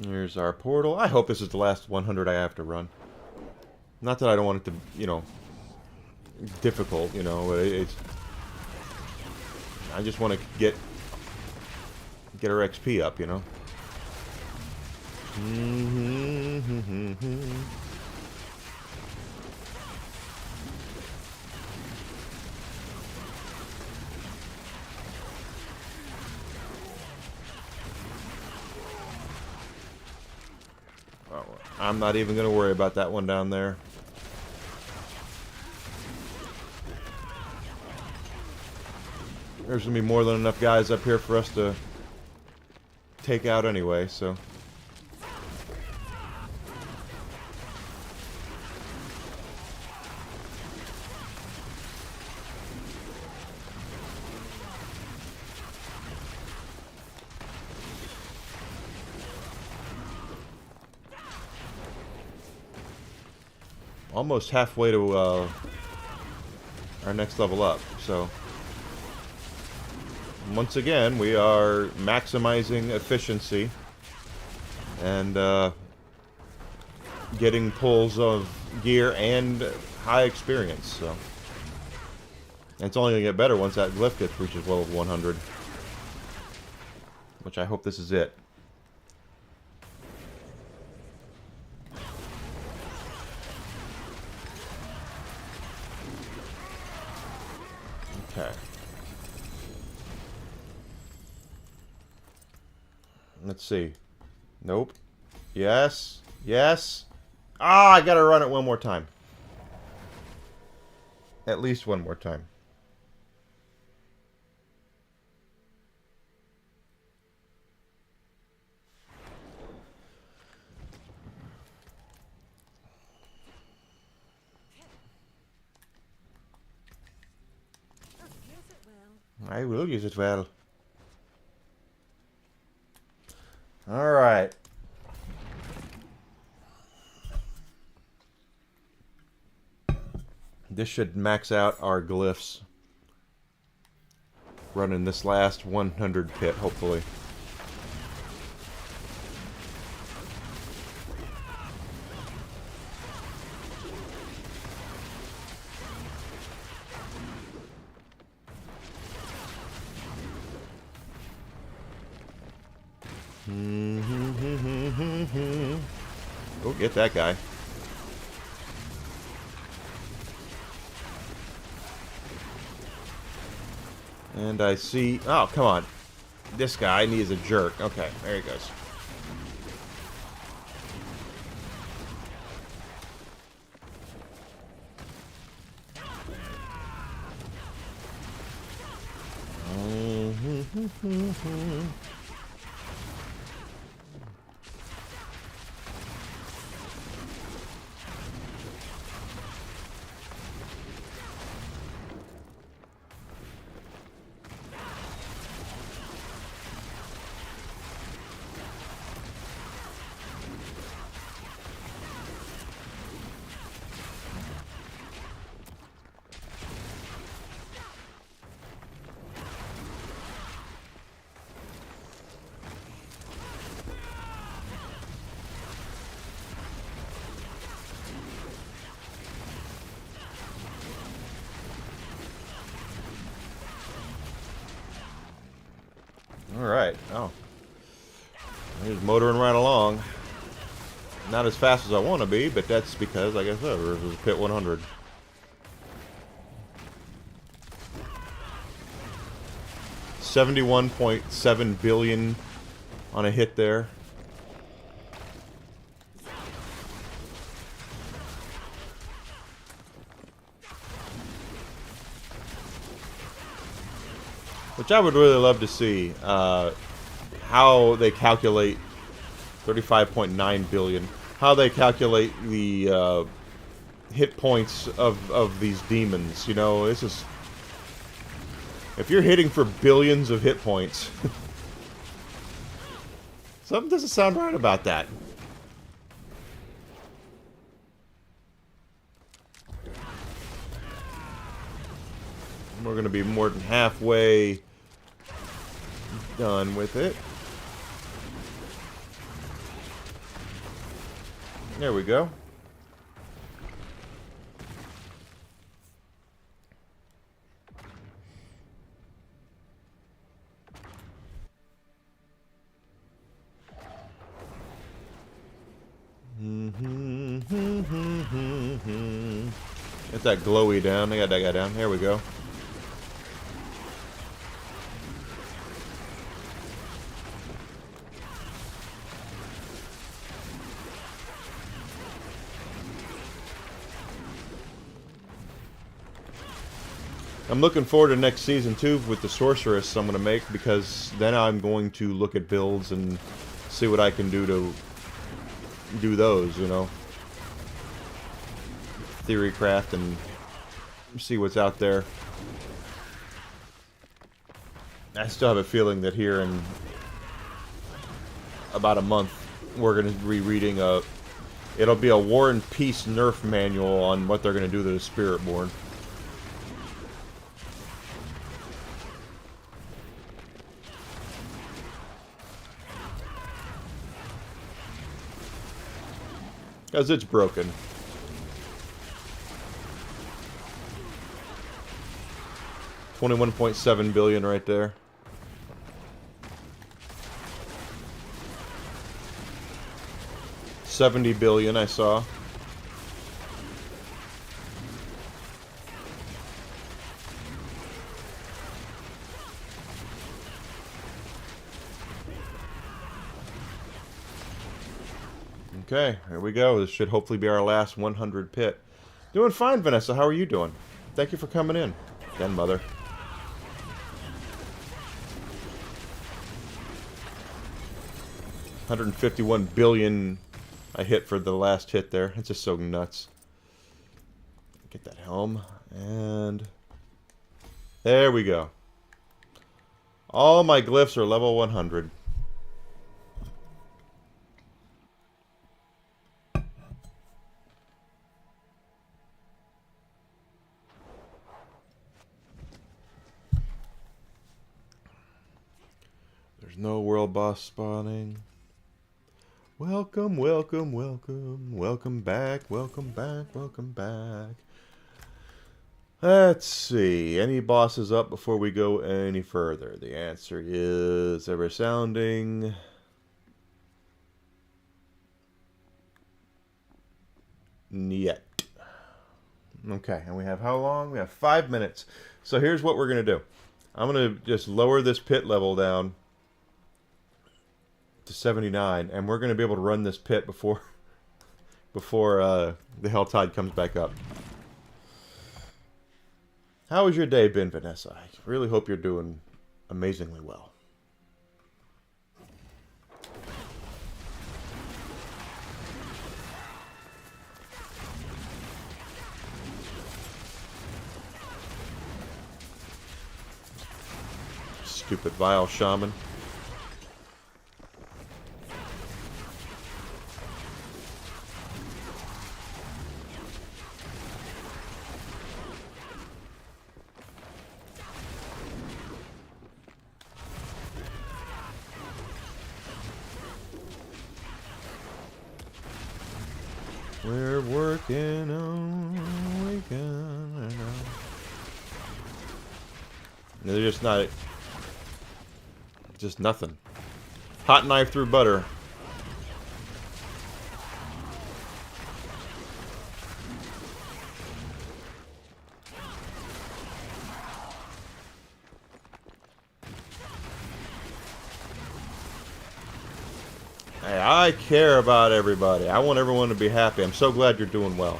Here's our portal. I hope this is the last 100 I have to run. Not that I don't want it to, you know, difficult, you know, it's... I just want to get our XP up, you know. I'm not even going to worry about that one down there. There's going to be more than enough guys up here for us to take out anyway, so... Almost halfway to our next level up, so... Once again, we are maximizing efficiency and getting pulls of gear and high experience, so... And it's only going to get better once that glyph gets reaches level 100. Which I hope this is it. Okay. Let's see. Nope. Yes. Yes. Ah, I gotta run it one more time. At least one more time. I will use it well. Alright. This should max out our glyphs. Running this last 100 pit, hopefully. Go get that guy. And I see... Oh, come on. This guy needs a jerk. Okay, there he goes. Alright, oh. He's motoring right along. Not as fast as I want to be, but that's because, like I said, it was pit 100. $71.7 billion on a hit there. Which I would really love to see, how they calculate 35.9 billion, how they calculate the hit points of these demons. You know, this is If you're hitting for billions of hit points, something doesn't sound right about that. We're going to be more than halfway done with it. There we go. Get that glowy down. I got that guy down. There we go. I'm looking forward to next season too with the sorceress I'm going to make, because then I'm going to look at builds and see what I can do to do those, you know. Theory craft and see what's out there. I still have a feeling that here in about a month we're going to be reading it'll be a War and Peace nerf manual on what they're going to do to the Spiritborn. Because it's broken. $21.7 billion right there. $70 billion I saw. Okay, here we go. This should hopefully be our last 100 pit. Doing fine, Vanessa. How are you doing? Thank you for coming in. Den mother. $151 billion I hit for the last hit there. It's just so nuts. Get that helm. And there we go. All my glyphs are level 100. There's no world boss spawning. Welcome, welcome, welcome. Welcome back, welcome back, welcome back. Let's see. Any bosses up before we go any further? The answer is a resounding niet. Okay, and we have how long? We have 5 minutes. So here's what we're going to do. I'm going to just lower this pit level down to 79, and we're going to be able to run this pit before the Hell Tide comes back up. How has your day been, Vanessa? I really hope you're doing amazingly well. Stupid vile shaman. We're working on weekend. They're just not. Just nothing. Hot knife through butter. Hey, I care about everybody. I want everyone to be happy. I'm so glad you're doing well.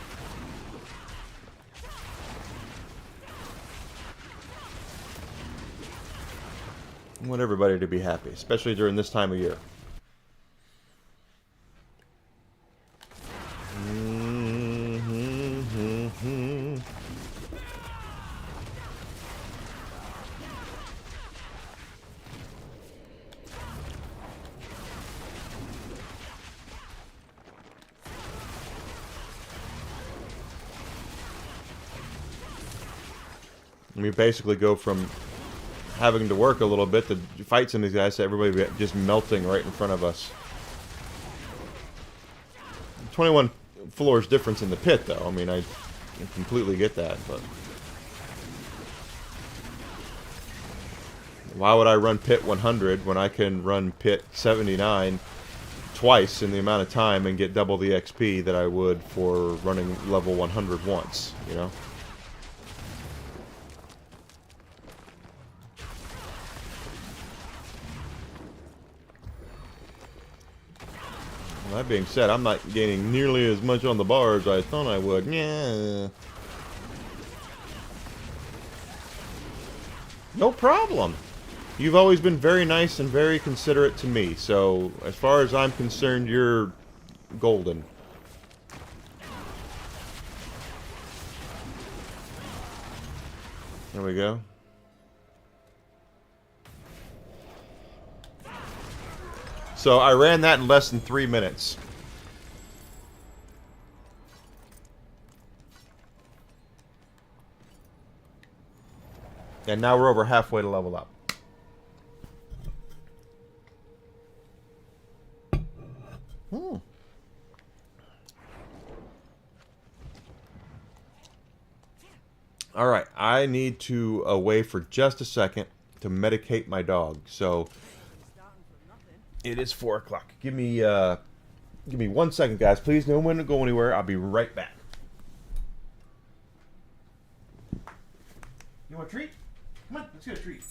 I want everybody to be happy, especially during this time of year. We basically go from having to work a little bit to fight some of these guys to everybody just melting right in front of us. 21 floors difference in the pit, though. I mean, I completely get that, but why would I run pit 100 when I can run pit 79 twice in the amount of time and get double the XP that I would for running level 100 once, you know? Well, that being said, I'm not gaining nearly as much on the bar as I thought I would. Yeah. No problem. You've always been very nice and very considerate to me, so as far as I'm concerned, you're golden. There we go. So I ran that in less than 3 minutes. And now we're over halfway to level up. Alright, I need to away for just a second to medicate my dog. So it is 4 o'clock. Give me 1 second, guys. Please, no one to go anywhere. I'll be right back. You want a treat? Come on, let's get a treat.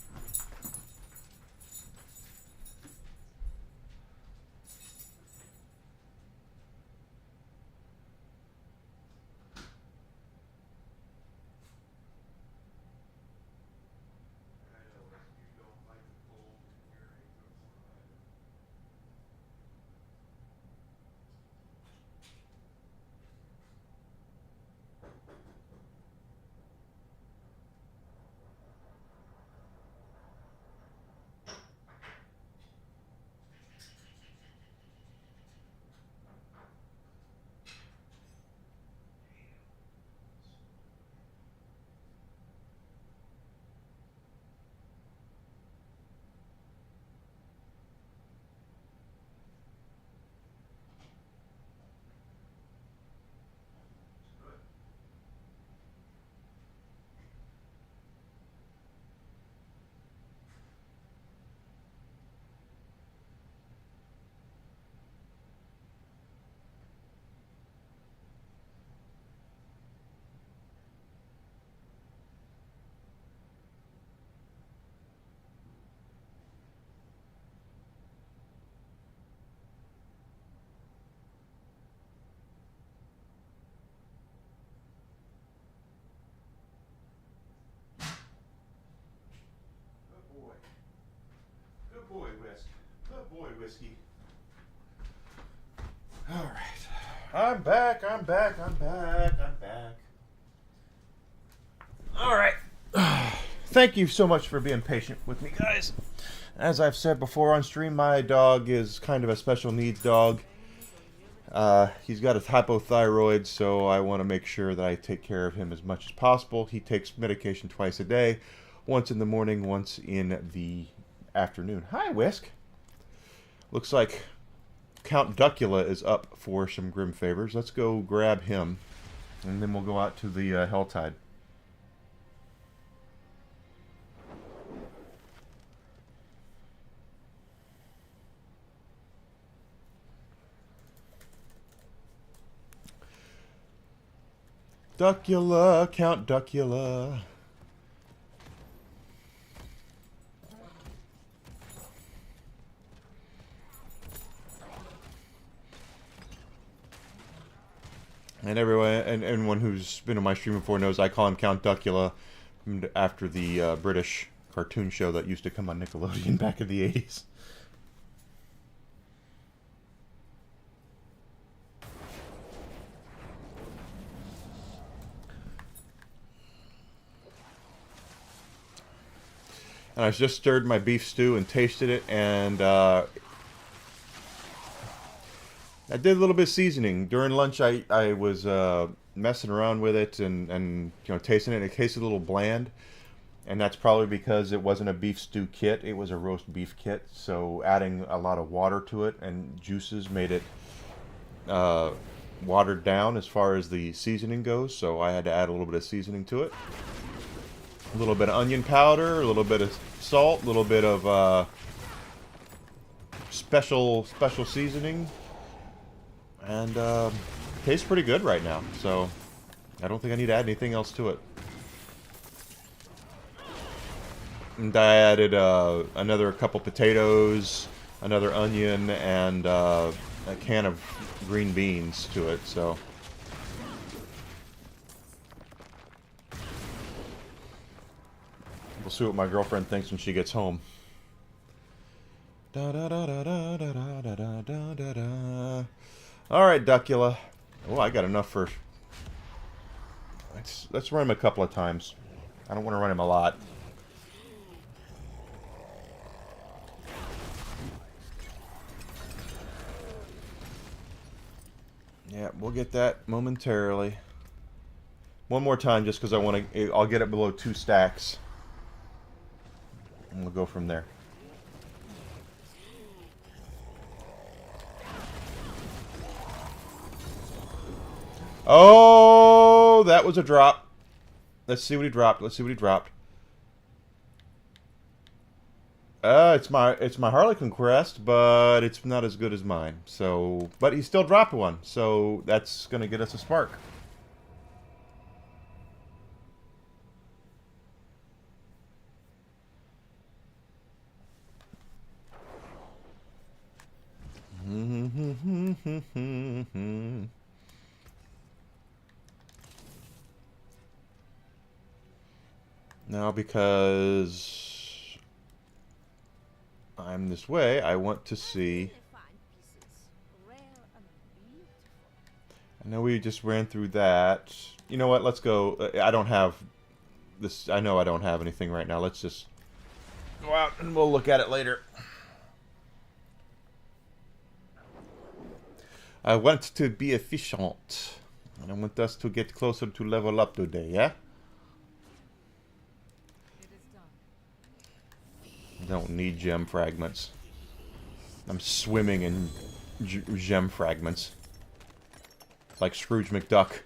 Good boy, Whisk. Good boy, Whiskey. Alright. I'm back. Alright. Thank you so much for being patient with me, guys. As I've said before on stream, my dog is kind of a special needs dog. He's got a hypothyroid, so I want to make sure that I take care of him as much as possible. He takes medication twice a day, once in the morning, once in the afternoon. Hi, Whisk. Looks like Count Duckula is up for some Grim Favors. Let's go grab him, and then we'll go out to the Helltide. Duckula, Count Duckula. And anyone who's been on my stream before knows I call him Count Duckula after the British cartoon show that used to come on Nickelodeon back in the 80s. And I just stirred my beef stew and tasted it, and I did a little bit of seasoning. During lunch, I was messing around with it and tasting it. It tasted a little bland, And that's probably because it wasn't a beef stew kit, it was a roast beef kit. So adding a lot of water to it and juices made it watered down as far as the seasoning goes. So I had to add a little bit of seasoning to it. A little bit of onion powder, a little bit of salt, a little bit of special seasoning. And tastes pretty good right now. So I don't think I need to add anything else to it. And I added another couple potatoes, another onion, and a can of green beans to it, so. We'll see what my girlfriend thinks when she gets home. Alright, Duckula. Oh, I got enough for... Let's run him a couple of times. I don't want to run him a lot. Yeah, we'll get that momentarily. One more time, just because I want to... I'll get it below 2 stacks. And we'll go from there. Oh, that was a drop. Let's see what he dropped. Let's see what he dropped. It's my Harlequin crest, but it's not as good as mine. So, but he still dropped one. So that's gonna get us a spark. Now, because I'm this way, I want to see... I know we just ran through that. You know what? Let's go. I don't have this. I know I don't have anything right now. Let's just go out and we'll look at it later. I want to be efficient. And I want us to get closer to level up today, yeah? I don't need gem fragments. I'm swimming in gem fragments. Like Scrooge McDuck.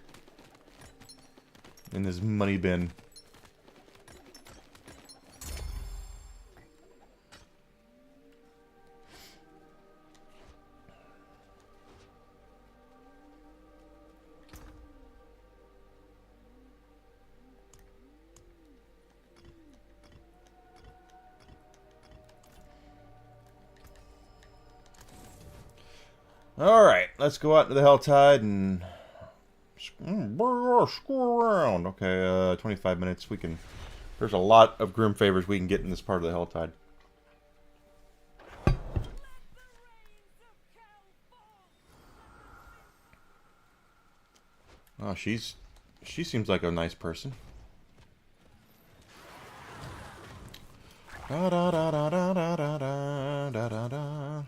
In his money bin. Alright, let's go out into the Helltide and screw around. Okay, 25 minutes. We can. There's a lot of Grim Favors we can get in this part of the Helltide. Oh, she seems like a nice person. Da da da da da da da da da da.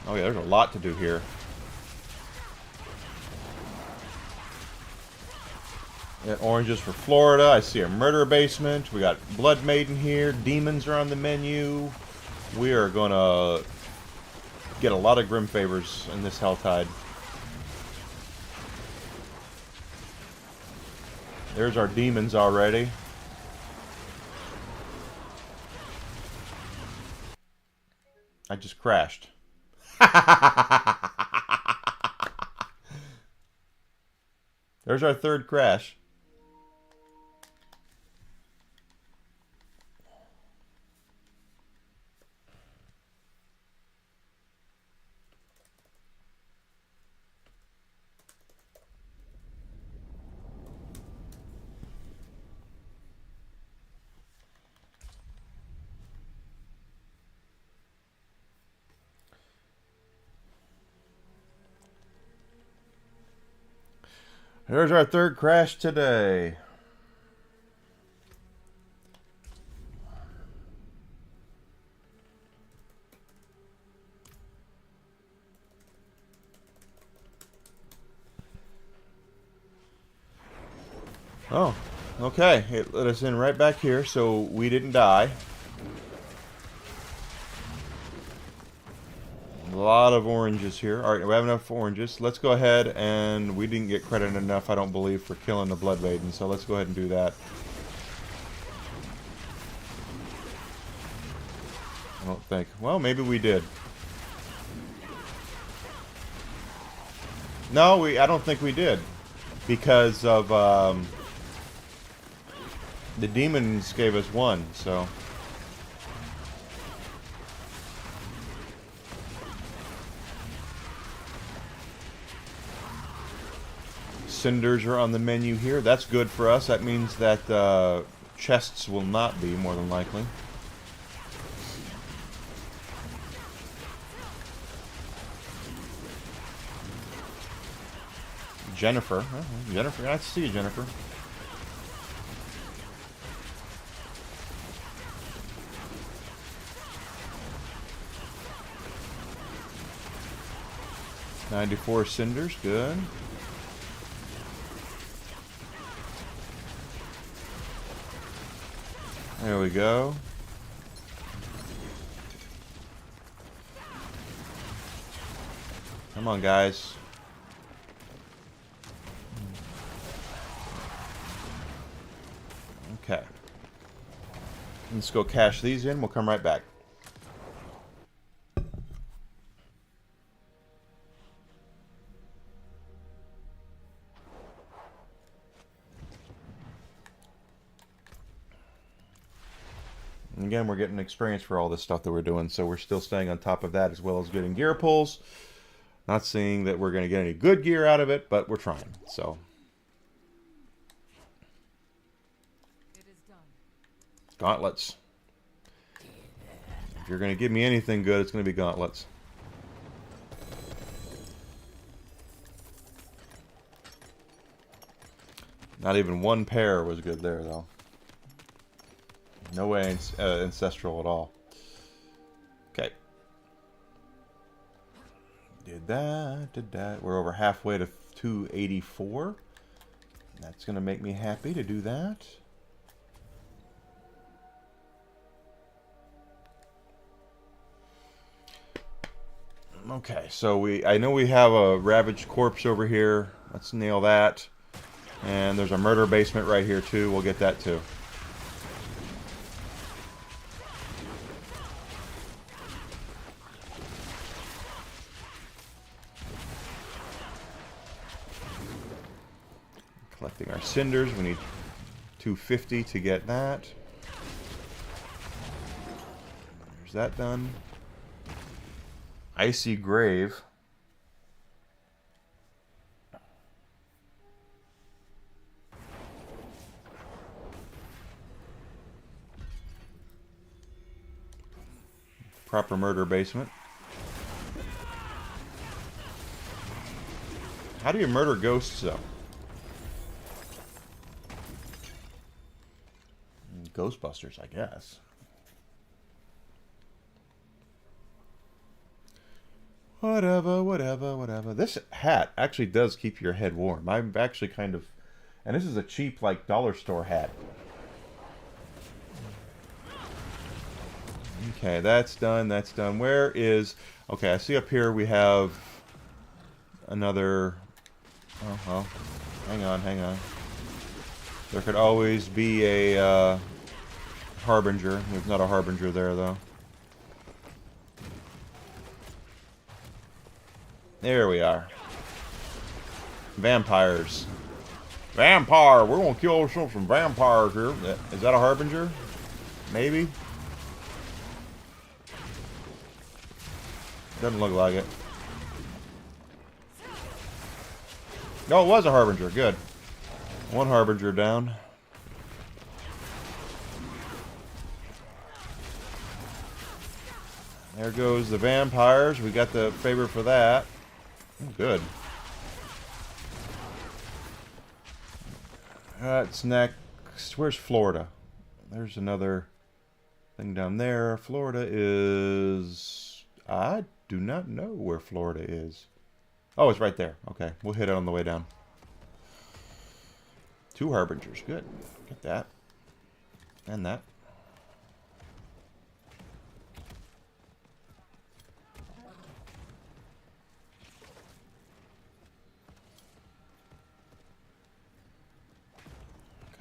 Oh yeah, there's a lot to do here. Got oranges for Florida. I see a murder basement. We got Blood Maiden here. Demons are on the menu. We are gonna get a lot of Grim Favors in this Helltide. There's our demons already. I just crashed. There's our third crash. There's our third crash today. Oh, Okay, it let us in right back here, so we didn't die. A lot of oranges here. Alright, we have enough oranges. Let's go ahead and... We didn't get credit enough, I don't believe, for killing the Blood Maiden, so let's go ahead and do that. I don't think. Well, maybe we did. No, I don't think we did. Because of, the demons gave us one, so... Cinders are on the menu here. That's good for us. That means that chests will not be, more than likely. Jennifer. Oh, Jennifer. Nice to see you, Jennifer. $94 cinders. Good. There we go. Come on, guys. Okay. Let's go cash these in. We'll come right back. And again, we're getting experience for all this stuff that we're doing, so we're still staying on top of that as well as getting gear pulls. Not saying that we're going to get any good gear out of it, but we're trying. So, it is done. Gauntlets. If you're going to give me anything good, it's going to be gauntlets. Not even one pair was good there, though. No way ancestral at all. Okay. Did that. We're over halfway to 284. That's going to make me happy to do that. Okay, so I know we have a ravaged corpse over here. Let's nail that. And there's a murder basement right here too. We'll get that too. Collecting our cinders. We need 250 to get that. There's that done. Icy Grave. Proper murder basement. How do you murder ghosts, though? Ghostbusters, I guess. Whatever. This hat actually does keep your head warm. I'm actually kind of... And this is a cheap, like, dollar store hat. Okay, that's done. Where is... Okay, I see up here we have another... Oh, well. Hang on. There could always be a Harbinger. There's not a Harbinger there, though. There we are. Vampires. Vampire! We're gonna kill some vampires here. Is that a Harbinger? Maybe? Doesn't look like it. No, it was a Harbinger. Good. One Harbinger down. There goes the vampires. We got the favor for that. Good. That's next. Where's Florida? There's another thing down there. Florida is... I do not know where Florida is. Oh, it's right there. Okay, we'll hit it on the way down. 2 harbingers. Good. Get that. And that.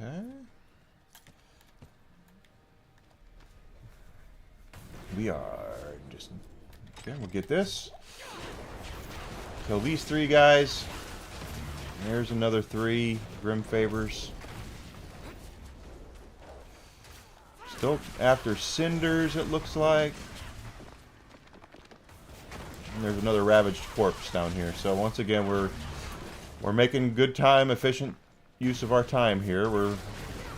Okay. We are just... Okay, we'll get this. Kill these 3 guys. There's another 3 Grim Favors. Still after cinders, it looks like. And there's another ravaged corpse down here. So once again, we're making good time, efficient use of our time here. We're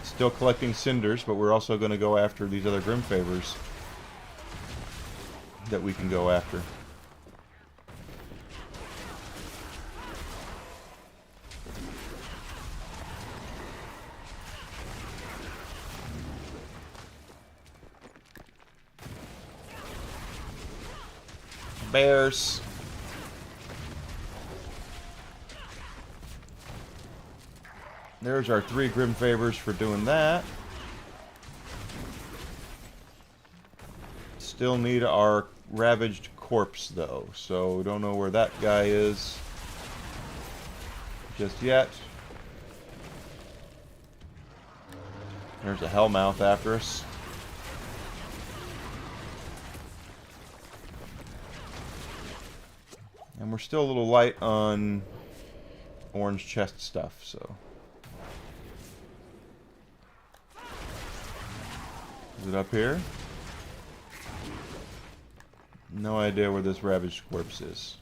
still collecting cinders, but we're also going to go after these other Grim Favors that we can go after. Bears. There's our 3 Grim Favors for doing that. Still need our ravaged corpse though, so don't know where that guy is just yet. There's a Hellmouth after us. And we're still a little light on orange chest stuff, so. Is it up here? No idea where this ravaged corpse is.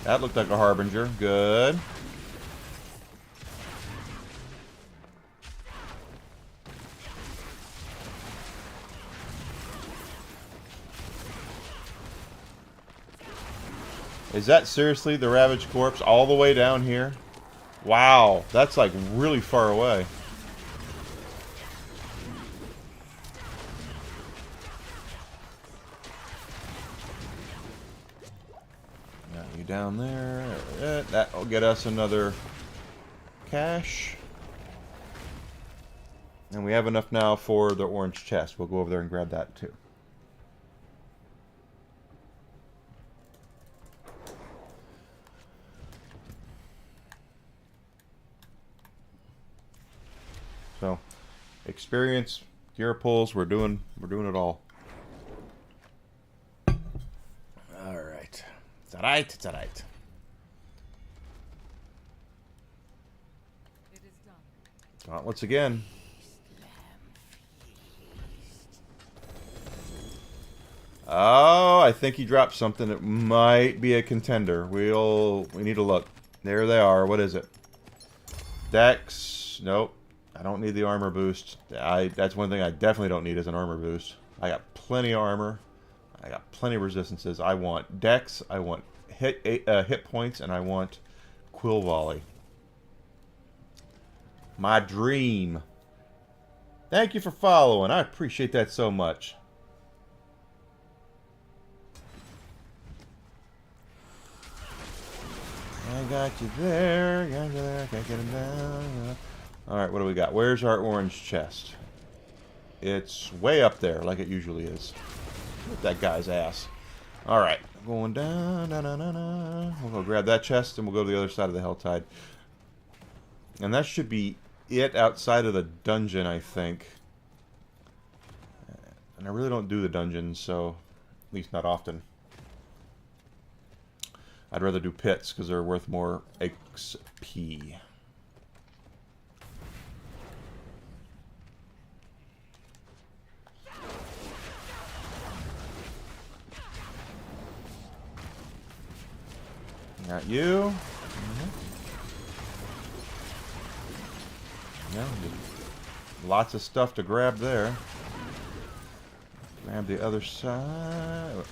That looked like a harbinger. Good. Is that seriously the ravaged corpse all the way down here? Wow, that's like really far away. Got you down there. That'll get us another cache. And we have enough now for the orange chest. We'll go over there and grab that too. So, experience, gear pulls, we're doing it all. Alright. It's alright, it's alright. It is done. Gauntlets again. Oh, I think he dropped something that might be a contender. We need to look. There they are. What is it? Dex. Nope. I don't need the armor boost. That's one thing I definitely don't need is an armor boost. I got plenty of armor. I got plenty of resistances. I want Dex. I want hit points, and I want Quill Volley. My dream. Thank you for following. I appreciate that so much. I got you there. Got you there. Can't get him down. Alright, what do we got? Where's our orange chest? It's way up there, like it usually is. With that guy's ass. Alright, going down, We'll go grab that chest, and we'll go to the other side of the Helltide. And that should be it outside of the dungeon, I think. And I really don't do the dungeons, so... At least not often. I'd rather do pits, because they're worth more XP. Got you. Yeah, lots of stuff to grab there. Grab the other side.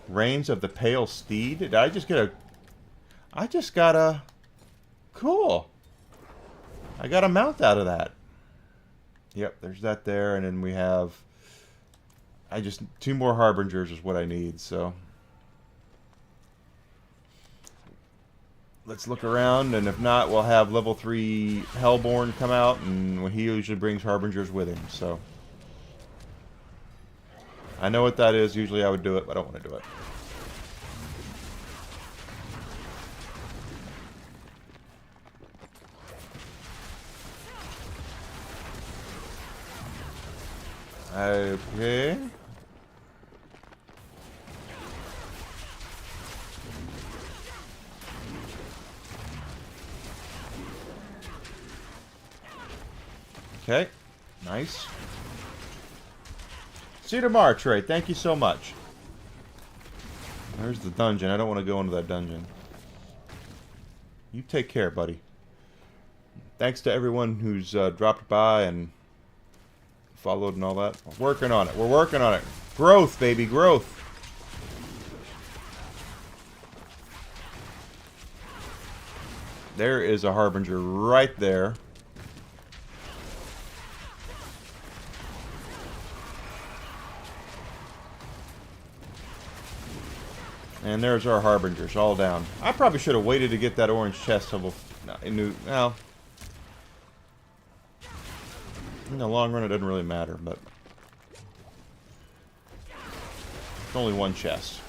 Reigns of the Pale Steed. Did I just get a... I just got a... Cool. I got a mount out of that. Yep, there's that there. And then we have... 2 more Harbingers is what I need, so... let's look around, and if not, we'll have level 3 Hellborn come out, and he usually brings Harbingers with him, so. I know what that is. Usually I would do it, but I don't want to do it. Okay. Okay. Nice. See you tomorrow, Trey. Thank you so much. There's the dungeon. I don't want to go into that dungeon. You take care, buddy. Thanks to everyone who's dropped by and followed and all that. We're working on it. We're working on it. Growth, baby. Growth. There is a Harbinger right there. And there's our Harbingers, all down. I probably should have waited to get that orange chest level. Well, in the long run, it doesn't really matter, but it's only one chest.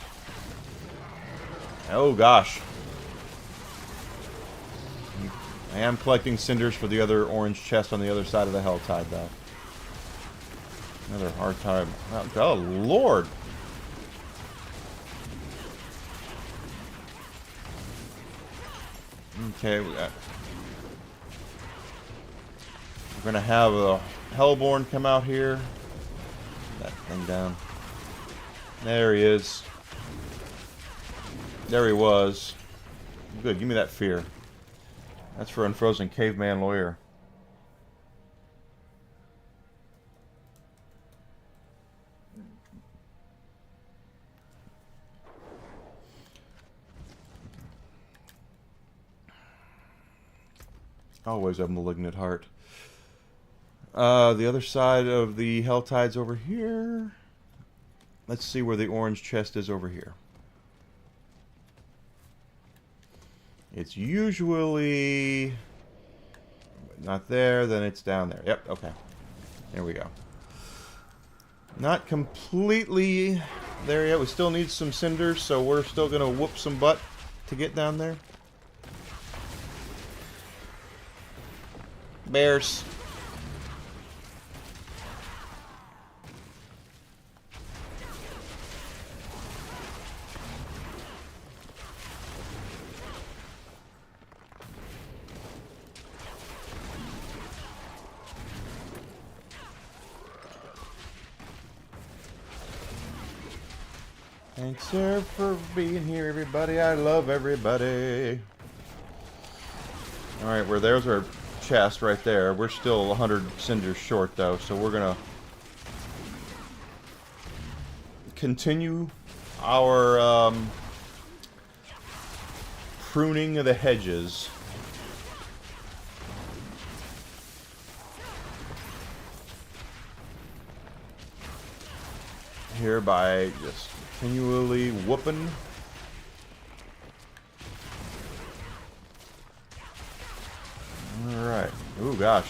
Oh gosh, I am collecting cinders for the other orange chest on the other side of the Helltide, though. Another hard time. Oh Lord. Okay, we're gonna have a Hellborn come out here. That thing down. There he is. There he was. Good, give me that fear. That's for Unfrozen Caveman Lawyer. Always a malignant heart. The other side of the Helltide's over here. Let's see where the orange chest is over here. It's usually not there, then it's down there. Yep, okay. There we go. Not completely there yet. We still need some cinders, so we're still going to whoop some butt to get down there. Bears. Thanks, sir, for being here, everybody. I love everybody. Alright, well, there's our chest right there. We're still 100 cinders short, though, so we're gonna continue our pruning of the hedges. Here by just continually whooping. Alright. Ooh, gosh.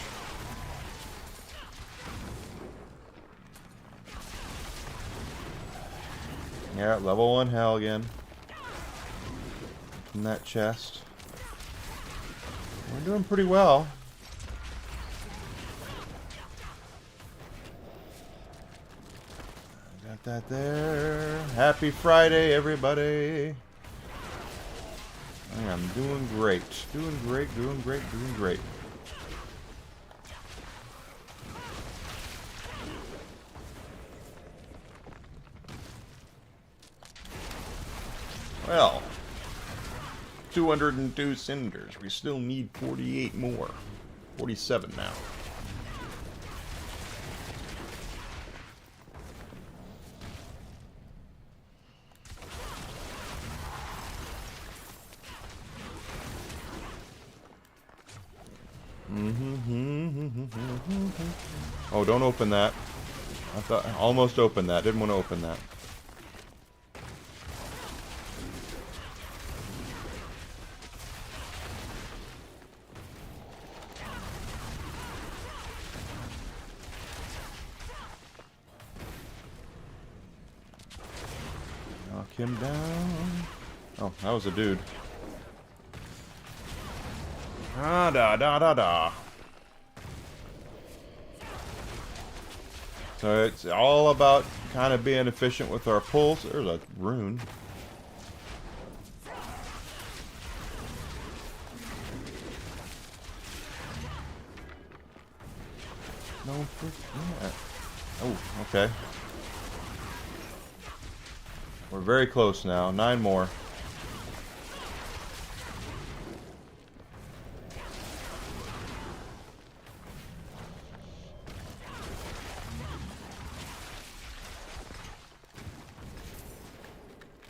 Yeah, level 1 hell again. In that chest. We're doing pretty well. Got that there. Happy Friday, everybody. I am doing great. Doing great, doing great, doing great. Well, 202 cinders. We still need 48 more. 47 now. Oh, don't open that. I thought I almost opened that. Didn't want to open that. him down. Oh, that was a dude. Ah, da, da, da, da. So it's all about kind of being efficient with our pulls. There's a rune. No, yeah. Oh, okay. We're very close now. 9 more.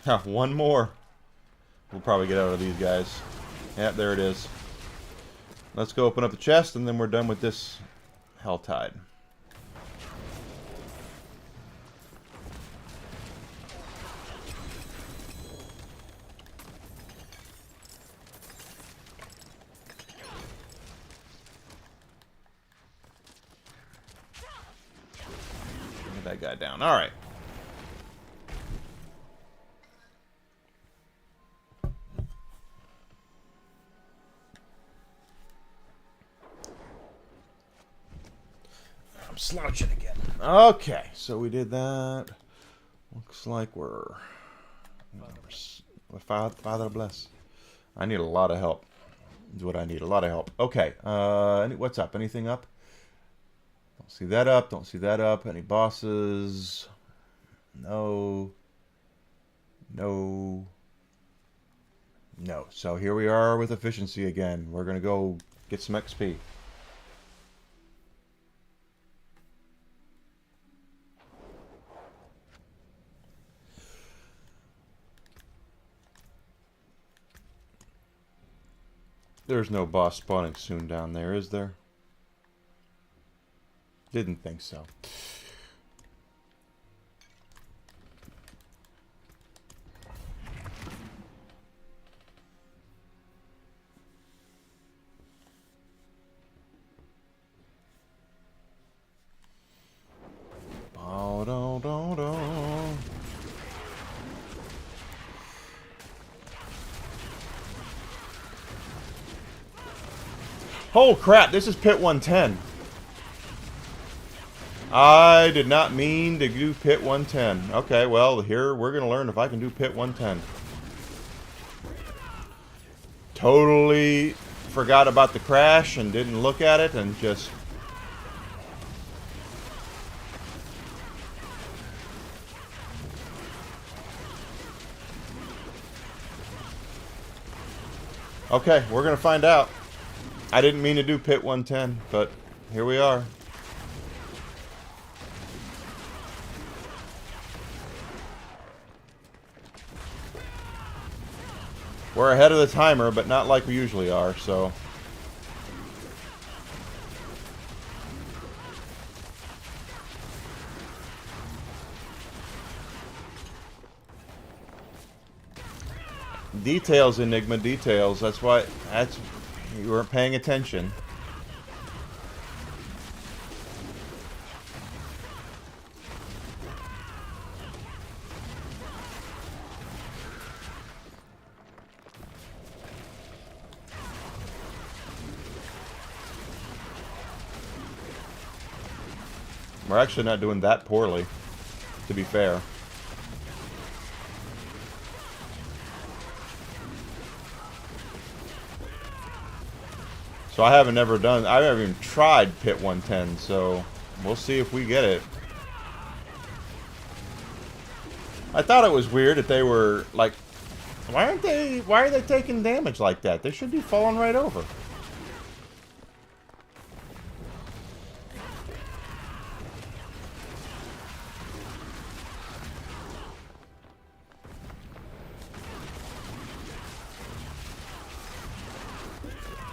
Huh, 1 more. We'll probably get out of these guys. Yep, there it is. Let's go open up the chest, and then we're done with this Helltide. Get that guy down. All right. I'm slouching again. Okay, so we did that. Looks like we're Father bless. I need a lot of help. Is what I need. A lot of help. Okay. What's up? Anything up? Don't see that up. Don't see that up. Any bosses? No. No. No. So here we are with efficiency again. We're gonna go get some XP. There's no boss spawning soon down there, is there? Didn't think so. Oh crap, this is pit 110. I did not mean to do pit 110. Okay, well, here we're going to learn if I can do pit 110. Totally forgot about the crash and didn't look at it and just... Okay, we're going to find out. I didn't mean to do pit 110, but here we are. We're ahead of the timer, but not like we usually are, so... Details, Enigma, details. That's why... You weren't paying attention. We're actually not doing that poorly, to be fair. So I haven't even tried pit 110, so we'll see if we get it. I thought it was weird that they were, like, why are they taking damage like that? They should be falling right over.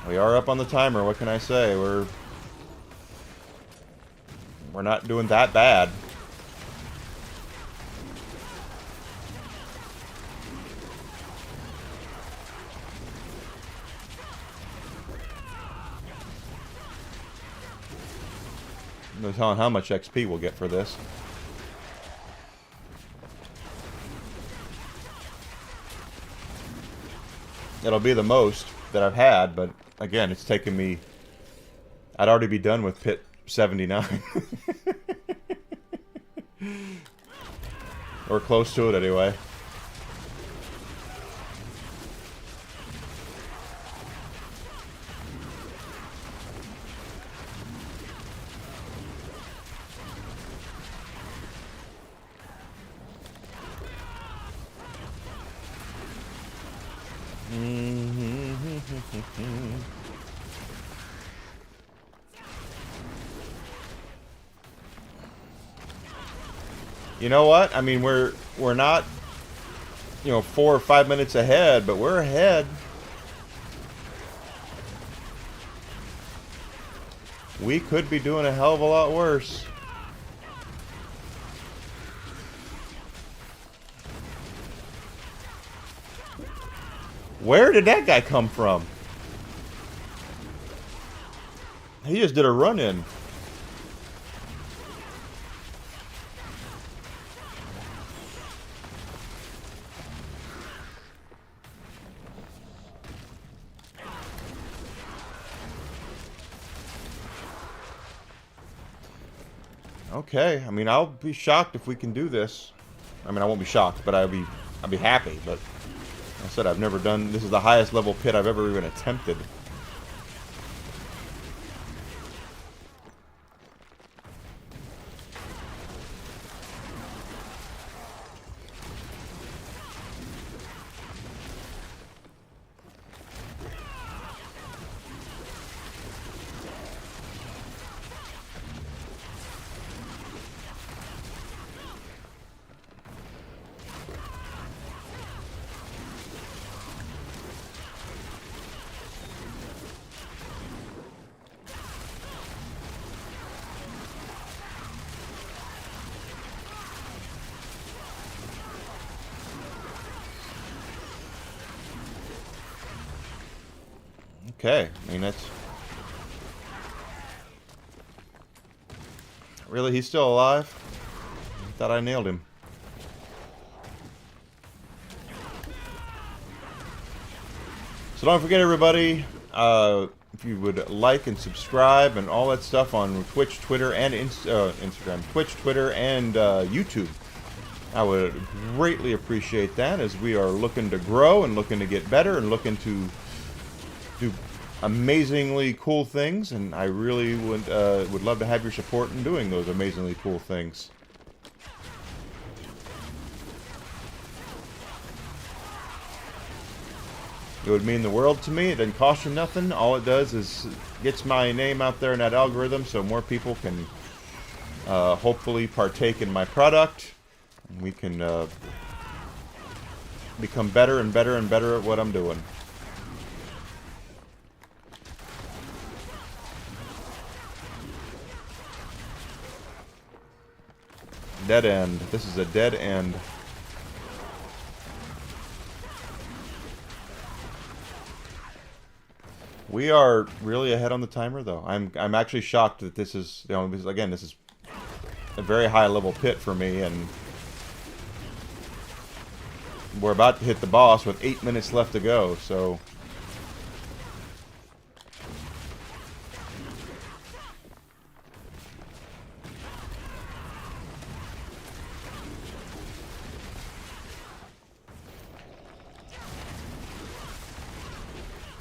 We are up on the timer, what can I say? We're not doing that bad. No telling how much XP we'll get for this. It'll be the most that I've had, but again, it's taken me... I'd already be done with pit 79. Or close to it, anyway. You know what? I mean, we're not, 4 or 5 minutes ahead, but we're ahead. We could be doing a hell of a lot worse. Where did that guy come from? He just did a run-in. Okay, I mean, I'll be shocked if we can do this. I mean, I won't be shocked, but I'll be happy. But like I said, I've never done. This is the highest level pit I've ever even attempted. Okay, I mean, that's... Really, he's still alive? I thought I nailed him. So don't forget, everybody, if you would like and subscribe and all that stuff on Twitch, Twitter, and Instagram. Twitch, Twitter, and YouTube. I would greatly appreciate that, as we are looking to grow and looking to get better and looking to do amazingly cool things, and I really would love to have your support in doing those amazingly cool things. It would mean the world to me. It doesn't cost you nothing. All it does is gets my name out there in that algorithm, so more people can hopefully partake in my product. And we can become better and better and better at what I'm doing. Dead end. This is a dead end. We are really ahead on the timer, though. I'm actually shocked that this is, again, this is a very high level pit for me, and we're about to hit the boss with 8 minutes left to go, so...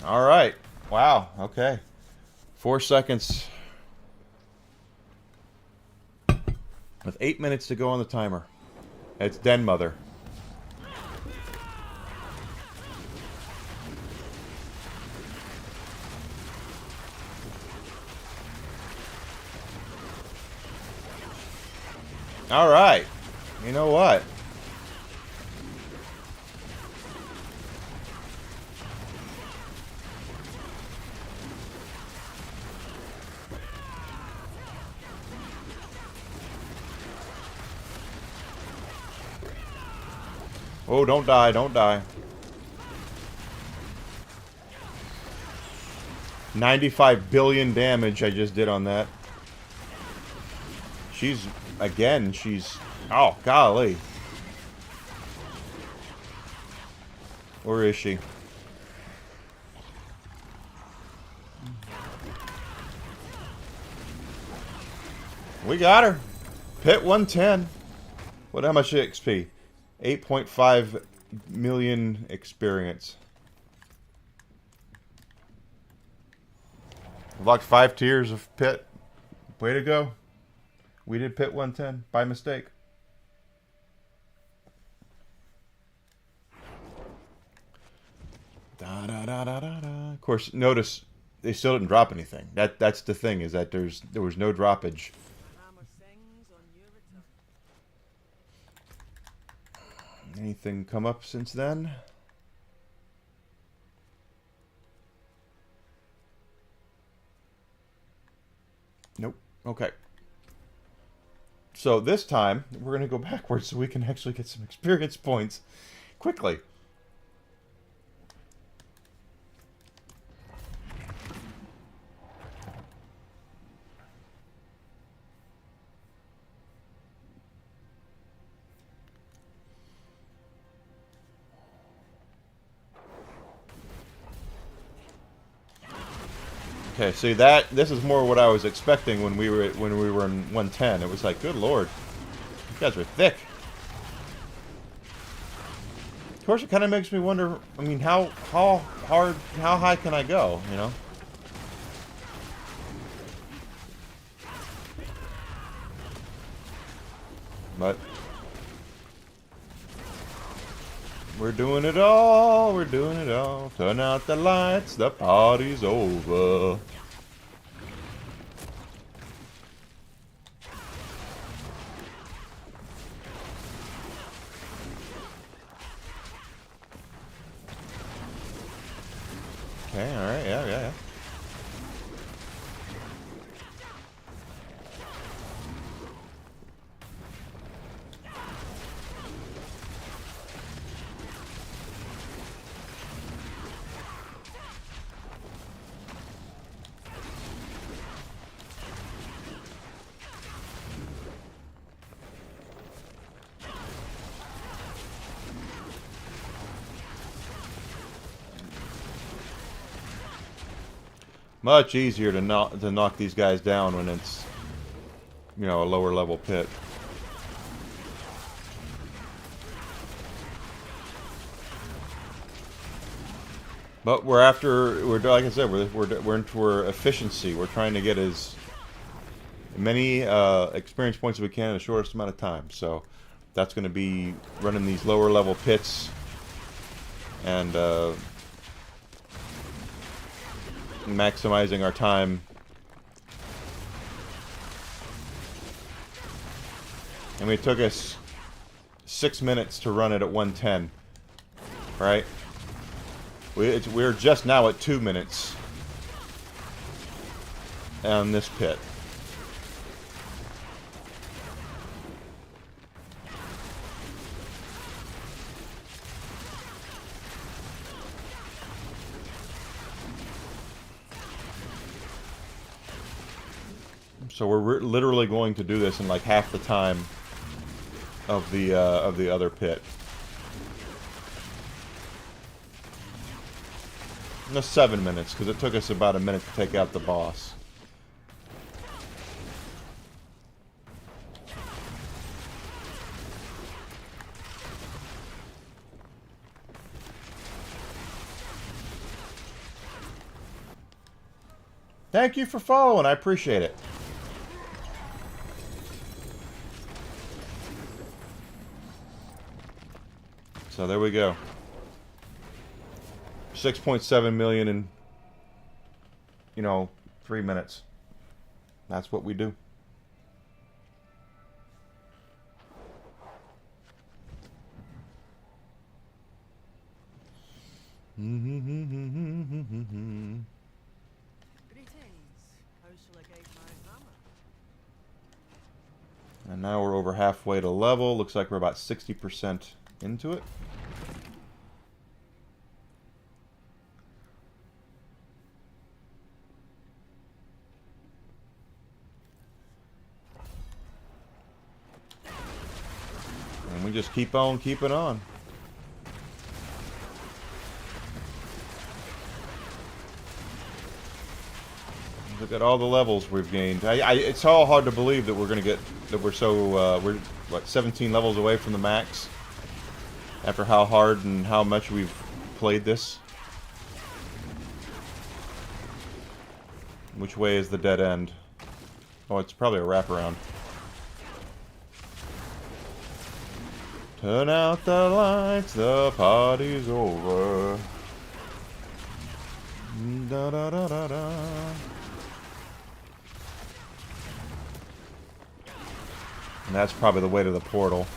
Alright. Wow, okay. 4 seconds. With 8 minutes to go on the timer. It's Den Mother. Alright. You know what? Oh, don't die, don't die. 95 billion damage I just did on that. She's, again, she's... Oh, golly. Where is she? We got her. Pit 110. What, how much XP? 8.5 million experience. Locked 5 tiers of Pit. Way to go. We did Pit 110 by mistake. Da, da, da, da, da, da. Of course, notice they still didn't drop anything. That's the thing, is that there was no droppage. Anything come up since then? Nope. Okay. So this time, we're going to go backwards so we can actually get some experience points quickly. Okay, see this is more what I was expecting when we were in 110. It was like, good lord, you guys are thick. Of course, it kind of makes me wonder. I mean, how high can I go? You know. But we're doing it all. We're doing it all. Turn out the lights. The party's over. Okay, alright, yeah. Much easier to knock these guys down when it's, you know, a lower level pit. But we're like I said, we're efficiency. We're trying to get as many experience points as we can in the shortest amount of time. So that's going to be running these lower level pits and maximizing our time. And it took us 6 minutes to run it at 110. Right? We're just now at 2 minutes on this pit. So we're literally going to do this in like half the time of the other pit. No, 7 minutes, because it took us about a minute to take out the boss. Thank you for following, I appreciate it. So there we go. 6.7 million in, 3 minutes. That's what we do. Greetings. How shall I guide my hammer? And now we're over halfway to level. Looks like we're about 60% into it. And we just keep on keeping on. Look at all the levels we've gained. It's all hard to believe that we're gonna get that we're so we're what 17 levels away from the max. After how hard and how much we've played this. Which way is the dead end? Oh, it's probably a wraparound. Turn out the lights, the party's over. Da da da da da. And that's probably the way to the portal.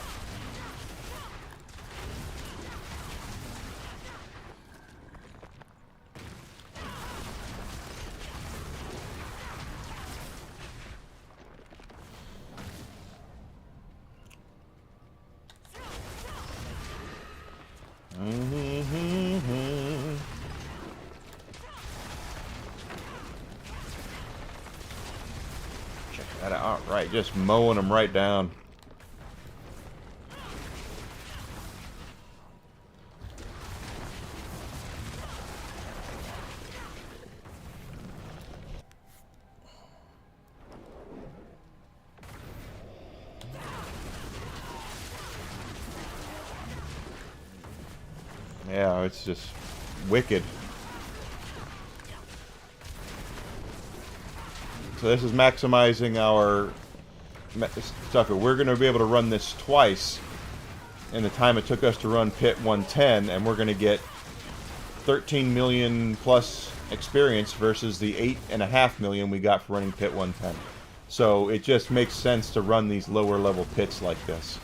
Check that out. All right, just mowing them right down. Yeah, it's just wicked. So this is maximizing our stuff. We're going to be able to run this twice in the time it took us to run Pit 110, and we're going to get 13 million plus experience versus the 8.5 million we got for running Pit 110. So it just makes sense to run these lower level pits like this.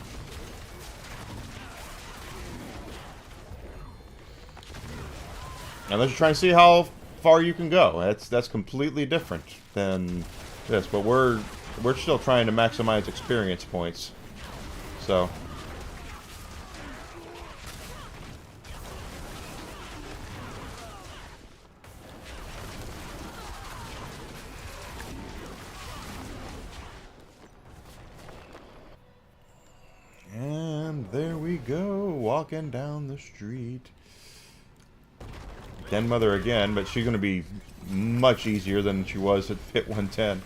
Unless you're trying to see how far you can go. That's completely different than this. But we're still trying to maximize experience points. So and there we go, walking down the street. Den Mother again, but she's going to be much easier than she was at Pit 110.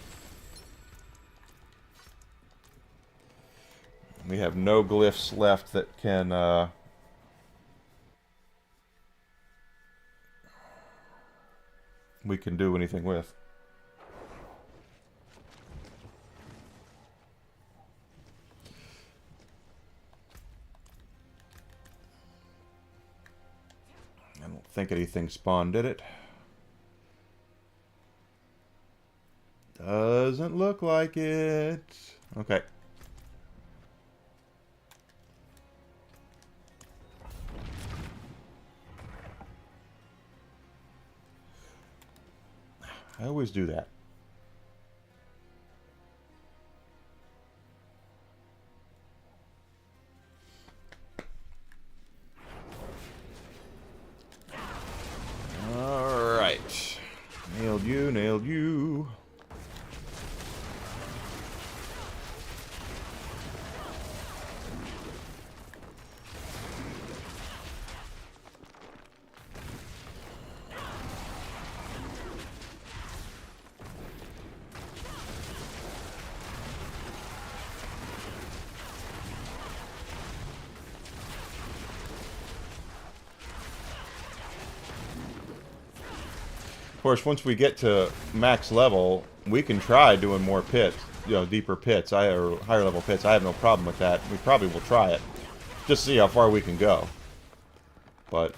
We have no glyphs left that can we can do anything with. I don't think anything spawned, did it? Doesn't look like it. Okay. I always do that. Alright. Nailed you, nailed you. Of course, once we get to max level, we can try doing more pits, deeper pits, or higher level pits. I have no problem with that. We probably will try it, just to see how far we can go. But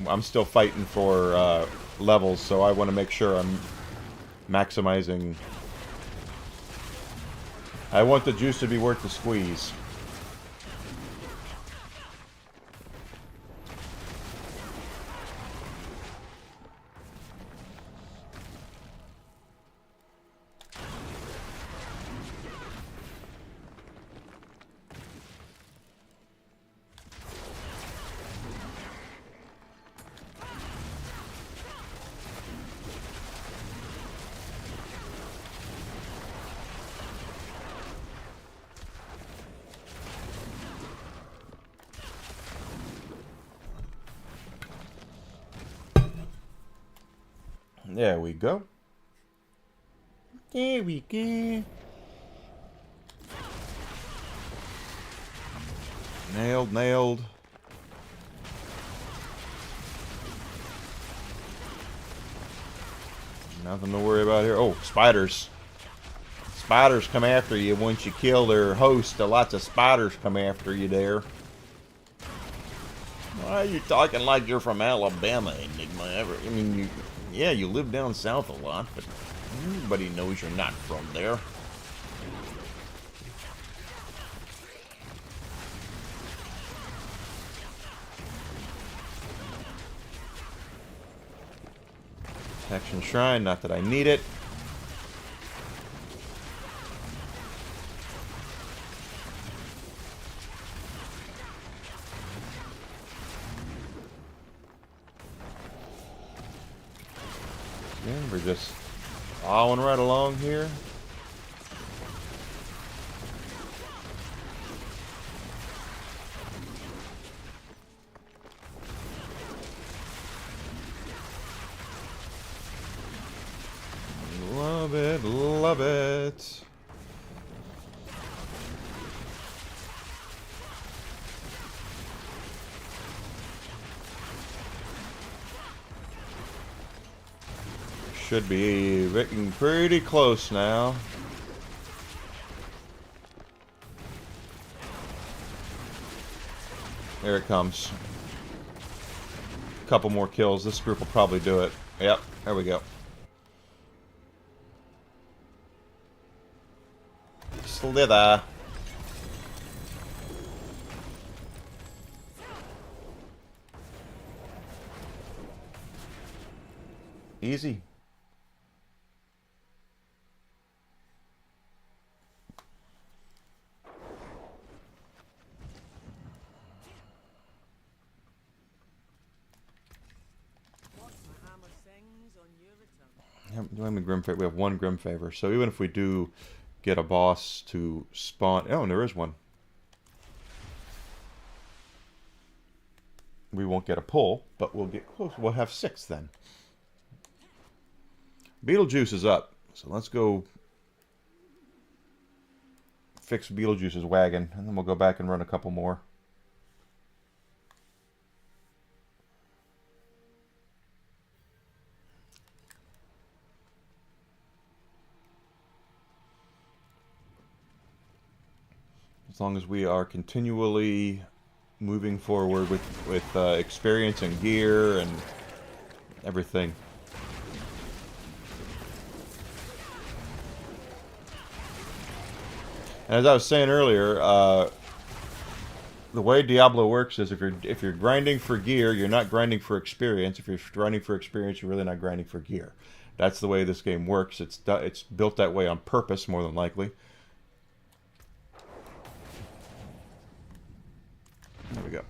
I'm still fighting for levels, so I want to make sure I'm maximizing. I want the juice to be worth the squeeze. There we go. There we go. Nailed, nailed. Nothing to worry about here. Oh, spiders. Spiders come after you once you kill their host. Lots of spiders come after you there. Why are you talking like you're from Alabama, Enigma? I mean, yeah, you live down south a lot, but everybody knows you're not from there. Protection Shrine, not that I need it. Yeah, we're just following right along here. Love it, love it. Should be getting pretty close now. There it comes. A couple more kills. This group will probably do it. Yep, there we go. Slither. Easy. Do I have a Grim Favor? We have one Grim Favor. So even if we do get a boss to spawn... Oh, and there is one. We won't get a pull, but we'll get close. We'll have 6 then. Beetlejuice is up. So let's go fix Beetlejuice's wagon, and then we'll go back and run a couple more. As long as we are continually moving forward with experience and gear and everything. And as I was saying earlier, the way Diablo works is if you're grinding for gear, you're not grinding for experience. If you're grinding for experience, you're really not grinding for gear. That's the way this game works. It's built that way on purpose, more than likely. There we go.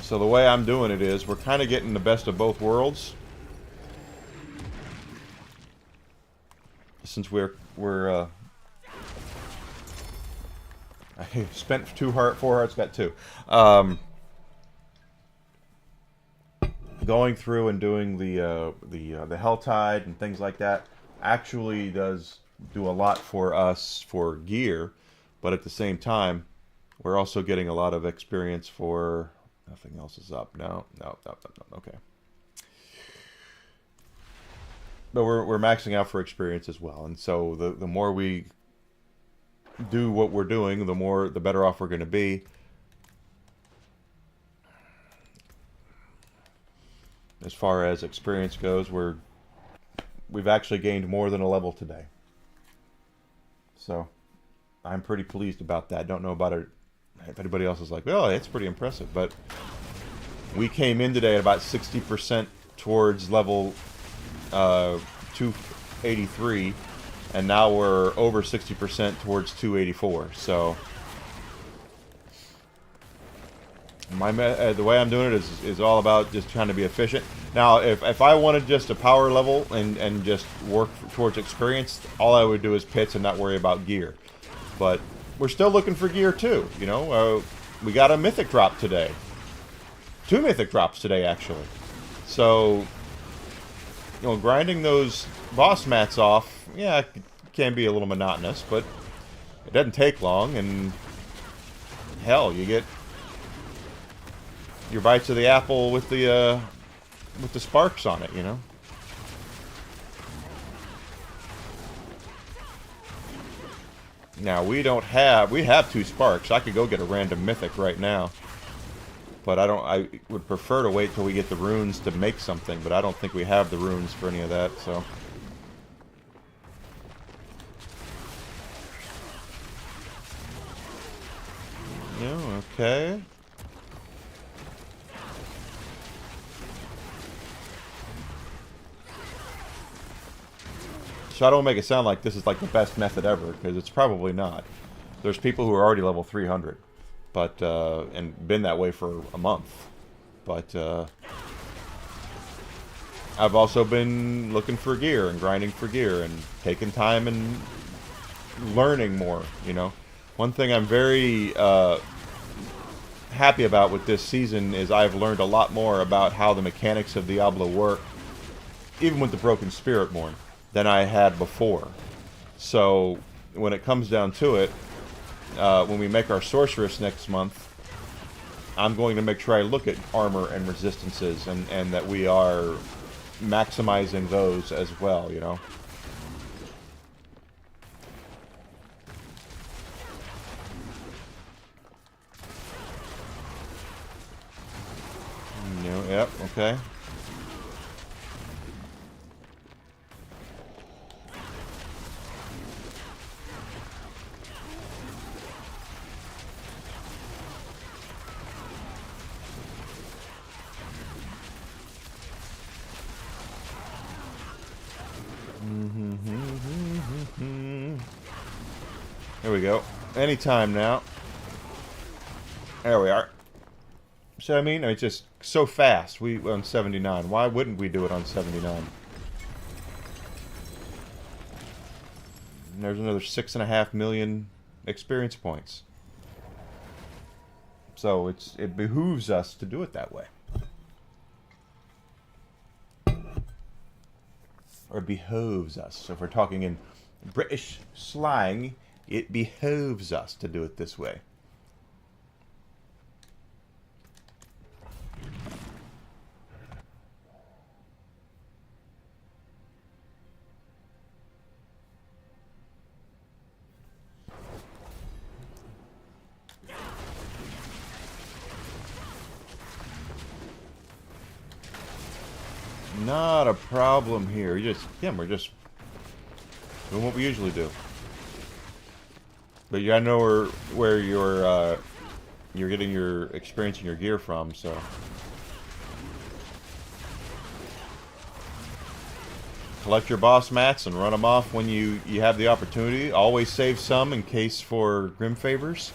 So the way I'm doing it is we're kind of getting the best of both worlds. Since we're I spent 4 hearts, got 2. Going through and doing the Helltide and things like that actually does do a lot for us for gear, but at the same time, we're also getting a lot of experience for... Nothing else is up. No. Okay. But we're maxing out for experience as well, and so the more we do what we're doing, the better off we're going to be. As far as experience goes, we've actually gained more than a level today. So, I'm pretty pleased about that. Don't know about it. If anybody else is like, well, it's pretty impressive. But we came in today at about 60% towards level 283, and now we're over 60% towards 284. So, the way I'm doing it is all about just trying to be efficient. Now, if I wanted just a power level and just work towards experience, all I would do is pits and not worry about gear. But we're still looking for gear too. You know, we got a mythic drop today. 2 mythic drops today, actually. So, grinding those boss mats off, yeah, it can be a little monotonous, but it doesn't take long, and hell, you get your bites of the apple with the sparks on it, Now, we have 2 sparks. I could go get a random mythic right now. But I would prefer to wait till we get the runes to make something, but I don't think we have the runes for any of that, so. Yeah, okay. So I don't make it sound like this is like the best method ever, because it's probably not. There's people who are already level 300. But, and been that way for a month. But, I've also been looking for gear and grinding for gear and taking time and learning more, One thing I'm very, happy about with this season is I've learned a lot more about how the mechanics of Diablo work, even with the Broken Spiritborn, than I had before. So, when it comes down to it, when we make our sorceress next month, I'm going to make sure I look at armor and resistances and that we are maximizing those as well, Yep, okay. There we go. Anytime now. There we are. So I mean, it's just so fast. We on 79. Why wouldn't we do it on 79? And there's another 6.5 million experience points. So it behooves us to do it that way. Or behoves us. So if we're talking in British slang, it behoves us to do it this way. Not a problem here. We're just doing what we usually do. But yeah, I know where you're getting your experience and your gear from, so. Collect your boss mats and run them off when you have the opportunity. Always save some in case for Grim Favors.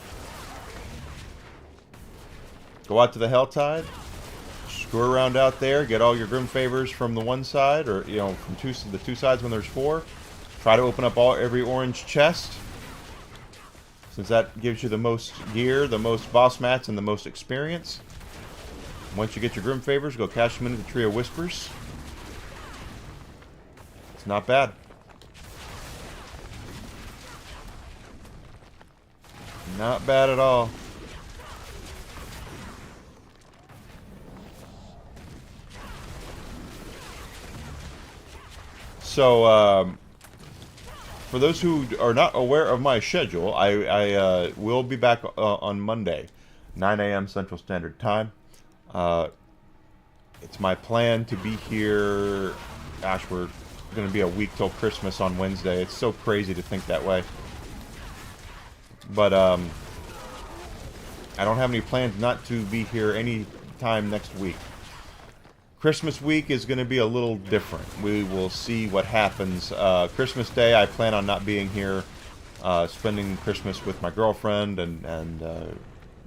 Go out to the Helltide. Screw around out there, get all your Grim Favors from the one side, or from the two sides when there's 4. Try to open up every orange chest, since that gives you the most gear, the most boss mats, and the most experience. Once you get your Grim Favors, go cash them into the Tree of Whispers. It's not bad. Not bad at all. So, for those who are not aware of my schedule, I will be back on Monday, 9 a.m. Central Standard Time. It's my plan to be here. Gosh, we're going to be a week till Christmas on Wednesday. It's so crazy to think that way. But I don't have any plans not to be here any time next week. Christmas week is going to be a little different. We will see what happens. Christmas Day, I plan on not being here, spending Christmas with my girlfriend and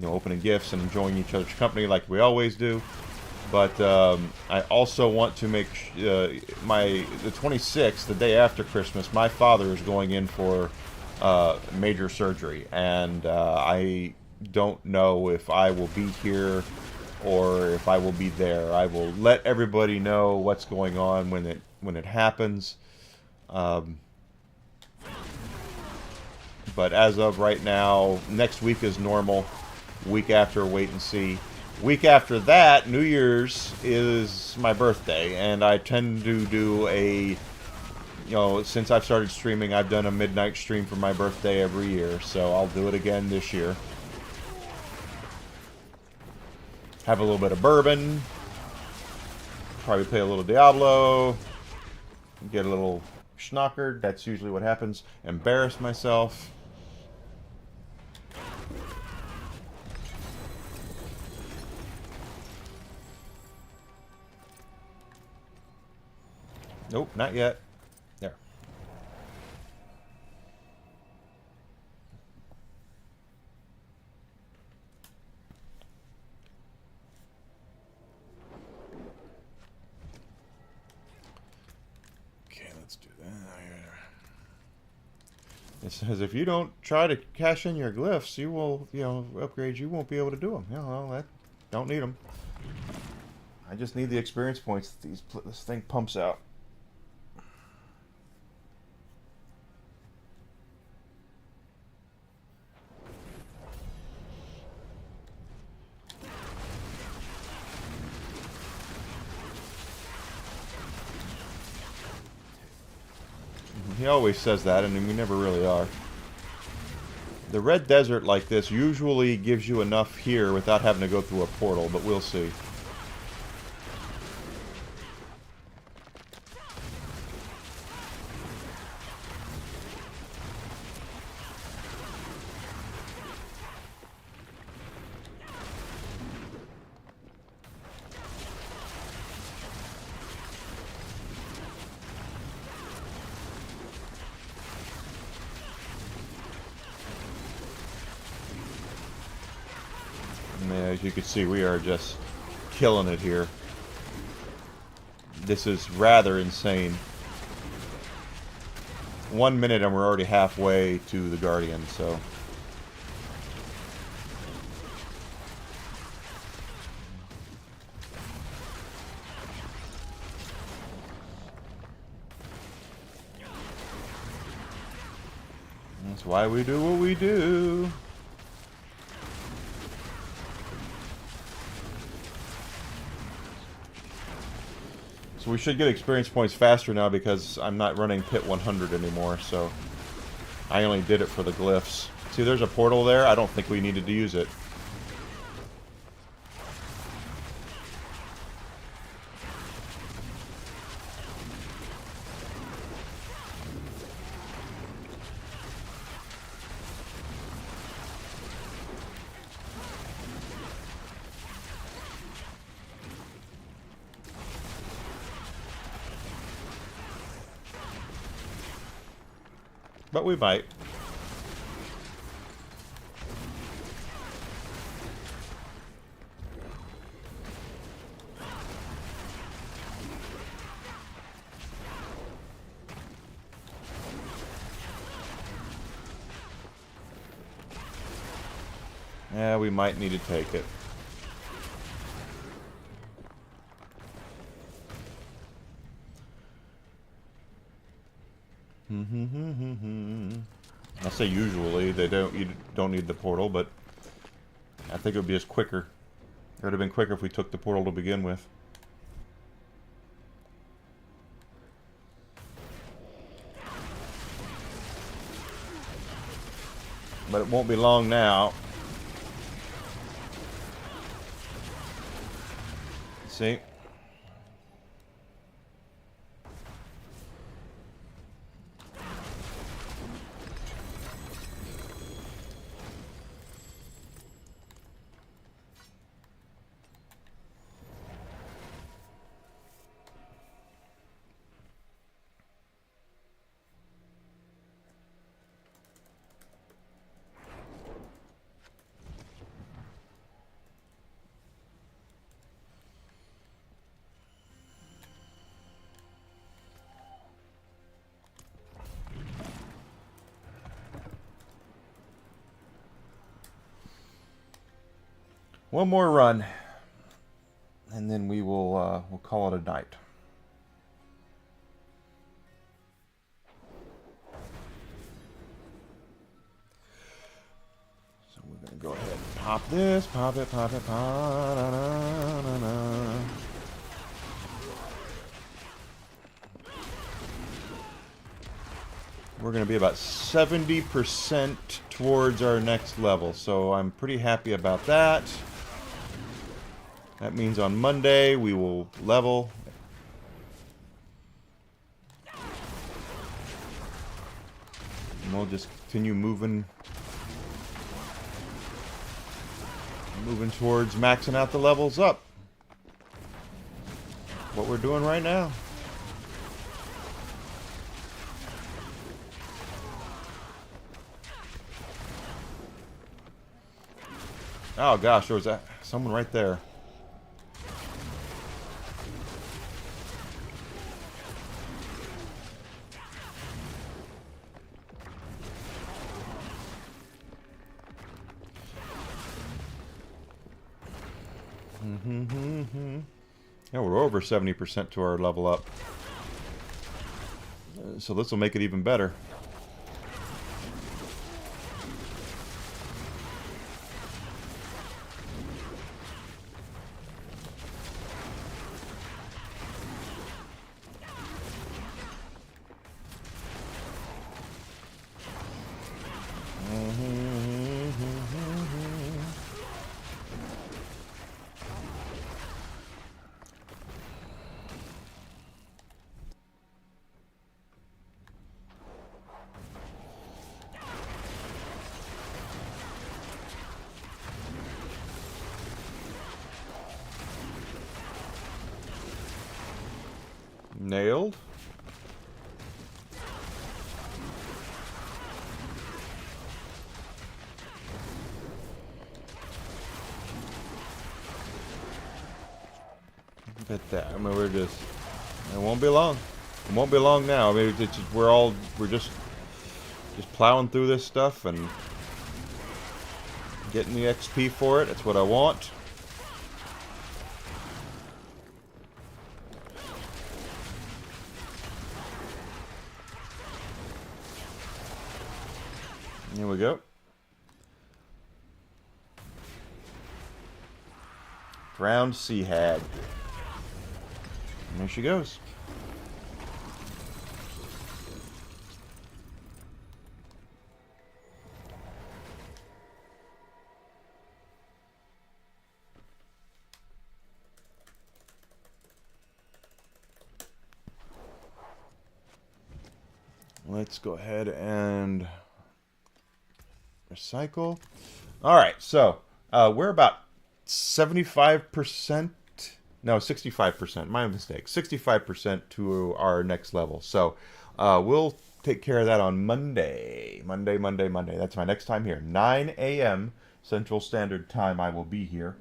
opening gifts and enjoying each other's company like we always do. But I also want to make the 26th, the day after Christmas, my father is going in for major surgery, and I don't know if I will be here or if I will be there. I will let everybody know what's going on when it happens. Um, but as of right now, next week is normal. Week after, wait and see. Week after that, New Year's, is my birthday, and I tend to do a, since I've started streaming, I've done a midnight stream for my birthday every year, so I'll do it again this year. Have a little bit of bourbon, probably play a little Diablo, get a little schnockered, that's usually what happens, embarrass myself. Nope, not yet. There. Okay, let's do that. It says if you don't try to cash in your glyphs, you will, upgrades, you won't be able to do them. That don't need them. I just need the experience points that this thing pumps out. He always says that, and we never really are. The red desert like this usually gives you enough here without having to go through a portal, but we'll see. As you can see, we are just killing it here. This is rather insane. 1 minute and we're already halfway to the Guardian, so... That's why we do what we do. So we should get experience points faster now because I'm not running Pit 100 anymore, so I only did it for the glyphs. See, there's a portal there. I don't think we needed to use it. But we might. Yeah, we might need to take it. I say usually you don't need the portal, but I think it would be just quicker. It would have been quicker if we took the portal to begin with. But it won't be long now. See? One more run. and then we'll call it a night. So we're gonna go ahead and pop this, pop it, pop it, pop. Da, da, da, da. We're going to be about 70% towards our next level, so I'm pretty happy about that. That means on Monday we will level. And we'll just continue moving towards maxing out the levels up. What we're doing right now. Oh gosh, there was someone right there. Yeah, we're over 70% to our level up. So this will make it even better. Nailed. Look at that. I mean, we're just. It won't be long. It won't be long now. I mean, it's just, we're just plowing through this stuff and getting the XP for it. That's what I want. Here we go. Drowned sea hag. And there she goes. Let's go ahead and recycle. All right, so we're about 75%. No, 65%. My mistake. 65% to our next level. So we'll take care of that on Monday. Monday. That's my next time here. 9 a.m. Central Standard Time I will be here.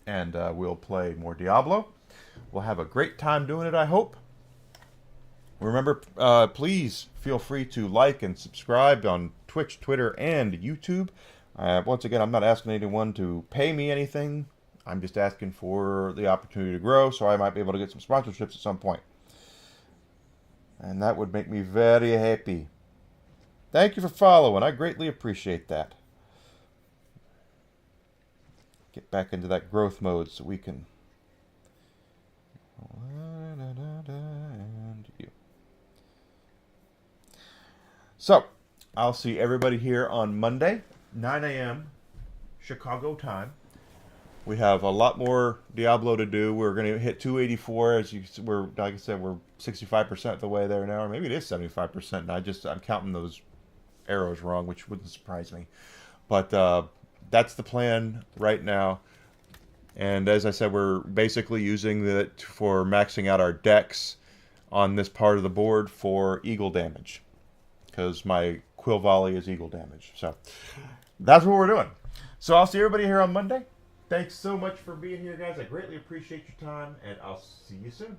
And we'll play more Diablo. We'll have a great time doing it, I hope. Remember, please feel free to like and subscribe on Twitch, Twitter, and YouTube. Once again, I'm not asking anyone to pay me anything. I'm just asking for the opportunity to grow, so I might be able to get some sponsorships at some point. And that would make me very happy. Thank you for following. I greatly appreciate that. Get back into that growth mode so we can... And you. So, I'll see everybody here on Monday, 9 a.m. Chicago time. We have a lot more Diablo to do. We're going to hit 284. Like I said, we're 65% of the way there now, or maybe it is 75%. And I'm counting those arrows wrong, which wouldn't surprise me. But that's the plan right now. And as I said, we're basically using it for maxing out our decks on this part of the board for eagle damage, because my Quill Volley is eagle damage. So that's what we're doing. So I'll see everybody here on Monday. Thanks so much for being here, guys. I greatly appreciate your time, and I'll see you soon.